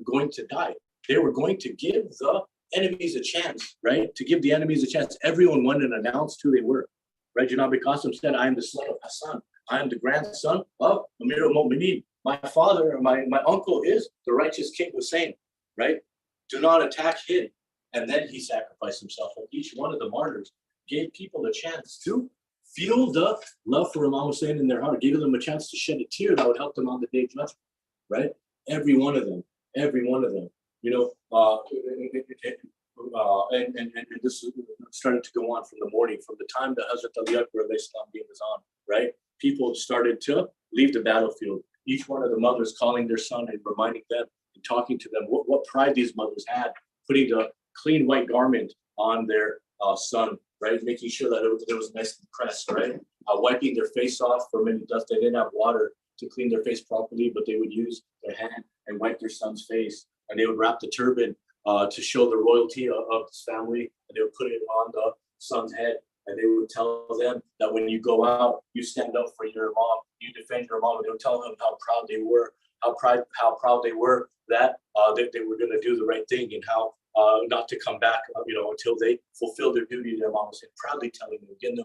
going to die. They were going to give the enemies a chance, right? To give the enemies a chance. Everyone went and announced who they were, right? Janabi Qasim said, I am the son of Hassan. I am the grandson of Amir al-Mu'mineen. My father, my uncle is the righteous King Hussein, right? Do not attack him. And then he sacrificed himself. And each one of the martyrs gave people a chance to feel the love for Imam Hussein in their heart, gave them a chance to shed a tear that would help them on the day of judgment, right? Every one of them, and this started to go on from the morning, from the time that Hazrat Ali Akbar Islam was on, right? People started to leave the battlefield. Each one of the mothers calling their son and reminding them and talking to them what pride these mothers had, putting a clean white garment on their son, right? Making sure that it was nice and pressed, right? Wiping their face off from any dust. They didn't have water to clean their face properly, but they would use their hand and wipe their son's face. And they would wrap the turban to show the royalty of his family. And they would put it on the son's head. And they would tell them that when you go out, you stand up for your mom, you defend your mom. And they would tell them how proud they were, how proud they were that they were going to do the right thing and how not to come back, until they fulfill their duty to their mom. And proudly telling them, getting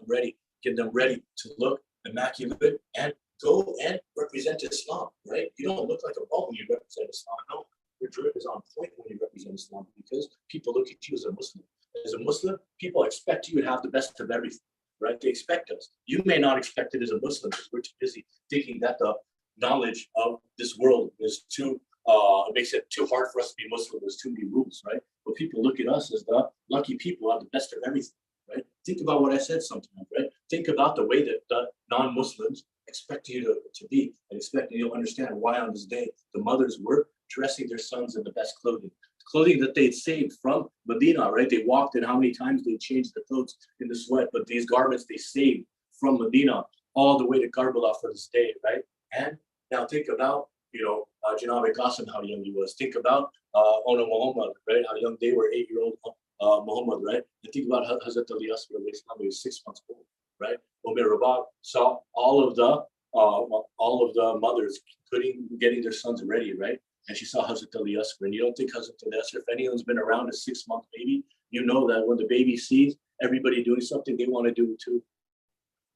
them ready to look immaculate and go and represent Islam, right? You don't look like a bum when you represent Islam. No, your drip is on point when you represent Islam because people look at you as a Muslim. As a Muslim, people expect you to have the best of everything, right? They expect us. You may not expect it as a Muslim because we're too busy thinking that the knowledge of this world is too, it makes it too hard for us to be Muslim. There's too many rules, right? But people look at us as the lucky people who have the best of everything, right? Think about what I said sometimes, right? Think about the way that the non-Muslims expect you to be and expect you to understand why on this day the mothers were dressing their sons in the best clothing that they'd saved from Medina, right? They walked and how many times they changed the clothes in the sweat, but these garments they saved from Medina all the way to Karbala for this day, right? And now think about, Janabi Qasim, how young he was. Think about Ona Muhammad, right? How young they were, 8-year-old Muhammad, right? And think about Hazrat Ali Asr, he was 6 months old, right? Umar Rabab saw all of the mothers getting their sons ready, right? And she saw Hazrat Ali Asr. And you don't think Hazrat Ali Asr, if anyone's been around a 6-month baby, you know that when the baby sees everybody doing something, they want to do it too.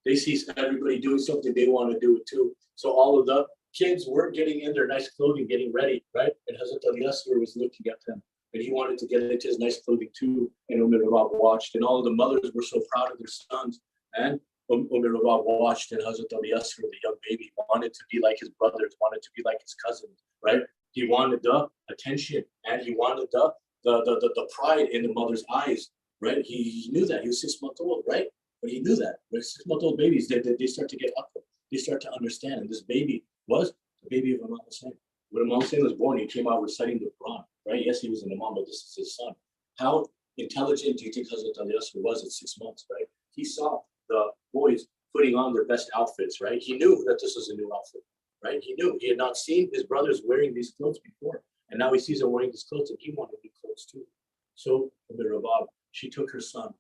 They see everybody doing something, they want to do it too. So all of the kids were getting in their nice clothing, getting ready, right? And Hazrat al-Asr was looking at them, and he wanted to get into his nice clothing too. And Rabab watched, and all of the mothers were so proud of their sons. And Rabab watched, and Hazrat al-Asr, the young baby, wanted to be like his brothers, wanted to be like his cousins, right? He wanted the attention, and he wanted the pride in the mother's eyes, right? He knew that. He was 6 months old, right? But he knew that. When 6-month-old babies, they start to get up. They start to understand. And this baby was the baby of Imam Hussein. When Imam Hussein was born, he came out reciting the Quran, right? Yes, he was an Imam, but this is his son. How intelligent do you think Hazrat al-Asr was at 6 months, right? He saw the boys putting on their best outfits, right? He knew that this was a new outfit, right? He knew. He had not seen his brothers wearing these clothes before. And now he sees them wearing these clothes, and he wanted new clothes too. So, Rabab, she took her son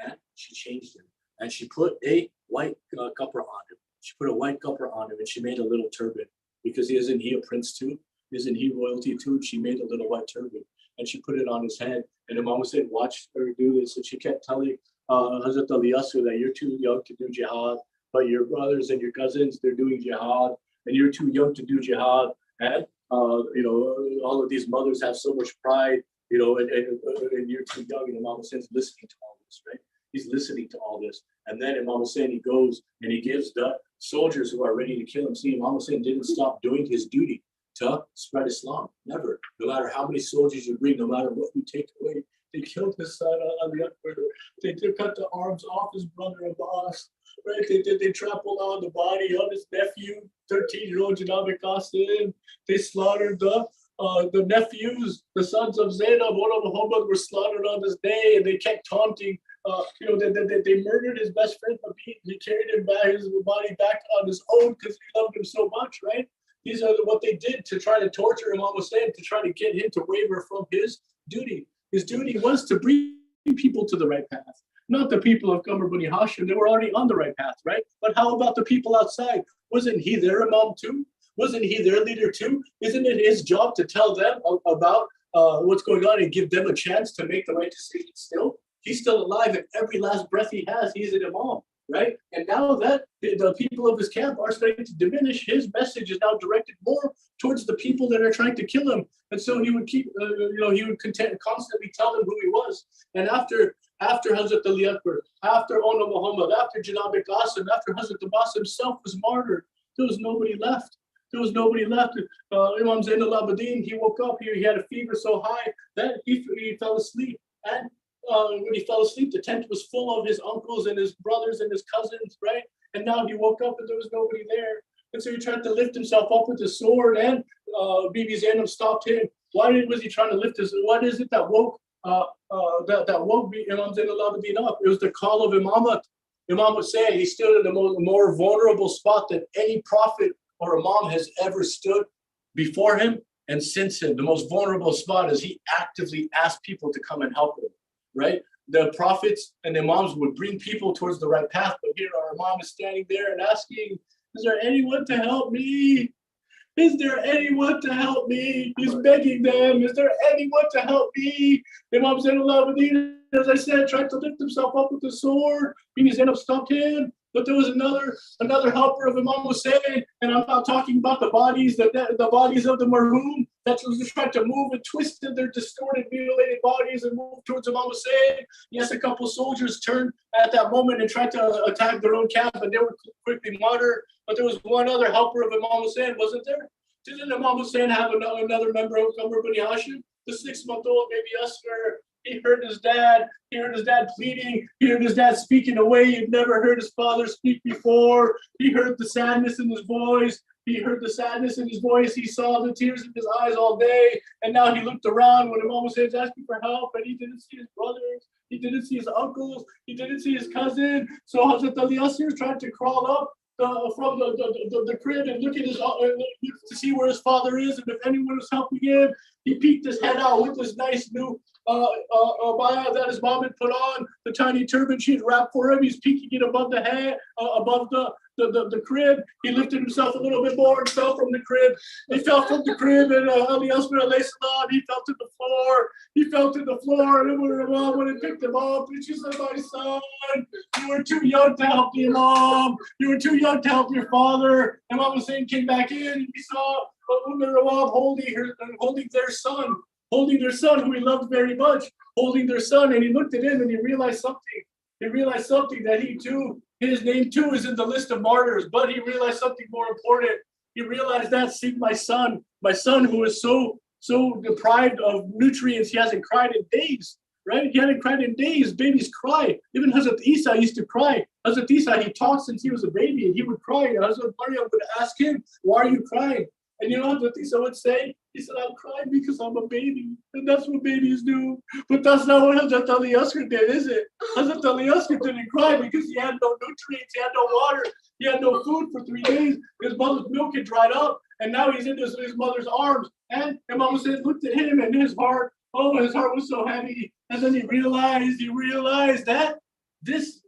and she changed him. And she put a white kapra on him. She put a white kapra on him, and she made a little turban. Because isn't he a prince too? Isn't he royalty too? She made a little white turban, and she put it on his head. And Imam Hussein watched her do this, and she kept telling Hazrat al-Asr that you're too young to do jihad, but your brothers and your cousins, they're doing jihad, and you're too young to do jihad. And all of these mothers have so much pride, and you're too young. And Imam Hussein's listening to all this, right? He's listening to all this. And then Imam Hussein, he goes and he gives the soldiers who are ready to kill him. See, Imam Hussein didn't stop doing his duty to spread Islam. Never. No matter how many soldiers you bring, no matter what you take away. They killed his son on the Akbar. They cut the arms off his brother Abbas. Right? They trampled on the body of his nephew, 13-year-old Janab Qasim. They slaughtered the nephews, the sons of Zainab, Muharram Muhammad, were slaughtered on this day, and they kept taunting. They murdered his best friend, Habib. They carried his body back on his own because he loved him so much, right? These are what they did to try to torture Imam Hussein, to try to get him to waver from his duty. His duty was to bring people to the right path, not the people of Qamar Bani Hashim. They were already on the right path, right? But how about the people outside? Wasn't he their Imam too? Wasn't he their leader too? Isn't it his job to tell them about what's going on and give them a chance to make the right decision still? He's still alive, and every last breath he has, he's an Imam, right? And now that the people of his camp are starting to diminish, his message is now directed more towards the people that are trying to kill him. And so he would keep, he would constantly tell them who he was. And after Hazrat Ali Akbar, after Ona Muhammad, after Janab Qasim, after Hazrat Abbas himself was martyred, there was nobody left. There was nobody left. Imam Zain al-Abidin, he woke up here. He had a fever so high that he fell asleep. And when he fell asleep, the tent was full of his uncles and his brothers and his cousins, right? And now he woke up and there was nobody there. And so he tried to lift himself up with his sword, and Bibi Zainab stopped him. Why was he trying to lift his? What is it that woke that woke Imam Zain al-Abidin up? It was the call of Imamat. Imam Hussein, he stood in a more vulnerable spot than any prophet or Imam has ever stood before him and since him. The most vulnerable spot is he actively asked people to come and help him, right? The prophets and Imams would bring people towards the right path, but here our Imam is standing there and asking, is there anyone to help me? Is there anyone to help me? He's begging them, is there anyone to help me? Imam Zain al-Abidin, as I said, tried to lift himself up with the sword. Bibi Zainab stopped him. But there was another helper of Imam Hussein, and I'm not talking about the bodies, the bodies of the marhum that was trying to move and twisted their distorted, mutilated bodies and move towards Imam Hussein. Yes, a couple soldiers turned at that moment and tried to attack their own camp, and they were quickly martyred. But there was one other helper of Imam Hussein, wasn't there? Didn't Imam Hussein have another member of Qamar Bani Hashim? The 6-month-old baby Asghar. He heard his dad pleading. He heard his dad speak in a way he'd never heard his father speak before. He heard the sadness in his voice. He saw the tears in his eyes all day. And now he looked around when Imam Hussein was asking for help, and he didn't see his brothers. He didn't see his uncles. He didn't see his cousin. So Hazrat al-Asr tried to crawl up from the crib and look at to see where his father is and if anyone was helping him. He peeked his head out with his nice new abaya that his mom had put on, the tiny turban she had wrapped for him. He's peeking it above the head, above the crib. He lifted himself a little bit more and fell from the crib. He fell from the crib, and al-Asr alayhi salam, he fell to the floor. He fell to the floor, and her mom went and picked him up, and she said, my son, you were too young to help your mom. You were too young to help your father. And Mama Hussein came back in, and he saw Rawab holding their son who he loved very much, holding their son, and he looked at him and he realized something. He realized something that his name too is in the list of martyrs, but he realized something more important. He realized that, see, my son who is so deprived of nutrients, he hasn't cried in days, right? He hadn't cried in days. Babies cry. Even Hazrat Isa used to cry. Hazrat Isa, he talked since he was a baby, and he would cry. And Hazrat Maryam would ask him, why are you crying? And you know what Isa would say? He said, I'm crying because I'm a baby. And that's what babies do. But that's not what Hazrat al-Asr did, is it? Hazrat al-Asr didn't cry because he had no nutrients, he had no water, he had no food for 3 days. His mother's milk had dried up, and now he's in his mother's arms. And Imam Hussein looked at him, and his heart was so heavy. And then he realized that this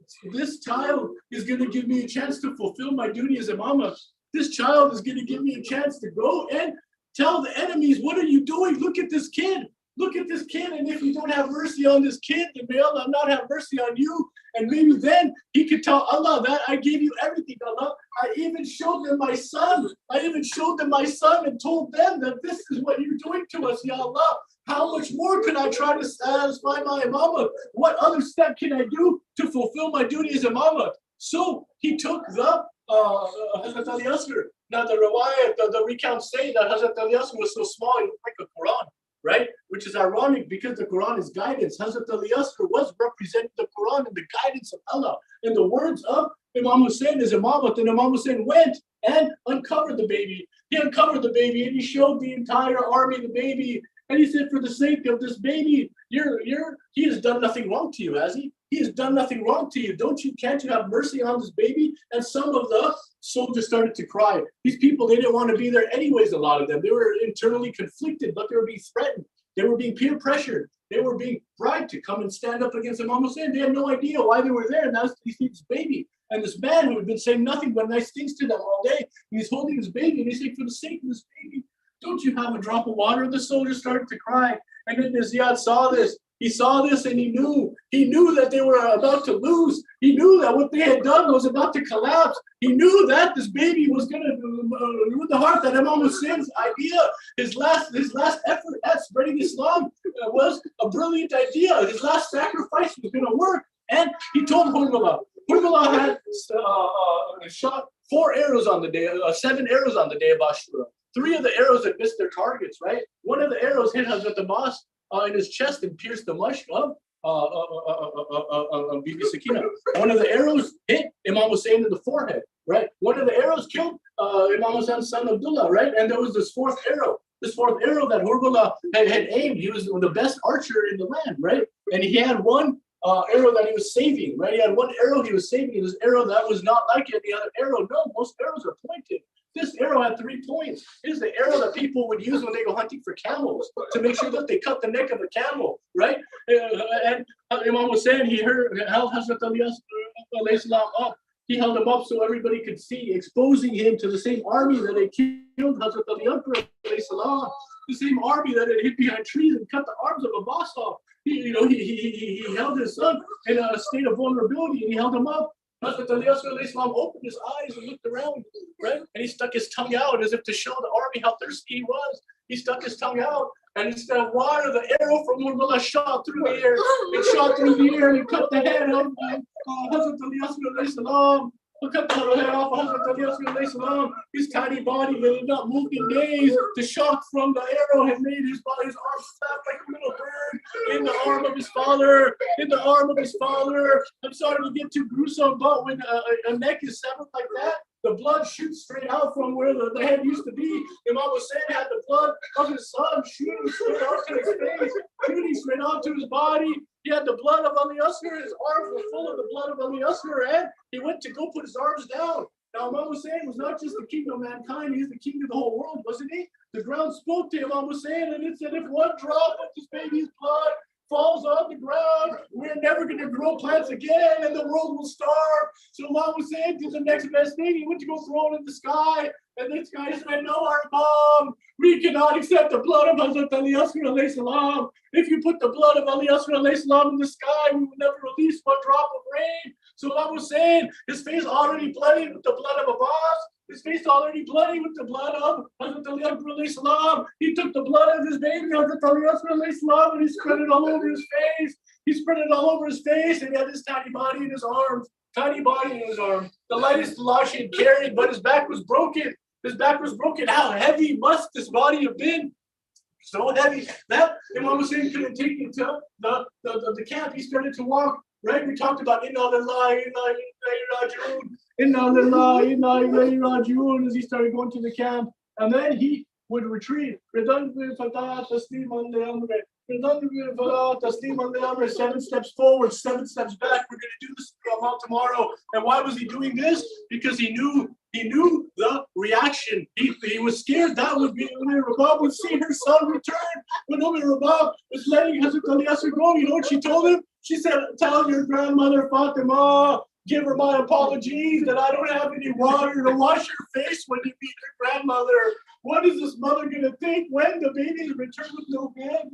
child is going to give me a chance to fulfill my duty as Imam. This child is going to give me a chance to go and tell the enemies, what are you doing? Look at this kid. Look at this kid. And if you don't have mercy on this kid, then may Allah not have mercy on you. And maybe then he could tell Allah that I gave you everything, Allah. I even showed them my son. And told them that this is what you're doing to us, Ya Allah. How much more can I try to satisfy my imamah? What other step can I do to fulfill my duty as imamah? So he took the Hazrat al-Asr. Now the riwayat, the recounts say that Hazrat al-Asr was so small, he looked like a Quran, right? Which is ironic because the Quran is guidance. Hazrat al-Asr was representing the Quran and the guidance of Allah. In the words of Imam Hussein is Imamat, and Imam Hussein went and uncovered the baby. He uncovered the baby and he showed the entire army the baby. And he said, for the sake of this baby, he has done nothing wrong to you, has he? He has done nothing wrong to you. Can't you have mercy on this baby? And some of the soldiers started to cry. These people, they didn't want to be there anyways, a lot of them. They were internally conflicted, but they were being threatened. They were being peer pressured. They were being bribed to come and stand up against Imam Hussein. They had no idea why they were there. And now he sees this baby. And this man who had been saying nothing but nice things to them all day, and he's holding his baby, and he's saying, for the sake of this baby, don't you have a drop of water? The soldiers started to cry. And then Ziyad saw this. He saw this and he knew that they were about to lose. He knew that what they had done was about to collapse. He knew that this baby was going to ruin the heart, that Imam Hussein's idea, his last effort at spreading Islam was a brilliant idea. His last sacrifice was going to work. And he told Hurmala. Hurmala had shot 7 arrows on the day of Ashura. 3 of the arrows had missed their targets, right? One of the arrows hit Hazrat Abbas in his chest and pierced the mush of Bibi Sakina. One of the arrows hit Imam Hussein in the forehead, right? One of the arrows killed Imam Hussein's son Abdullah, right? And there was this fourth arrow that Hurmala had aimed. He was the best archer in the land, right? And he had one arrow that he was saving, right? He had one arrow he was saving, and this arrow that was not like any other arrow. No, most arrows are pointed. This arrow had 3 points. It is the arrow that people would use when they go hunting for camels to make sure that they cut the neck of a camel, right? And Imam Hussein, he held Hazrat al-Asr up. He held him up so everybody could see, exposing him to the same army that had killed Hazrat al-Asr, the same army that had hid behind trees and cut the arms of Abbas off. He held his son in a state of vulnerability, and he held him up. Hazrat al-Asr opened his eyes and looked around, right? And he stuck his tongue out as if to show the army how thirsty he was. He stuck his tongue out, and instead of water, the arrow from Hurmala shot through the air. It shot through the air and cut the head of Hazrat al-Asr. Cut the head off Hazrat al-Asr. His tiny body that had not moved in days. The shock from the arrow had made his arm flap like a little bird in the arm of his father. I'm sorry to get too gruesome, but when a neck is severed like that, the blood shoots straight out from where the head used to be. Imam Hussein had the blood of his son shooting straight out to his face, shooting straight out to his body. He had the blood of al-Asr. His arms were full of the blood of al-Asr, and he went to go put his arms down. Now, Imam Hussein was not just the king of mankind, he's the king of the whole world, wasn't he? The ground spoke to Imam Hussein, and it said, if one drop of this baby's blood falls on the ground. We're never going to grow plants again, and the world will starve. So Imam Hussein did the next best thing. He went to go throw it in the sky. And this guy said, no, our Imam, we cannot accept the blood of Hazrat al-Asr alayhi salam. If you put the blood of al-Asr alayhi salam in the sky, we will never release one drop of rain. So Imam Hussein, his face already bloody with the blood of Abbas. His face already bloody with the blood of Hazrat al-Asr alayhi salam. He took the blood of his baby, Hazrat al-Asr alayhi salam, and he spread it all over his face. He spread it all over his face, and he had this tiny body in his arms. Tiny body in his arms. The lightest lash he had carried, but his back was broken. His back was broken. How heavy must this body have been? So heavy that Imam Hussein couldn't take it to the camp. He started to walk. Right? We talked about inna lillahi, inna ilayhi raji'un, inna lillahi, inna ilayhi raji'un as he started going to the camp. And then he would retreat. 7 steps forward, 7 steps back. We're going to do this tomorrow. And why was he doing this? Because he knew the reaction. He was scared that would be when Rabab would see her son return. When Rabab was letting Hazrat al-Asr go, you know what she told him? She said, tell your grandmother Fatima, give her my apologies that I don't have any water to wash your face when you meet your grandmother. What is this mother going to think when the baby returns with no bed?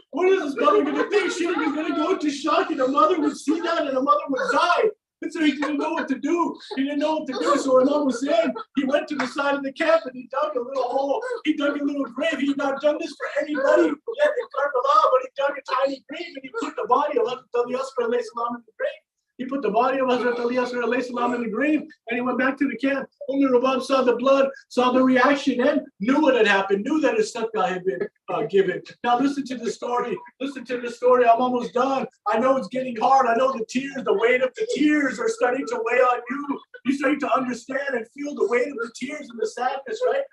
What is this mother going to think? She was going to go into shock and her mother would see that and her mother would die. And so he didn't know what to do. He didn't know what to do. So Imam Hussein, he went to the side of the camp and he dug a little hole. He dug a little grave. He had not done this for anybody yet in Karbala, but he dug a tiny grave and he put the body of Hazrat al-Asr alayhi salam in the grave. He put the body of Hazrat al-Asr alayhi salam in the grave and he went back to the camp. Rabab saw the blood, saw the reaction and knew what had happened, knew that his sadaqah had been given. Now listen to the story. Listen to the story. I'm almost done. I know it's getting hard. I know the tears, the weight of the tears are starting to weigh on you. You're starting to understand and feel the weight of the tears and the sadness, right?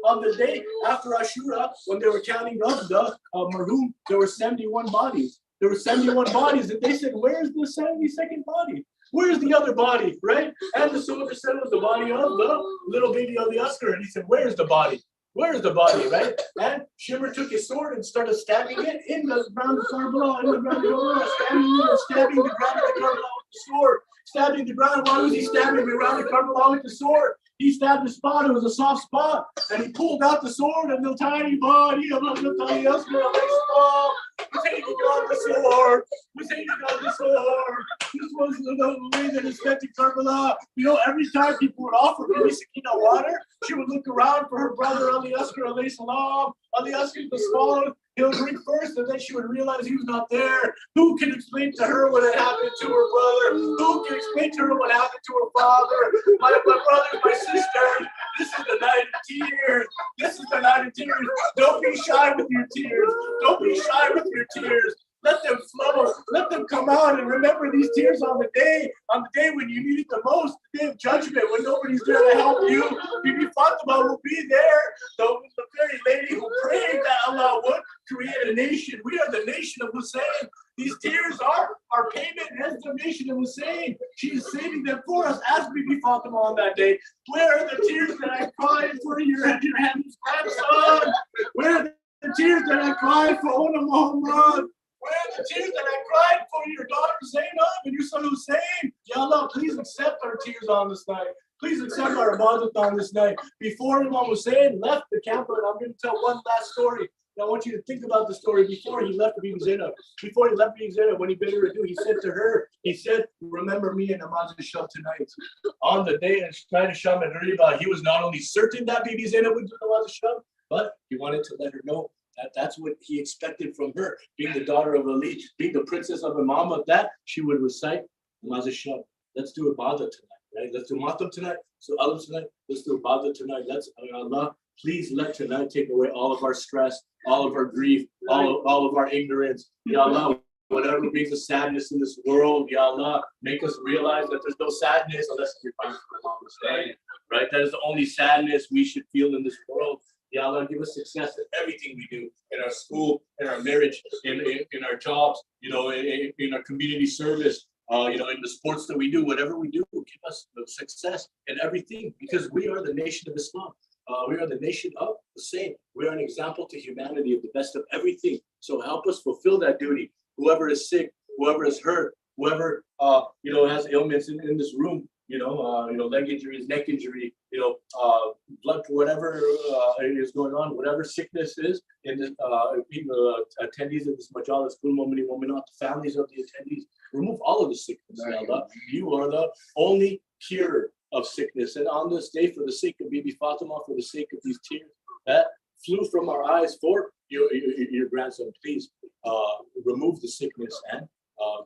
On the day after Ashura, when they were counting up the marhum, there were 71 bodies. There were 71 bodies, and they said, where's the 72nd body? Where's the other body, right? And the soldier said it was the body of the little baby of al-Asr, and he said, where's the body? Where's the body, right? And Shimmer took his sword and started stabbing it in the ground of Karbala, stabbing the ground of Karbala with the sword, stabbing the ground. Why was he stabbing the ground of Karbala with the sword? He stabbed the spot, it was a soft spot, and he pulled out the sword, and the tiny body of Hazrat al-Asr was hanging on the sword, This was the way that it's meant to Karbala. You know, every time people would offer Bibi Sakina water, she would look around for her brother al-Asr alayhi salam. al-Asr was swallowed. He'll drink first, and then she would realize he was not there. Who can explain to her what had happened to her brother? Who can explain to her what happened to her father? My brother, my sister. This is the night of tears. This is the night of tears. Don't be shy with your tears. Don't be shy with your tears. Let them flow. Let them come out and remember these tears on the day when you need it the most, the day of judgment, when nobody's there to help you. Bibi Fatima will be there. The very lady who prayed that Allah would create a nation. We are the nation of Hussein. These tears are our payment as the nation of Hussein. She is saving them for us as Bibi Fatima on that day. Where are the tears that I cried for your Hamid's grandson? Where are the tears that I cried for Ona Muhammad? Where are the tears that I cried for your daughter Zainab and your son Hussein? Ya Allah, please accept our tears on this night. Please accept our ibadat on this night. Before Imam Hussein left the camp, and I'm going to tell one last story. And I want you to think about the story before he left Bibi Zainab. Before he left Bibi Zainab, when he bid her adieu, he said to her, he said, remember me in Namaz al-Shab tonight. On the day of night of Sham and Riba, he was not only certain that Bibi Zainab would do Namaz al-Shab, but he wanted to let her know that's what he expected from her, being the daughter of Ali, being the princess of Imam, that she would recite Namaz al-Shab. Let's do Ibadah tonight, right? Let's do Matam tonight, so Alam tonight, let's do Ibadah tonight. Let's, Allah, please let tonight take away all of our stress, all of our grief, all of our ignorance. Ya Allah, whatever brings us sadness in this world, Ya Allah, make us realize that there's no sadness unless we're finding right? That is the only sadness we should feel in this world. Ya Allah, give us success in everything we do, in our school, in our marriage, in our jobs, you know, in our community service, you know, in the sports that we do, whatever we do, give us success in everything, because we are the nation of Islam. We are the nation of the same. We are an example to humanity of the best of everything. So help us fulfill that duty. whoever is sick, whoever is hurt, whoever has ailments in this room, leg injuries, neck injury, blood, whatever is going on, whatever sickness is in this attendees of this majalis, the families of the attendees, remove all of the sickness. Ya Allah. You are the only cure of sickness. And on this day, for the sake of Bibi Fatima, for the sake of these tears that flew from our eyes for your grandson, please remove the sickness and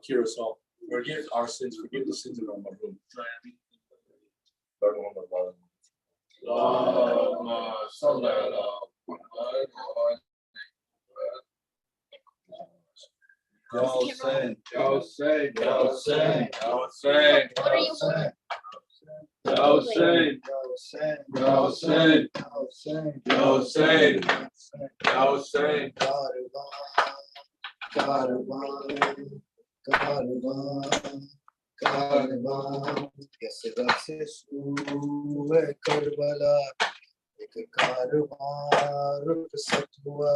cure us all. Forgive our sins, forgive the sins of our Mahroom. Karbala ایک کاروان رخصت ہوا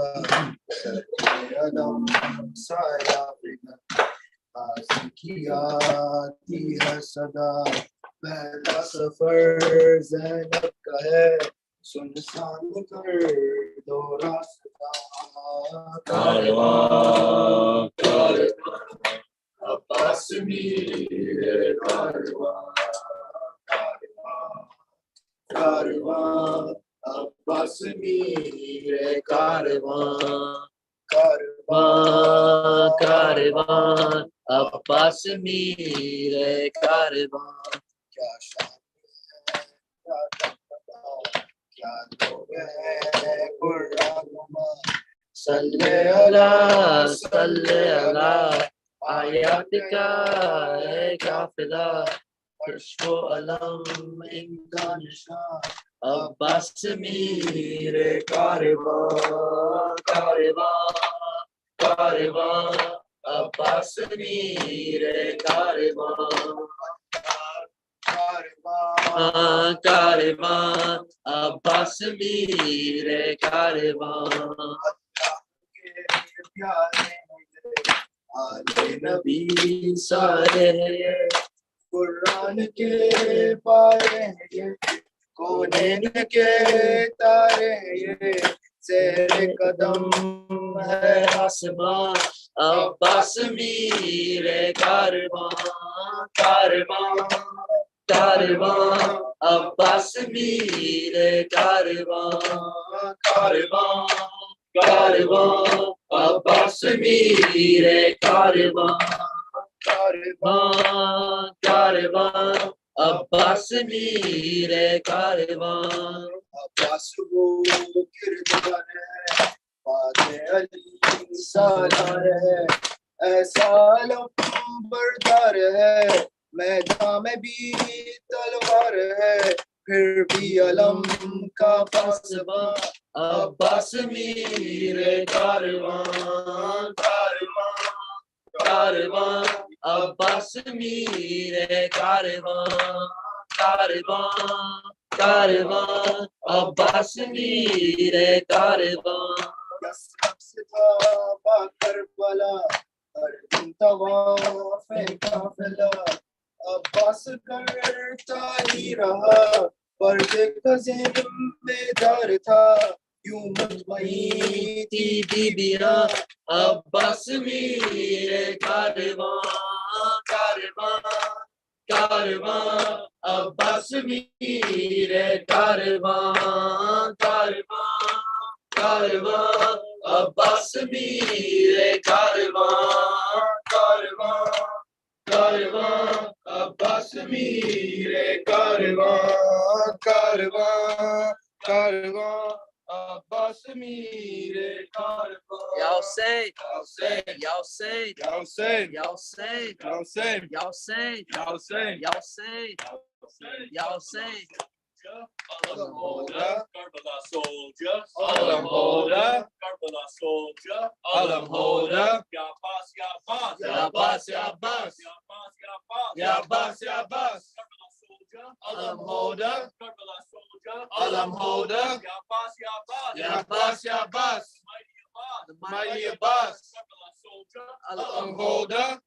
علم سایہ آسی کی آتی ہے صدا پہلا سفر زینب کا ہے سنسان کر دو راستہ کاروان کاروان عباس میرے کاروان کاروان عباس میرے کاروان کاروان کاروان عباس میرے کاروان کیا شان ہے کیا لوگ ہیں قرآن صلی اللہ آیات کا ہے قافلہ عرش و علم ان کا نشان عباس میرے کاروان کاروان کاروان عباس میرے کاروان کاروان کاروان عباس میرے کاروان آلے نبی سارے ہیں قرآن کے پارے ہیں یہ کونین کے تارے ہیں یہ زیر قدم ہے آسمان عباس میرے کاروان کاروان کاروان عباس میرے کاروان کاروان کاروان عباس میرے کاروان کاروان کاروان عباس میرے کاروان عباس وہ کردار ہے فاتح علی سالار ہے ایسا علم بردار ہے میدان میں بھی تلوار ہے پھر بھی علم کا پاسبان عباس میرے کاروان کاروان کاروان عباس میرے کاروان کاروان کاروان عباس میرے کاروان یسرب سے تھا با کربلا ہر دن طواف قافلہ عباس کرتا ہی رہا پردے کا ذمہ دار تھا یوں مطمئن تھی بیبیاں عباس میرے کاروان کاروان کاروان عباس میرے کاروان کاروان کاروان عباس میرے کاروان کاروان کاروان عباس میرے کاروان کاروان کاروان عباس میرے کاروان یا حسین یا حسین یا حسین یا حسین یا حسین یا حسین یا حسین یا حسین یا حسین Alam holder, Karbala soldier. Alam holder, Karbala soldier. Alam holder, Ya Abbas, Ya Abbas, Ya Abbas, Ya Abbas, Ya Abbas, Ya Abbas, Ya Abbas, Karbala soldier. Alam holder, Karbala soldier. Alam holder, Ya Abbas, Ya Abbas, Ya Abbas, Ya Abbas, the mighty Abbas, Karbala soldier. Alam holder.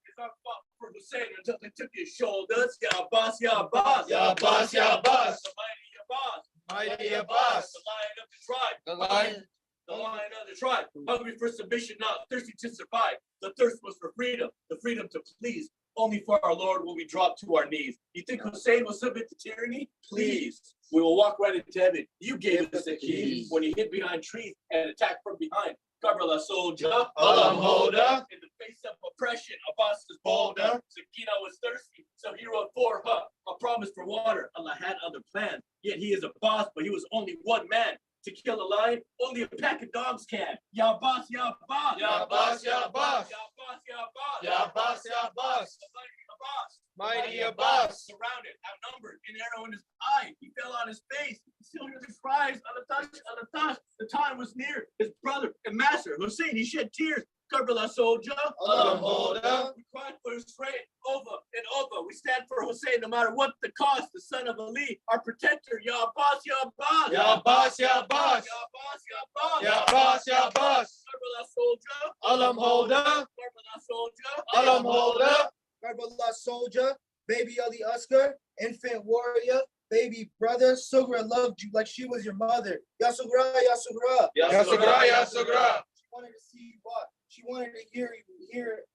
For Hussein until they took his shoulders. Ya Abbas, Ya Abbas. Ya Abbas, Ya Abbas. The mighty Abbas. Mighty Abbas. The lion of the tribe. The lion. The lion of the tribe. Hungry for submission, not thirsty to survive. The thirst was for freedom. The freedom to please. Only for our Lord will we drop to our knees. You think Hussein will submit to tyranny? Please. We will walk right into heaven. You gave us the keys when you hid behind trees and attacked from behind. Karbala soldier, Alam holder. in the face of oppression, Abbas is bolder. Sakina was thirsty, so he wrote for her a promise for water. Allah had other plans, yet he is a boss, but he was only one man. To kill a lion, only a pack of dogs can. Ya Abbas, Ya Abbas. Ya Abbas, Ya Abbas. Ya Abbas, Ya Abbas. Ya Abbas, Ya Abbas. The mighty Abbas. Mighty Abbas. Surrounded, outnumbered, an arrow in his eye. He fell on his face. He still heard the cries. Al-Asr. The time was near. His brother and master, Hussein, he shed tears. Karbala soldier. Alam holder. We cried for his reign over and over. We stand for Hussein no matter what the cost. The son of Ali, our protector. Ya Abbas, Ya Abbas. Ya Abbas, Ya Abbas. Ya Abbas, Ya Abbas. Ya Abbas, Ya Abbas. Karbala soldier. Alam holder. Karbala soldier. Alam holder. Karbala soldier, baby al-Asr, infant warrior, baby brother. Sugra loved you like she was your mother. Ya Sugra, Ya Sugra. Ya Sugra, Ya Sugra. She wanted to see you walk. She wanted to hear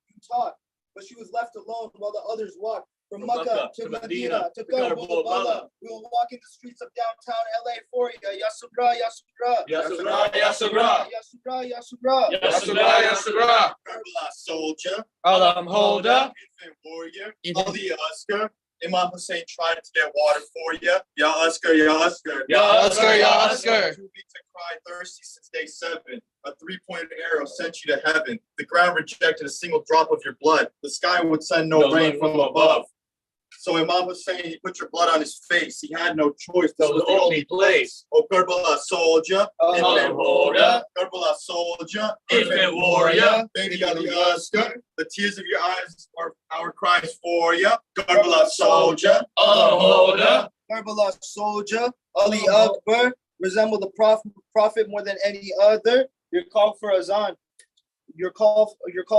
you talk, but she was left alone while the others walked from Makkah to Medina to Karbala. We will walk in the streets of downtown LA for you. Ya Sugra, Ya Sugra. Ya Sugra, Ya Sugra. Ya Sugra, Ya Sugra. Ya Sugra, Ya Sugra. Karbala soldier, Alam holder. infant warrior, al-Asr. Imam Hussein tried to get water for you. Ya Asr, Ya Asr. Ya Asr, Ya Asr. 2 weeks to cry thirsty since day 7. A 3-pointed arrow sent you to heaven. The ground rejected a single drop of your blood. The sky would send no rain from above. So Imam Hussein, he put your blood on his face. He had no choice. That was the only place. Oh, Karbala soldier, Alam holder. Karbala soldier, Infant warrior. baby al-Asr. The tears of your eyes are our cries for you. Karbala soldier, Alam holder. Karbala soldier, Ali Akbar, resemble the prophet more than any other. Your call for azan. Your call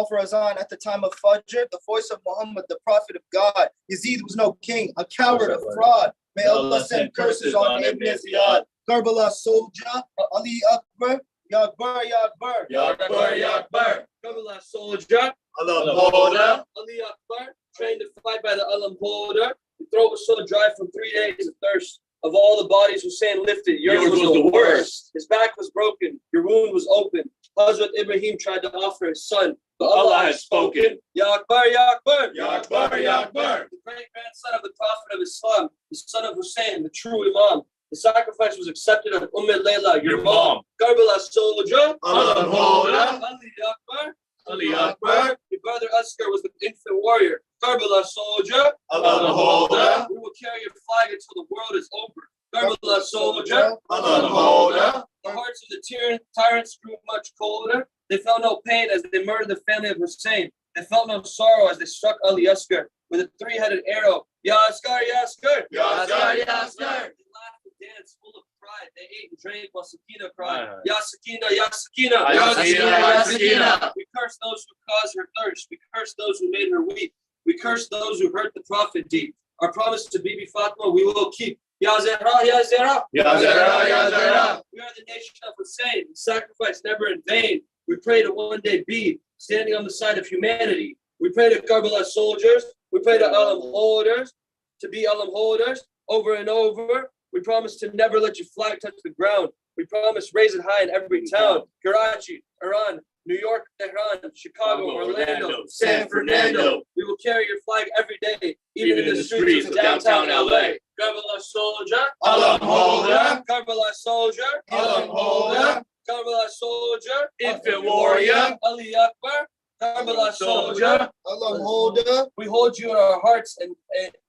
for azan at the time of Fajr, the voice of Muhammad, the prophet of God. Yazid was no king, a coward, a fraud. May Allah send curses on Ibn Ziyad. Karbala soldier, Ali Akbar, Ya Akbar, Ya Akbar. Ya Akbar, Ya Akbar. Karbala soldier, Alam holder, Ali Akbar, trained to fight by the Alam holder. His throat was so dry from 3 days of thirst. Of all the bodies Hussein lifted, yours was the worst. His back was broken, your wound was open. Hazrat Ibrahim tried to offer his son, but Allah has spoken. Ya Akbar, Ya Akbar. Ya Akbar, Ya Akbar. The great-grandson of the Prophet of Islam, the son of Hussein, the true Imam. The sacrifice was accepted of Layla, your mom. Karbala soldier, Alam holder. Ali Akbar. Ali Akbar. Your brother Asghar was the infant warrior. Karbala soldier, Alam holder. we will carry your flag until the world is over. Karbala soldier, Alam holder. the hearts of the tyrants grew much colder. They felt no pain as they murdered the family of Hussein. They felt no sorrow as they struck al-Asr with a 3-headed arrow. Ya Asghar, Ya Asghar. Ya Asghar, Ya Asghar. They laughed and danced full of pride. They ate and drank while Sakina cried. Ya Sakina, Ya Sakina. Ya Sakina, Ya Sakina. We curse those who caused her thirst. We curse those who made her weep. We curse those who hurt the Prophet deep. Our promise to Bibi Fatima we will keep. Ya Zahra, Ya Zahra. Ya Zahra, Ya Zahra. We are the nation of Hussein. Sacrifice never in vain. We pray to one day be standing on the side of humanity. We pray to Karbala soldiers. We pray to Alam holders to be Alam holders over and over. We promise to never let your flag touch the ground. We promise raise it high in every town. Karachi, Iran, New York, Tehran, Chicago, Orlando, San Fernando. We will carry your flag every day, even in the streets of downtown LA. Karbala soldier, Alam holder. Karbala soldier, Alam holder. Karbala soldier, Infant warrior. Ali Akbar, Karbala soldier. Alam holder, We hold you in our hearts and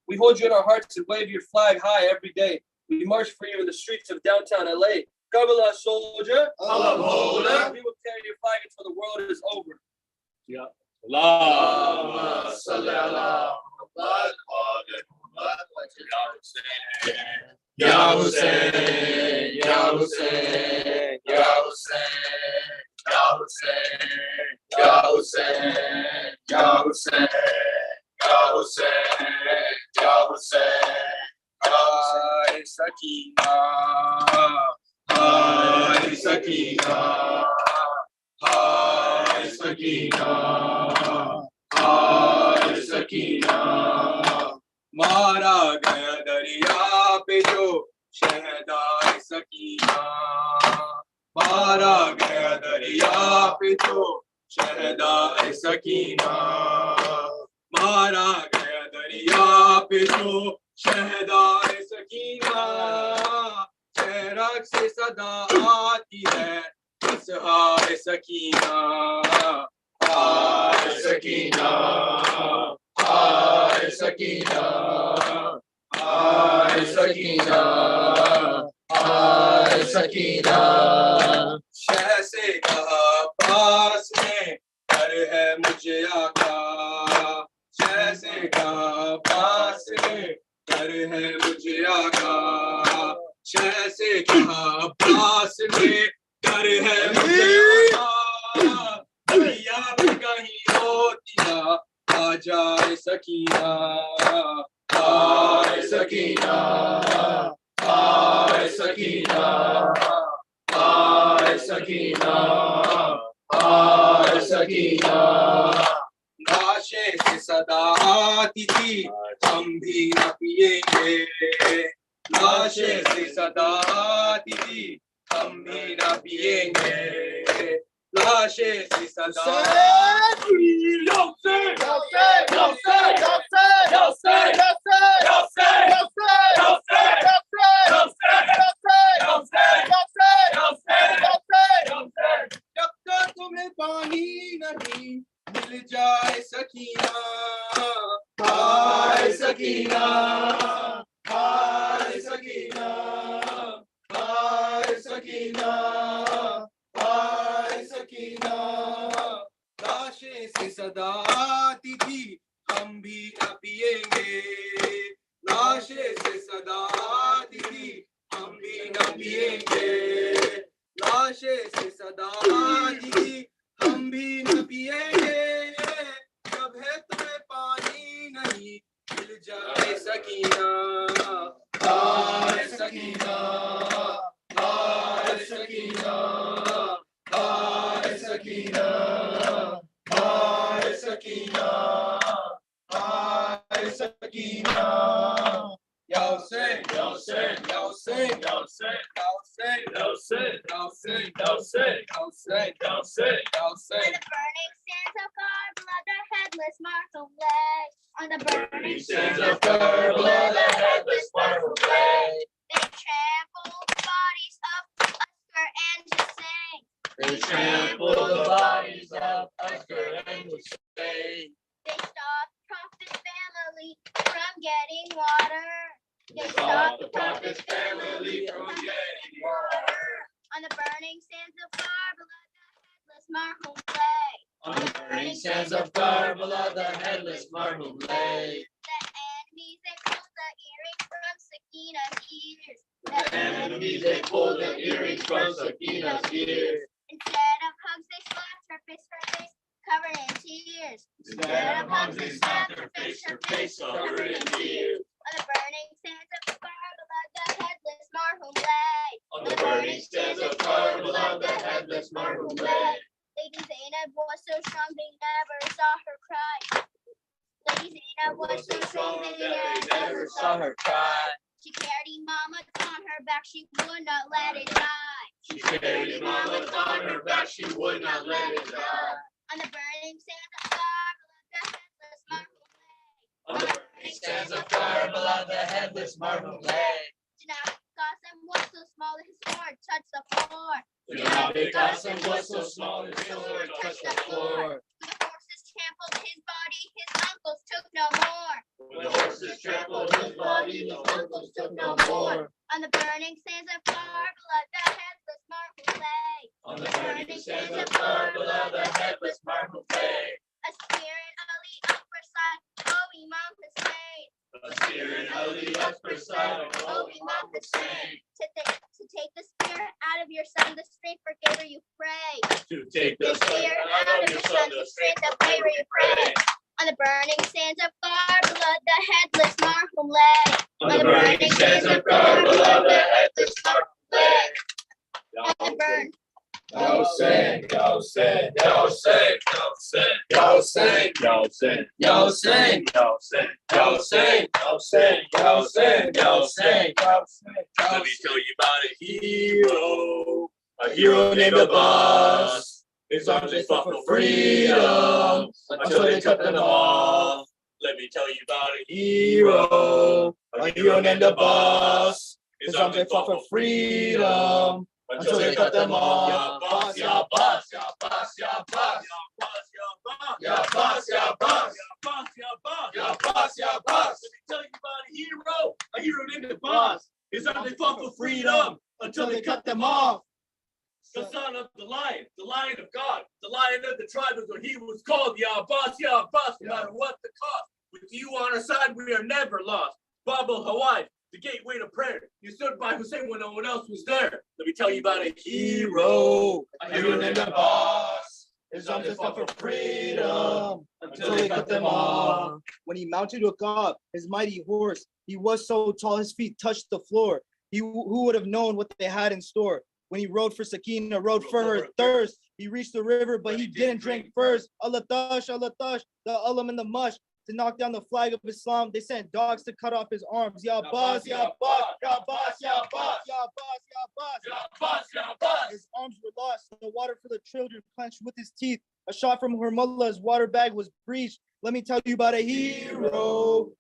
we hold you in our hearts and wave your flag high every day. We march for you in the streets of downtown LA. Karbala soldier, Alam holder. we will carry your flag until the world is over. Allahumma salli ala Muhammad Ya Hussein, Ya Hussein, Ya Hussein, Ya Hussein, Ya Hussein, Sakina, Hai Sakina, Hai Sakina, Hai Sakina. मारा गया दरिया पे जो शहदाए सकीना, मारा गया दरिया पे जो शहदाए सकीना, मारा गया दरिया पे जो शहदाए सकीना, शहरक से सदा आती है इस हाय सकीना, हाय सकीना, हाय सकीना, हाय सकीना, हाय सकीना। शह से कहा पास में घर है मुझे आका, शह से कहा पास में घर है मुझे आका, शह से कहा पास में घर है मुझे आका, भैया कहीं होती ना आ जाए सकीना, हाय सकीना, हाय सकीना, हाय सकीना, हाय सकीना। लाशें से सदा आती थी हम भी न पिएंगे, लाशें से सदा आती थी हम भी न पिएंगे, लाशें से सदा जब तक तुम्हें पानी नहीं मिल जाए सकीना, हाय सकीना, हाय सकीना, हाय सकीना, हाय सकीना। लाशें से सदा आती थी हम भी न पिएंगे, लाशें से सदा आती थी हम भी न पिएंगे, लाशें से सदा आती थी हम भी न पिएंगे, जब है तुम्हें पानी नहीं मिल जाए सकीना, हाय सकीना, हाय सकीना, हाय सकीना, हाय सकीना, हाय Sakina. Ya Hussein, Ya Hussein, Ya Hussein, Ya Hussein, Ya Hussein, Ya Hussein, Ya Hussein, Ya Hussein, Ya Hussein, Ya Hussein, Ya Hussein. On the burning sands of Karbala, the headless martyrs lay. They trampled the bodies of Asr and Hussein. They trampled the bodies of Ashura and Hussein. They stopped Prophet's family from getting water. They stopped the Prophet's family from getting water. On the burning sands of Karbala, the headless martyrs lay. On the burning sands of Karbala, the headless martyrs lay. The enemies, they pulled the earrings from Sakina's ears. The enemies, they pulled the earrings from Sakina's ears. Instead of hugs, they slapped her face, covered in tears. Instead of hugs, they slapped her face covered in tears. On the burning sands of Karbala, the headless marhum lay. On the burning sands of Karbala, the headless martyrs lay. Lady Zainab was so strong, they never saw her cry. Lady Zainab was so strong, they never saw her cry. She carried Imam on her back, she would not let it die. She carried Imam on her back, she would not let it die. On the burning sands of Karbala, the headless marhum lay. On the burning sands of Karbala, the headless martyrs lay. Janab Qasim was so small that his sword touched the floor. Janab Qasim was so small his sword touched the floor. When the horses trampled his body, his uncles took no more. When the horses trampled his body, his uncles took no more. On the burning sands of Karbala, the headless martyrs lay. On the burning sands of Karbala, the headless martyrs lay. Asir and Ali Akbar side, oh Imam Hussein. Asir and Ali Akbar side, oh Imam Hussein. To take the spirit out of your son, the strength for Gabriel you pray. To take the The spirit spirit out of your son, the strength of Gabriel you pray. On the burning sands of Karbala, the headless Marhum lay. On the burning sands of Karbala, the headless Marhum lay. At the burn. Yo sing, yo sing, yo sing, yo sing, yo sing, yo sing, yo sing, yo sing, yo sing, yo sing, yo sing, yo sing, yo sing. Let me tell you about a hero named Abbas. His arms they fought for freedom until they cut them off. Let me tell you about a hero named Abbas. His arms they fought for freedom until they cut them off. Ya boss, ya boss, ya boss, ya boss, ya boss, ya boss, ya boss, ya boss. Let me tell you about a hero named Abbas. His arms they fought for freedom until they cut them off. The son of the lion of God, the lion of the tribe is what he was called. Ya boss, no matter what the cost. With you on our side, we are never lost. Babel Hawaii, the gateway to prayer. You stood by Hussein when no one else was there. Let me tell you about a hero named Abbas. His arms they fought for freedom until they cut them off. When he mounted Rakat, his mighty horse, he was so tall his feet touched the floor. Who would have known what they had in store? When he rode for Sakina, rode for her thirst. He reached the river, but he didn't drink first. al-Tash, the ulam and the mush. To knock down the flag of Islam, they sent dogs to cut off his arms. Ya boss, ya boss, ya boss, ya boss, ya boss, ya boss, ya boss, ya boss. His arms were lost. The water for the children clenched with his teeth. A shot from Hormullah, his water bag was breached. Let me tell you about a hero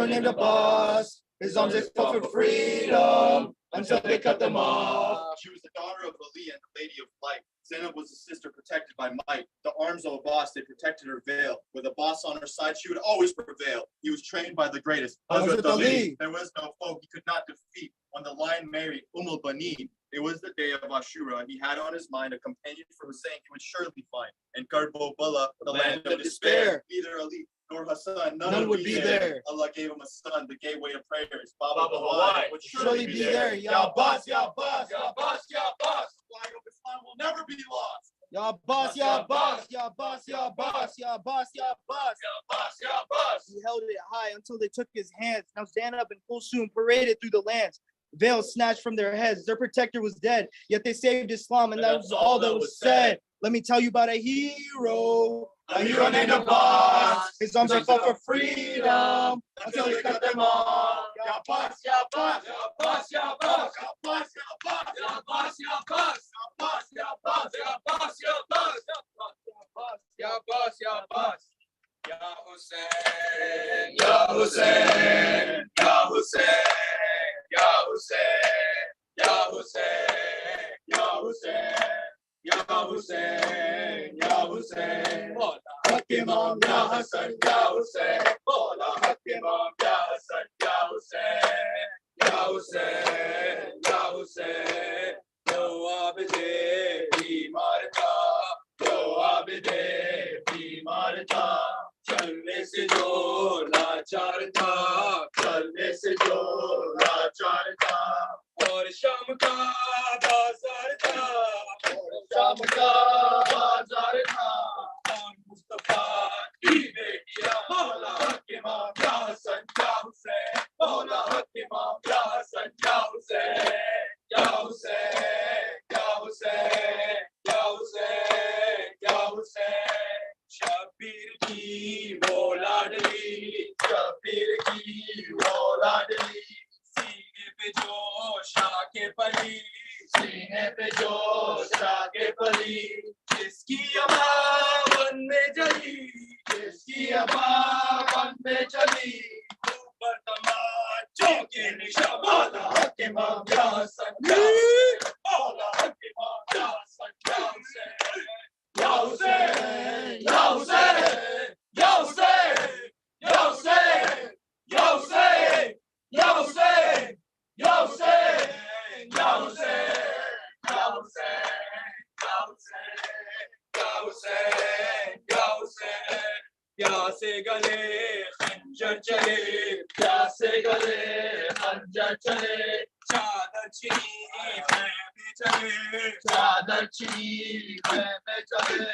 named Abbas. His arms they fought for freedom until they cut them off. She was the daughter of Ali and the Lady of Light. Zainab was a sister protected by might. The arms of Abbas, they protected her veil. With Abbas on her side, she would always prevail. He was trained by the greatest, Hazrat Ali. There was no foe he could not defeat. When the lion married al-Banin, it was the day of Ashura. He had on his mind a companion for Hussein he would surely find. And Karbala, the land of despair. Neither Ali nor Hassan, none would be there. Allah gave him a son, the gateway of prayers. Baba Hawaii would surely be there. Ya boss, ya boss, ya boss, ya boss. The flag of Islam will never be lost. Ya boss, ya boss, ya boss, ya boss, ya boss, ya boss. Ya boss, ya boss. He held it high until they took his hands. Now Zainab and Kulsum paraded through the lands. Veils snatched from their heads. Their protector was dead, yet they saved Islam, and that was all that was said. Let me tell you about a hero named Abbas. His arms they fought for freedom until they cut them off. Ya boss, ya boss, ya boss, ya boss, ya boss, ya boss, ya boss, ya boss, ya boss, ya boss, ya boss, ya boss, ya boss. Ya Hussein, Ya Hussein, Ya Hussein, Ya Hussein, Ya Hussein, Ya Hussein, Ya Hussein, Ya Hussein. Bola Hak Imam Ya Hasan Ya Hussein. Bola Hak Imam Ya Hasan Ya Hussein. Ya Hussein, Ya Hussein. Yo abide बीमार था, yo abide बीमार था. चलने से जो लाचार था, चलने से जो लाचार था. और शाम का बाजार था, और शाम का बाजार था. और मुस्तफा की बेटियां मौला हक इमाम या हसन या हुसैन. मौला हक इमाम या हसन या हुसैन. या हुसैन, या हुसैन, या हुसैन, या हुसैन. शबीर की वो लाडली, शबीर की वो लाडली. सीने पे जो शाके पली, सीने पे जो शाके पली. जिसकी अमावन में जली, जिसकी अमावन में जली. ऊपर तमाम चौके निशा मौला हक इमाम या हसन या हुसैन. मौला हक इमाम या हसन या Hussain. Ya Hussein, Ya Hussein, Ya Hussein, Ya Hussein, Ya Hussein, Ya Hussein, Ya Hussein, Ya Hussein, Ya Hussein, Ya Hussein, Ya Hussein, Ya Hussein. Ya se gale khanjar chale, ya se gale khanjar chale. चादर चीनी में चले, चादर चीनी में चले.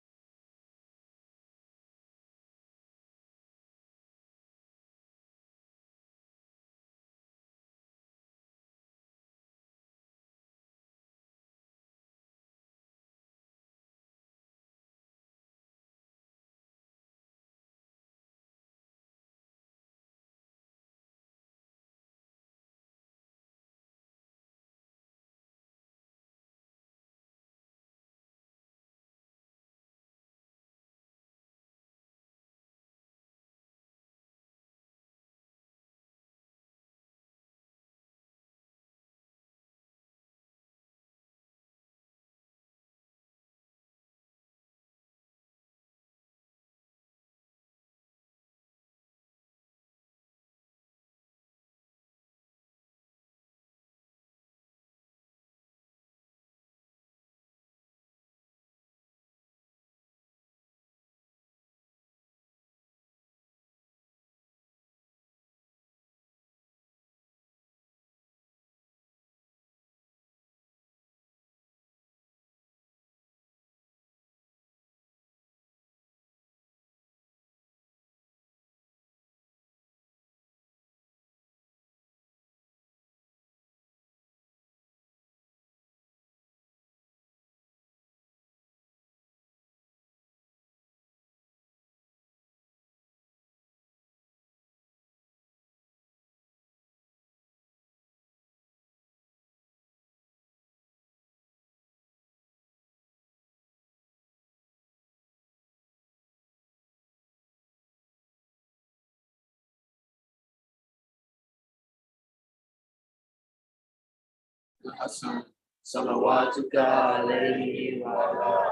الحسن صلواتك عليه وعلى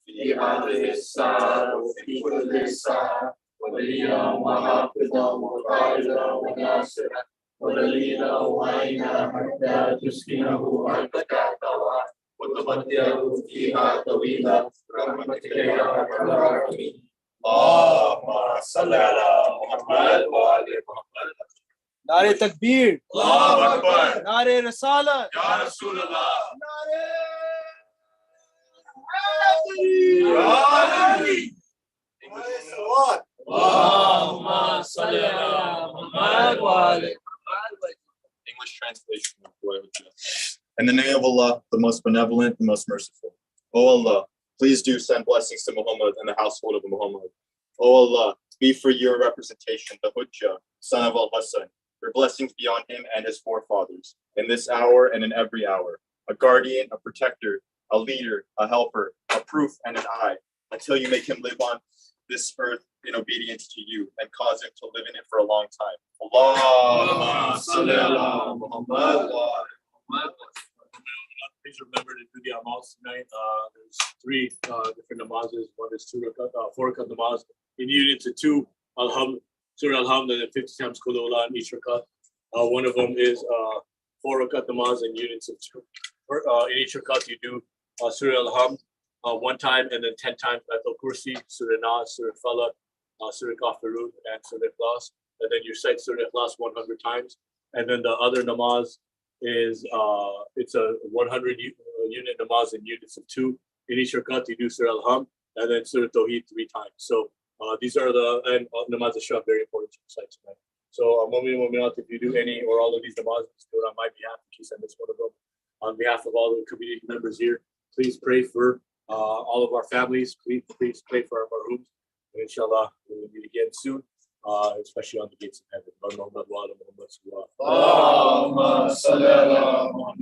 في هذه الساعة وفي كل ساعة وليا وحافظا وقائدا وناصرا ودليلا وعينا حتى تسكنه أرضك طوعا وتمتعه فيها طويلا برحمتك يا أرحم الراحمين. اللهم صل على محمد وآل محمد. नारे तकबीर, الله أكبر. नारे रसालत, يا رسول الله. नारे اللهم صل على محمد وآل محمد. English translation of what I would just. In the name of Allah, the most benevolent, the most merciful. O Allah, please do send blessings to Muhammad and the household of Muhammad. O Allah, be for your representation, the Hujjah, son of al-Hassan. Your blessings be on him and his forefathers, in this hour and in every hour. A guardian, a protector, a leader, a helper, a proof and an eye, until you make him live on this earth in obedience to you and cause him to live in it for a long time. Allah. Please remember to do the amounts tonight. There's three different namazes. One is 4 rakat namaz in units of 2 Surah Al-Hamd, and then 50 times Qul Huwallah in each rakat. One of them is 4 rakat namaz in units of 2. In each rakat you do Surah Al-Hamd 1 time, and then 10 times Ayatul Kursi, Surah Nas, Surah Falaq, Surah Kafirun, and Surah Ikhlas. And then you recite Surah Ikhlas 100 times. And then the other namaz is it's a 100 unit namaz in units of 2. In each rakat you do Surah Al-Hamd and then Surah Tawheed 3 times. So these are and namaz al-Shab, very important to recite tonight. So if you do any or all of these namazes, do it on my behalf in case I miss one of them. On behalf of all the community members here, please pray for all of our families. Please pray for our rooms. And inshallah, we will meet again soon, especially on the gates of heaven. اللهم صل على محمد